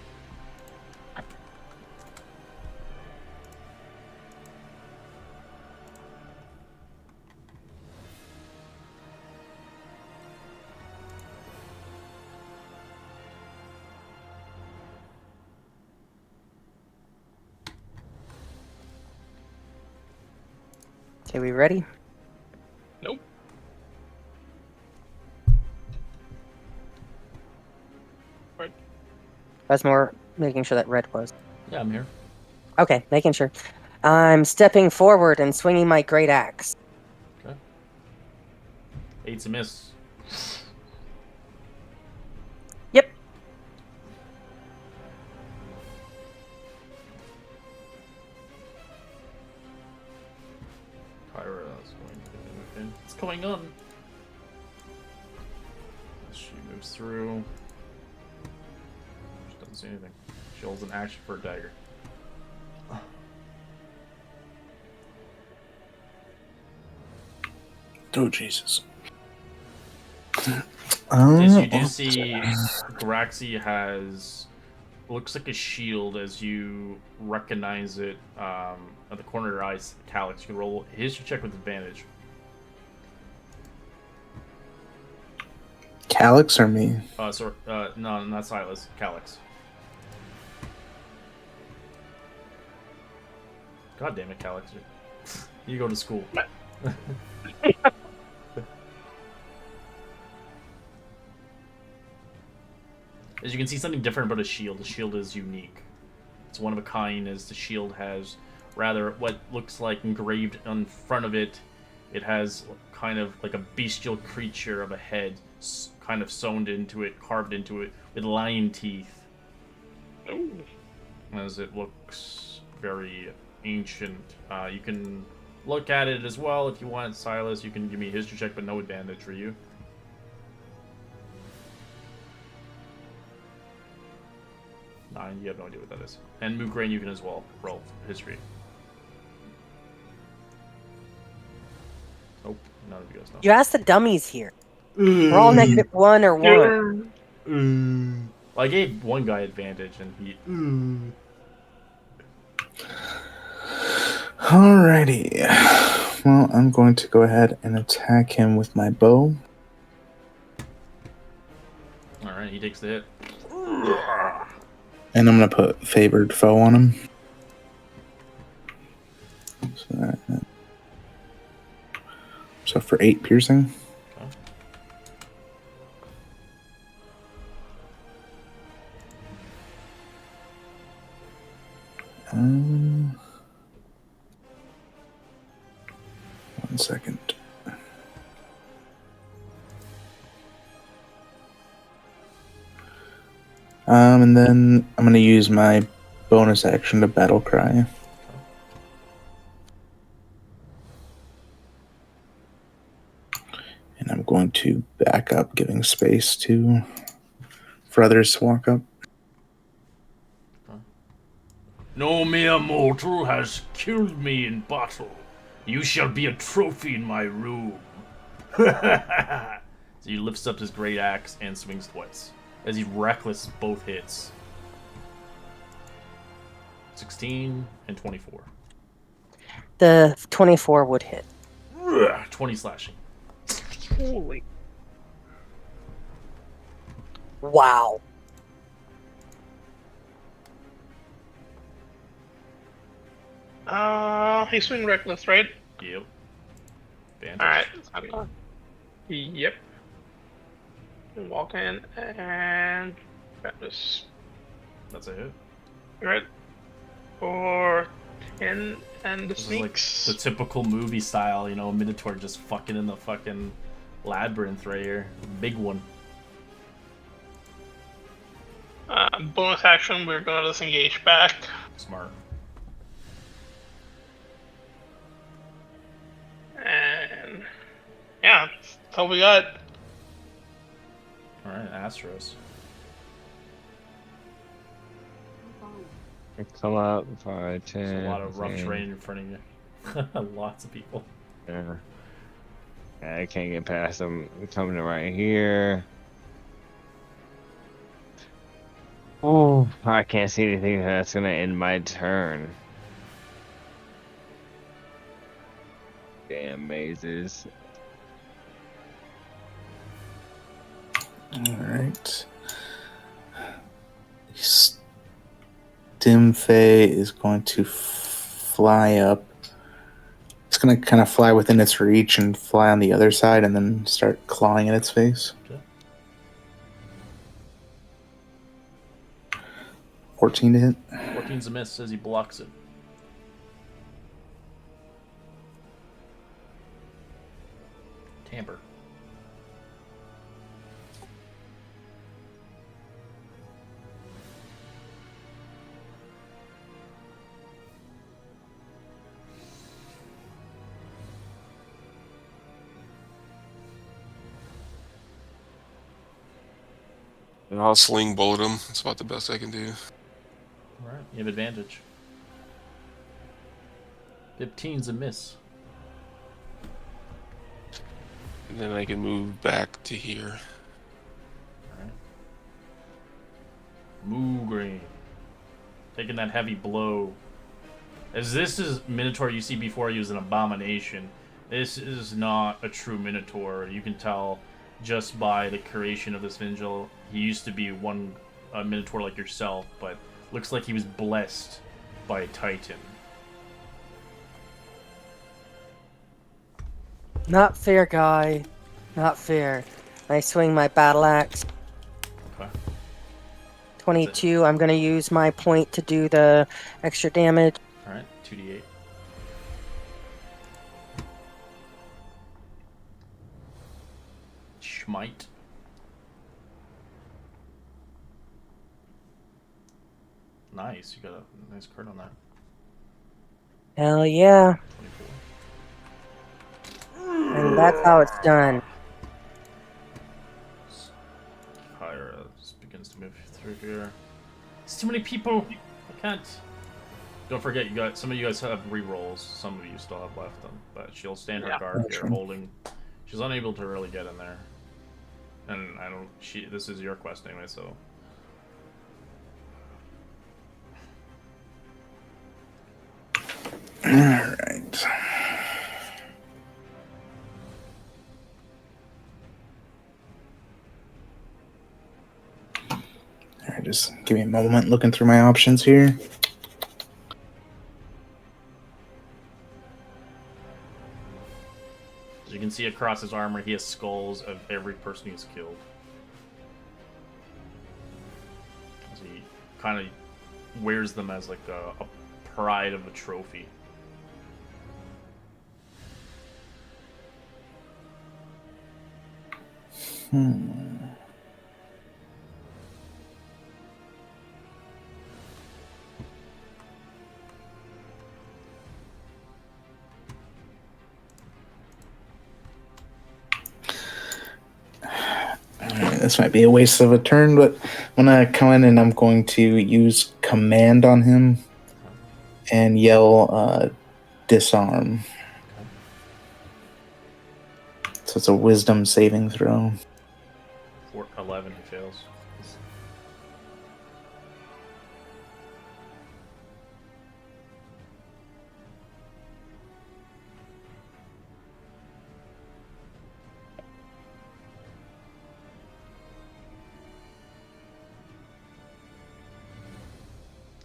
Okay, we ready? Nope. Right. I was more making sure that red was. Yeah, I'm here. Okay, making sure. I'm stepping forward and swinging my great axe. Okay. 8's a miss. Yep. Kyra is going to move in. What's going on? She moves through. She doesn't see anything. She holds an action for a dagger. Oh, Jesus. As you do see, Graxi has looks like a shield as you recognize it at the corner of your eyes. Calyx, you can roll a history check with advantage. Calyx or me? No, not Silas. Calyx. God damn it, Calyx. You go to school. As you can see, something different about a shield. The shield is unique. It's one of a kind, as the shield has rather what looks like engraved on front of it. It has kind of like a bestial creature of a head, kind of sewn into it, carved into it, with lion teeth. Ooh. As it looks very ancient. You can look at it as well if you want, Silas. You can give me a history check, but no advantage for you. 9, you have no idea what that is. And Moograin, you can as well roll history. Nope, none of you guys know. You asked the dummies here. We're all -1 or 1. Well, I gave one guy advantage, and he. Alrighty. Well, I'm going to go ahead and attack him with my bow. takes the hit. And I'm going to put favored foe on him. So for 8 piercing. Okay. One second. And then I'm going to use my bonus action to battle cry. And I'm going to back up, giving space for others to walk up. No mere mortal has killed me in battle. You shall be a trophy in my room. So he lifts up his great axe and swings twice. As he reckless both hits. 16 and 24. The 24 would hit. 20 slashing. Holy. Wow. He's swing reckless, right? Yep. Alright. Yep. Walk in and grab this. That's a hit. Right. For 10 and the This is like sneaks. the typical movie style, you know, Minotaur just fucking in the fucking labyrinth right here. Big one. Bonus action, we're gonna disengage back. Smart. And yeah, that's all we got. Alright, Astros. Come out 5, 10. There's a lot of rough 10. terrain in front of you. Lots of people. Yeah. I can't get past them. Coming to right here. Oh, I can't see anything that's gonna end my turn. Damn mazes. Alright. Dimfey is going to fly up. It's going to kind of fly within its reach and fly on the other side and then start clawing at its face. Okay. 14 to hit. 14's a miss as he blocks it. Tamper. And I'll sling bullet him. That's about the best I can do. Alright, you have advantage. 15's a miss. And then I can move back to here. Alright. Moograine. Taking that heavy blow. As this is Minotaur you see before you was an abomination. This is not a true Minotaur. You can tell just by the creation of this Vigil. He used to be a Minotaur like yourself, but looks like he was blessed by a Titan. Not fair, guy. Not fair. I swing my battle axe. Okay. 22. I'm going to use my point to do the extra damage. Alright, 2d8. Schmite. Nice, you got a nice card on that. Hell yeah. 24. And that's how it's done. Higher just begins to move through here. It's too many people. I can't. Don't forget, some of you guys have rerolls. Some of you still have left them, but she'll stand her guard here, holding. She's unable to really get in there, and I don't. This is your quest anyway, so. All right. Give me a moment looking through my options here. As you can see across his armor, he has skulls of every person he's killed. As he kind of wears them as like a pride of a trophy. This might be a waste of a turn, but I'm gonna come in and I'm going to use command on him and yell disarm. So it's a wisdom saving throw. 11, he fails.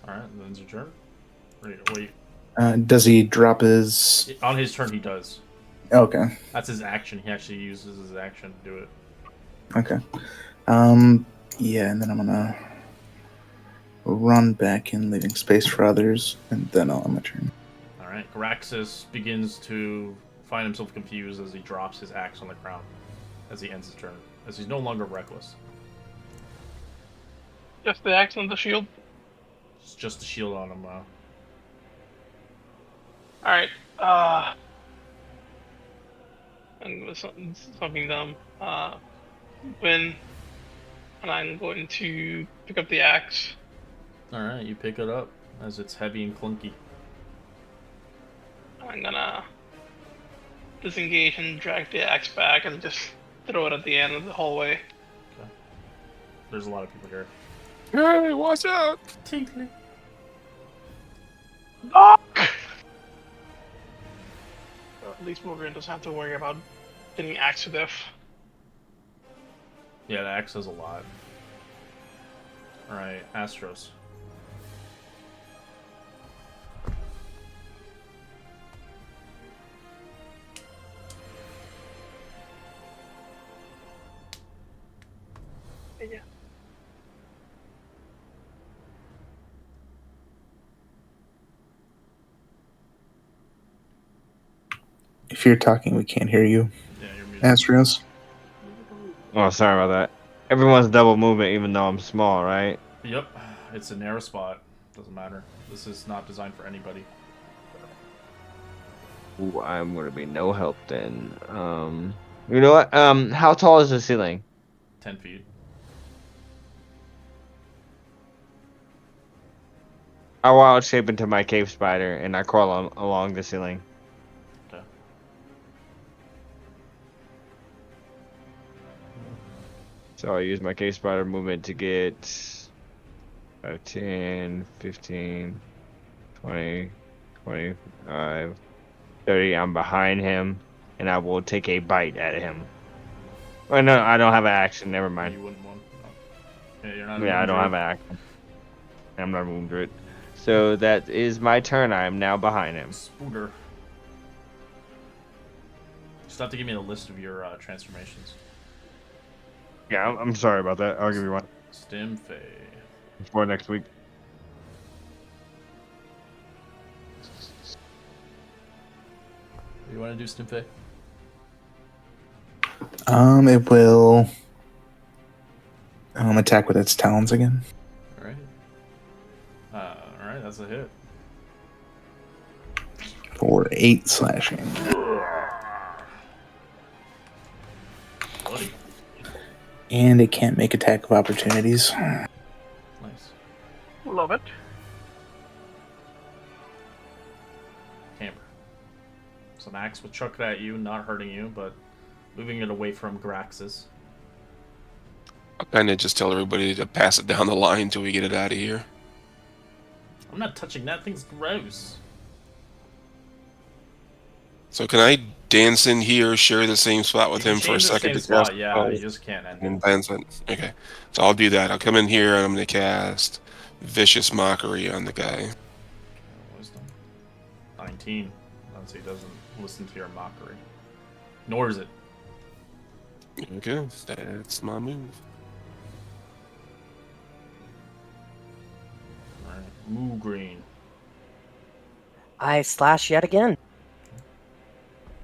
Alright, then it's your turn. Wait. Does he drop his... On his turn, he does. Okay. That's his action. He actually uses his action to do it. Okay. Yeah, and then I'm gonna run back in, leaving space for others, and then I'll have my turn. Alright, Graxus begins to find himself confused as he drops his axe on the ground as he ends his turn, as he's no longer reckless. Just the axe and the shield. It's just the shield on him. Alright, and something dumb. When, and I'm going to pick up the axe. Alright, you pick it up as it's heavy and clunky. I'm gonna disengage and drag the axe back and just throw it at the end of the hallway. Okay. There's a lot of people here. Hey, watch out! Tinkly. Knock! At least Morgan doesn't have to worry about getting axed to death. Yeah, the axe does a lot. Alright, Astros. Yeah. If you're talking, we can't hear you. Yeah, you're muted. Astrios? Oh, sorry about that. Everyone's double movement, even though I'm small, right? Yep, it's a narrow spot. Doesn't matter. This is not designed for anybody. Ooh, I'm gonna be no help then. You know what? How tall is the ceiling? 10 feet. I wild shape into my cave spider and I crawl along the ceiling. Okay. So I use my cave spider movement to get 5, 10, 15, 20, 25, 30. I'm behind him and I will take a bite at him. Oh no, I don't have an action. Never mind. You wouldn't want. No. Yeah, you're not. Yeah, I don't have an action. I'm not moving through it. So that is my turn. I am now behind him. Spooter. Just have to give me a list of your transformations. Yeah, I'm sorry about that. I'll give you one Stimfey. for next week. You want to do Stimfey? It will attack with its talons again. Alright. Alright, that's a hit. For 8 slashing. Bloody. And it can't make attack of opportunities. Nice. Love it. Camber. So an axe will chuck it at you, not hurting you, but moving it away from Graxus. I'll kind of just tell everybody to pass it down the line until we get it out of here. I'm not touching that thing's gross. So can I dance in here, share the same spot with You can him for a change the second same to cast spot, yeah. spell You just can't end and it. dance it? Okay. So I'll do that. I'll come in here and I'm going to cast Vicious Mockery on the guy. Wisdom. 19. Let's see, he doesn't listen to your mockery. Nor is it. Okay, that's my move. Alright. Moo green. I slash yet again.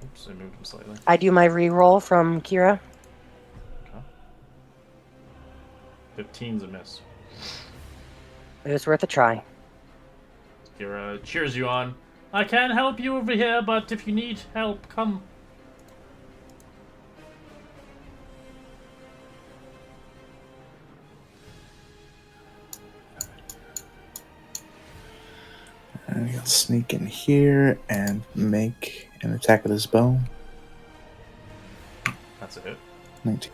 Oops, I moved him slightly. I do my re-roll from Kira. Okay. 15's a miss. It was worth a try. Kira cheers you on. I can't help you over here, but if you need help, come. And he'll sneak in here and make an attack with his bow. That's a hit. 19.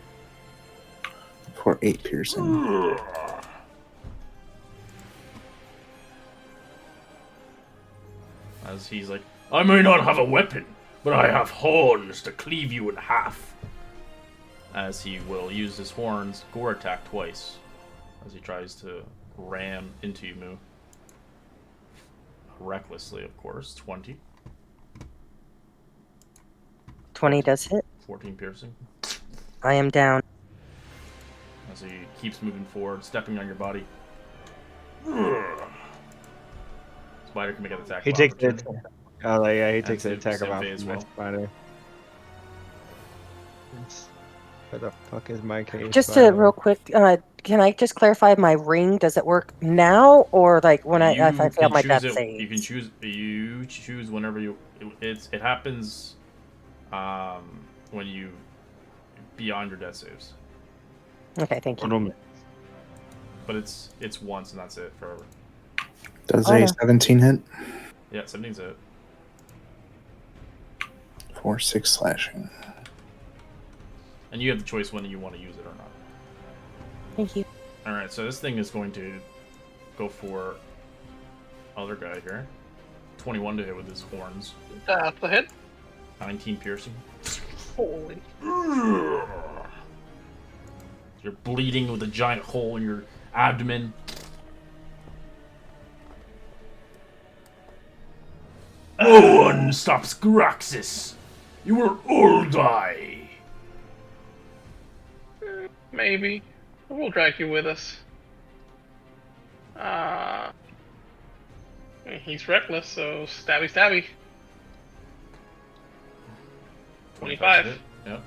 For 8 piercing. As he's like, I may not have a weapon, but I have horns to cleave you in half. As he will use his horns, gore attack twice. As he tries to ram into you, Moo. Recklessly, of course. 20. 20 does hit. 14 piercing. I am down. As he keeps moving forward, stepping on your body. Spider can make an attack. He of takes opportunity. it. Oh, yeah, he And takes an attack of Simpei as well. spider. Where the fuck is my case? Just real quick, can I just clarify my ring? Does it work now or like when if I You fail can my choose death it. save? You can choose. You choose whenever you. It happens. When you beyond your death saves. Okay, thank you. But it's once and that's it forever. Does Oh, a no. 17 hit? Yeah, 17's it. For 6 slashing. And you have the choice whether you want to use it or not. Thank you. All right, so this thing is going to go for other guy here. 21 to hit with his horns. That's a hit. 19 piercing. Holy. You're bleeding with a giant hole in your abdomen. No one stops Graxis. You will all die. Maybe. We'll drag you with us. He's reckless, so stabby stabby. 25. Yep.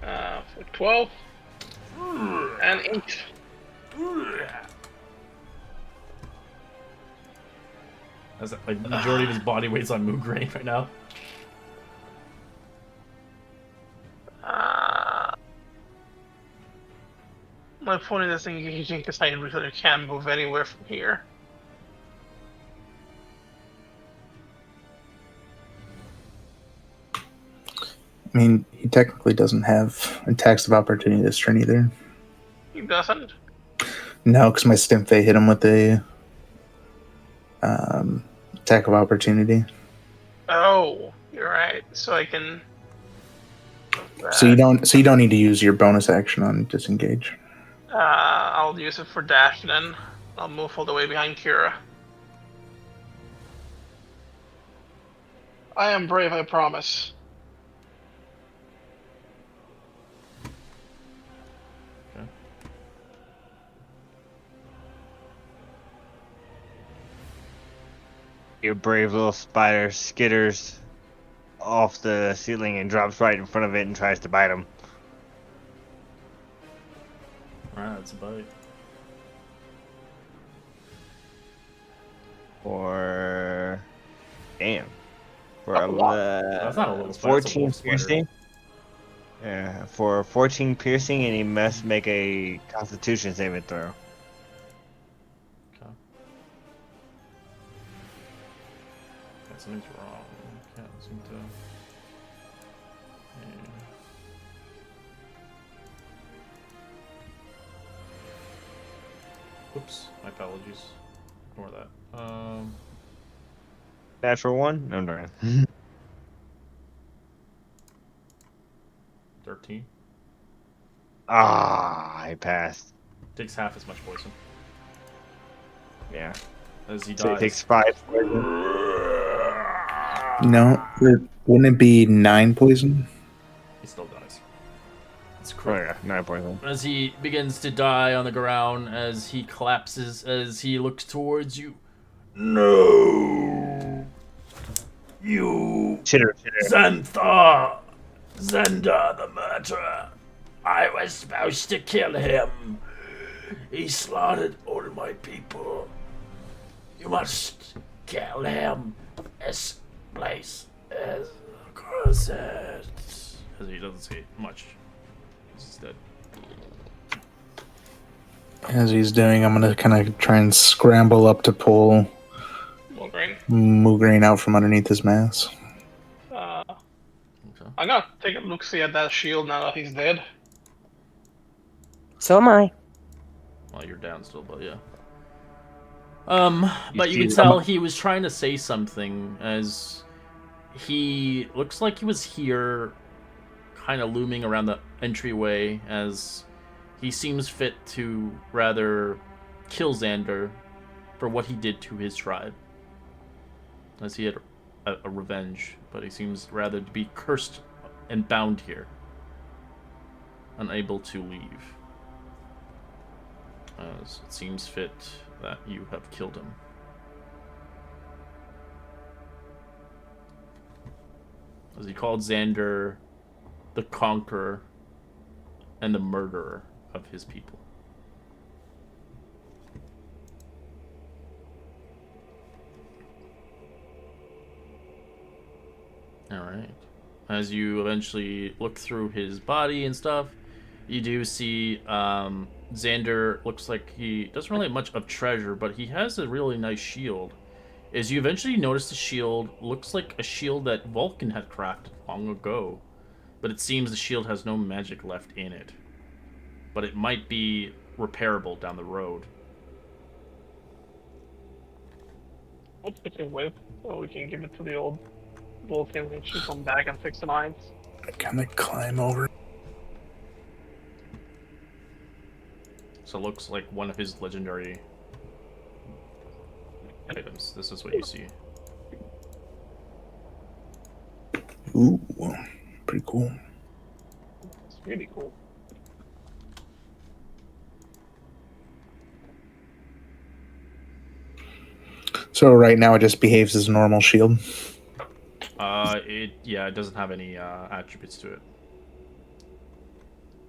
For 12. And 8. That's like the majority of his body weight's on Moograin right now. My opponent is engaging because I really can't move anywhere from here. I mean, he technically doesn't have attacks of opportunity this turn either. He doesn't. No, because my Stimpfey hit him with a attack of opportunity. Oh, you're right. So I can. So you don't need to use your bonus action on disengage. I'll use it for dash then. I'll move all the way behind Kira. I am brave, I promise. Okay. Your brave little spider skitters off the ceiling and drops right in front of it and tries to bite him. Alright, that's a bite. For damn. For That's not a little spider, that's a 14 wolf spider. piercing. Yeah, for 14 piercing, and he must make a Constitution saving throw. Okay. Yeah, something's wrong. Can't seem to. Yeah. Oops, my apologies. Ignore that. Natural one? No, no. 14. I passed. Takes half as much poison Yeah. as he So it dies. takes 5 poison. No, wouldn't it be 9 poison? He still dies. It's Oh critical. yeah, 9 poison. As he begins to die on the ground, as he collapses, as he looks towards you. No! You... Chitter. Xantha! Xander the murderer! I was supposed to kill him! He slaughtered all my people. You must kill him. This place is cursed. As he doesn't say much. He's dead. As he's doing, I'm gonna kind of try and scramble up to pull Mulgrain. Mugrain out from underneath his mass. Okay. I'm gonna take a look-see at that shield now that he's dead. So am I. Well, you're down still, but yeah. But you see can the- tell he was trying to say something as he looks like he was here, kind of looming around the entryway as he seems fit to rather kill Xander for what he did to his tribe. As he had a revenge, but he seems rather to be cursed and bound here, unable to leave. As it seems fit that you have killed him. As he called Xander the conqueror and the murderer of his people. Alright. As you eventually look through his body and stuff, you do see Xander looks like he doesn't really have much of treasure, but he has a really nice shield. As you eventually notice the shield looks like a shield that Vulcan had crafted long ago, but it seems the shield has no magic left in it. But it might be repairable down the road. Let's pick it with, so we can give it to the old Vulcan when she come back and fix the mines. I kind of climb over. So it looks like one of his legendary items. This is what you see. Ooh, pretty cool. It's really cool. So right now it just behaves as a normal shield. It doesn't have any attributes to it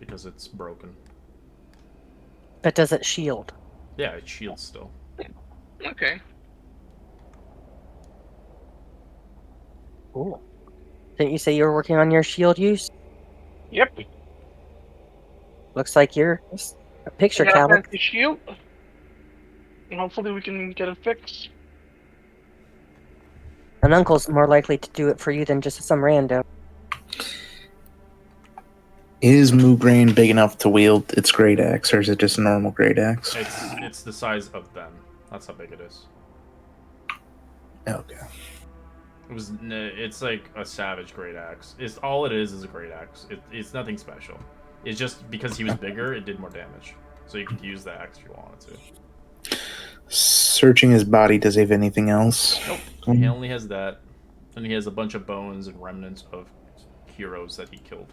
because it's broken. But does it shield? Yeah, it shields still. Okay. Cool. Didn't you say you were working on your shield use? Yep. Looks like you're a picture, I got a Calic. fancy shield. And hopefully we can get it fixed. An uncle's more likely to do it for you than just some rando. Is Mugrain big enough to wield its great axe, or is it just a normal great axe? It's the size of them. That's how big it is. Okay. It's like a savage great axe. It's all it is a great axe. It's nothing special. It's just because he was bigger, it did more damage. So you could use the axe if you wanted to. Searching his body, does he have anything else? Nope. He only has that, and he has a bunch of bones and remnants of heroes that he killed.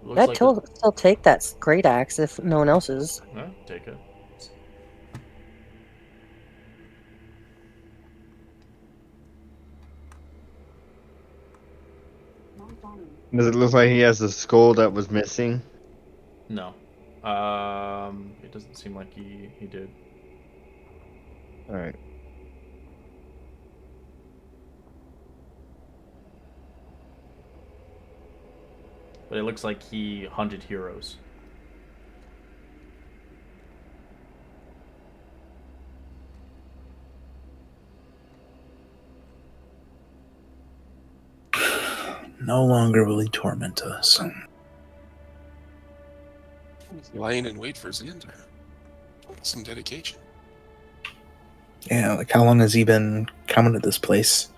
Looks That like still take that great axe if no one else is. Yeah, take it. Does it look like he has the skull that was missing? No. It doesn't seem like he did. Alright. But it looks like he hunted heroes. No longer will he torment us. Lying in wait for Xander. Some dedication. Yeah, like how long has he been coming to this place?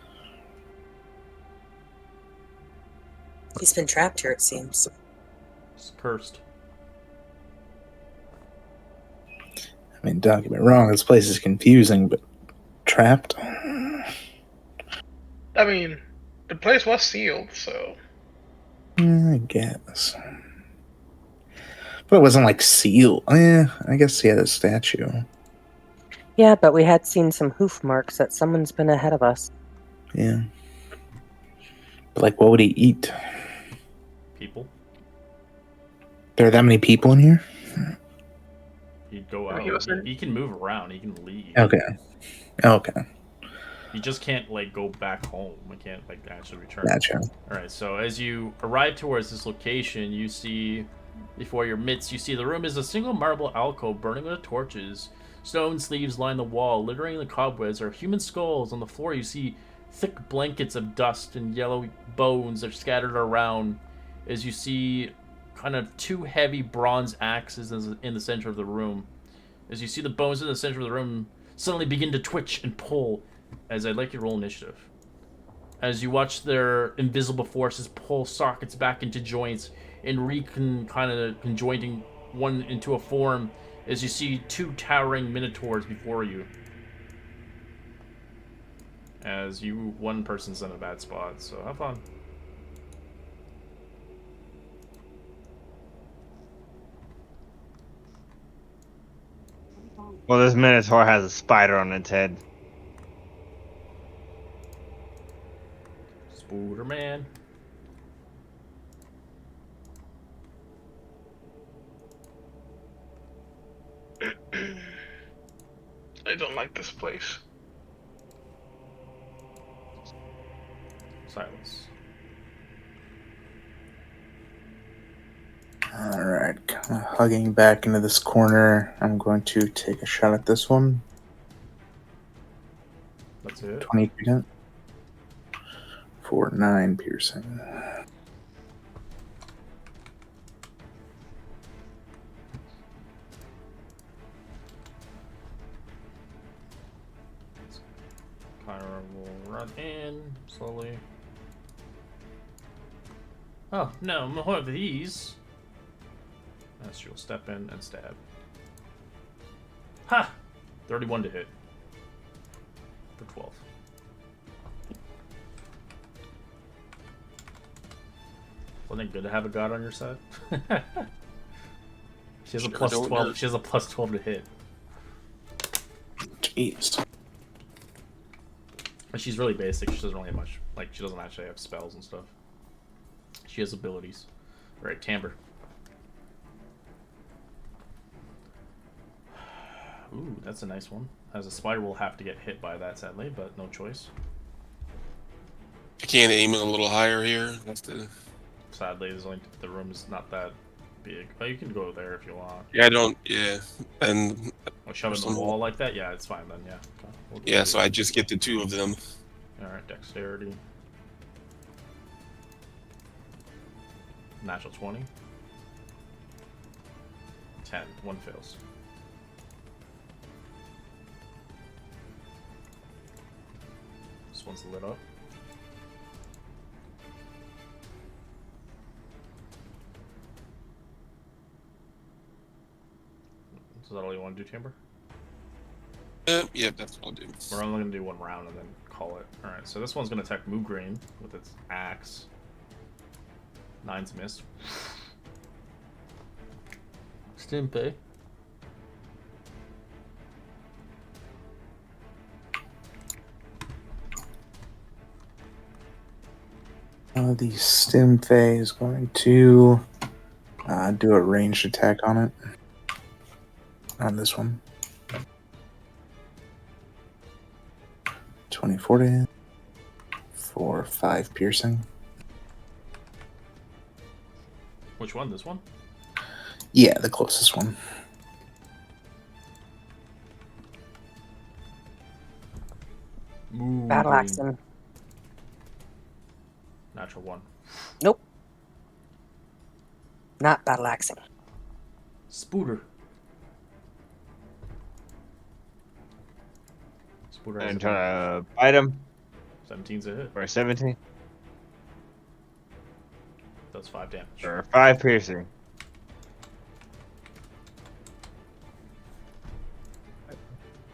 He's been trapped here, it seems. It's cursed. I mean, don't get me wrong, this place is confusing, but trapped? I mean, the place was sealed, so I guess. But it wasn't like sealed. I guess he had a statue. Yeah, but we had seen some hoof marks that someone's been ahead of us. Yeah. But like, what would he eat? People. There are that many people in here? He'd go I out. mean, he was in- He can move around. He can leave. Okay. You just can't like go back home. We can't like actually return. Gotcha. All right. So as you arrive towards this location, you see before your midst, you see the room is a single marble alcove burning with torches. Stone sleeves line the wall, littering the cobwebs are human skulls. On the floor, you see thick blankets of dust and yellow bones are scattered around. As you see, kind of two heavy bronze axes in the center of the room. As you see the bones in the center of the room suddenly begin to twitch and pull. As I'd like you to roll initiative. As you watch their invisible forces pull sockets back into joints and conjoining one into a form, as you see two towering minotaurs before you. As one person's in a bad spot, so have fun. Well, this Minotaur has a spider on its head. Spooder man. I don't like this place. Silence. Alright, kind of hugging back into this corner. I'm going to take a shot at this one. That's it. 20 feet for 9 piercing. Kyra will run in slowly. Oh, no, more of these. As she'll step in and stab. Ha! 31 to hit. For 12. Wasn't it good to have a god on your side? She has a plus 12. She has a plus 12 to hit. Jeez. But she's really basic. She doesn't really have much. Like, she doesn't actually have spells and stuff. She has abilities. Alright, Timbre. Ooh, that's a nice one. As a spider will have to get hit by that, sadly, but no choice. I can't aim it a little higher here. That's the. Sadly, the room is not that big. Oh, you can go there if you want. Yeah, I don't. Yeah, and. Or shove it in the wall like that? Yeah, it's fine then, yeah. Okay. Yeah, so I just get the two of them. Alright, dexterity. Natural 20. 10. One fails. This one's lit up. Is that all you want to do, Timbre? Yeah, that's what I'll do. We're only going to do one round and then call it. Alright, so this one's going to attack Moograin with its axe. 9's missed. Stimpy. The Stimpy is going to do a ranged attack on it. On this one. 20-40 for 5 piercing. Which one? This one? Yeah, the closest one. Battle axe him. Natural 1. Nope. Not battle axing. Spooder. Spooder has I'm trying to bite him 17's a hit. for 17. Does 5 damage. Or 5 piercing.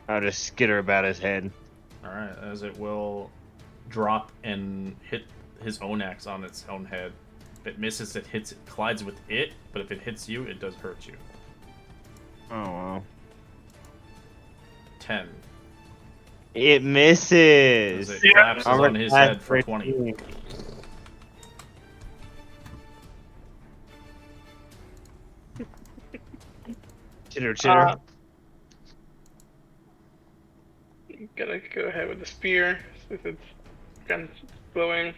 I'll just skitter about his head. Alright, as it will drop and hit his own axe on its own head. If it misses, it hits, it collides with it, but if it hits you, it does hurt you. Oh, wow. 10. It misses. As it collapses I'm on his at head for 20. 13. Chitter, chitter. Gonna go ahead with the spear since it's kind of glowing.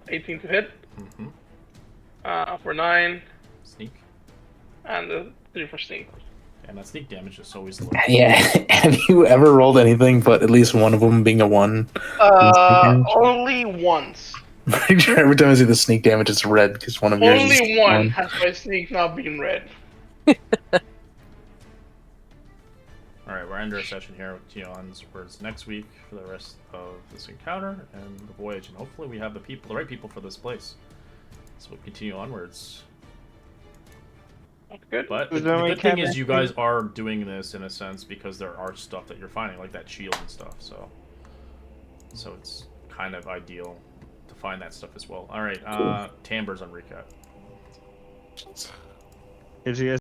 18 to hit. For 9. Sneak. And the 3 for sneak. And that sneak damage is always low. Yeah. Have you ever rolled anything but at least one of them being a 1? Only once. Pretty sure every time I see the sneak damage, it's red because one of yours is Only one has my sneak not been red. Alright, we're ending our session here with Tion's words next week for the rest of this encounter and the voyage, and hopefully we have the right people for this place. So we'll continue onwards. That's good. But the good thing is you guys are doing this in a sense because there are stuff that you're finding, like that shield and stuff, so it's kind of ideal to find that stuff as well. Alright, Tambur's on recap. Did you guys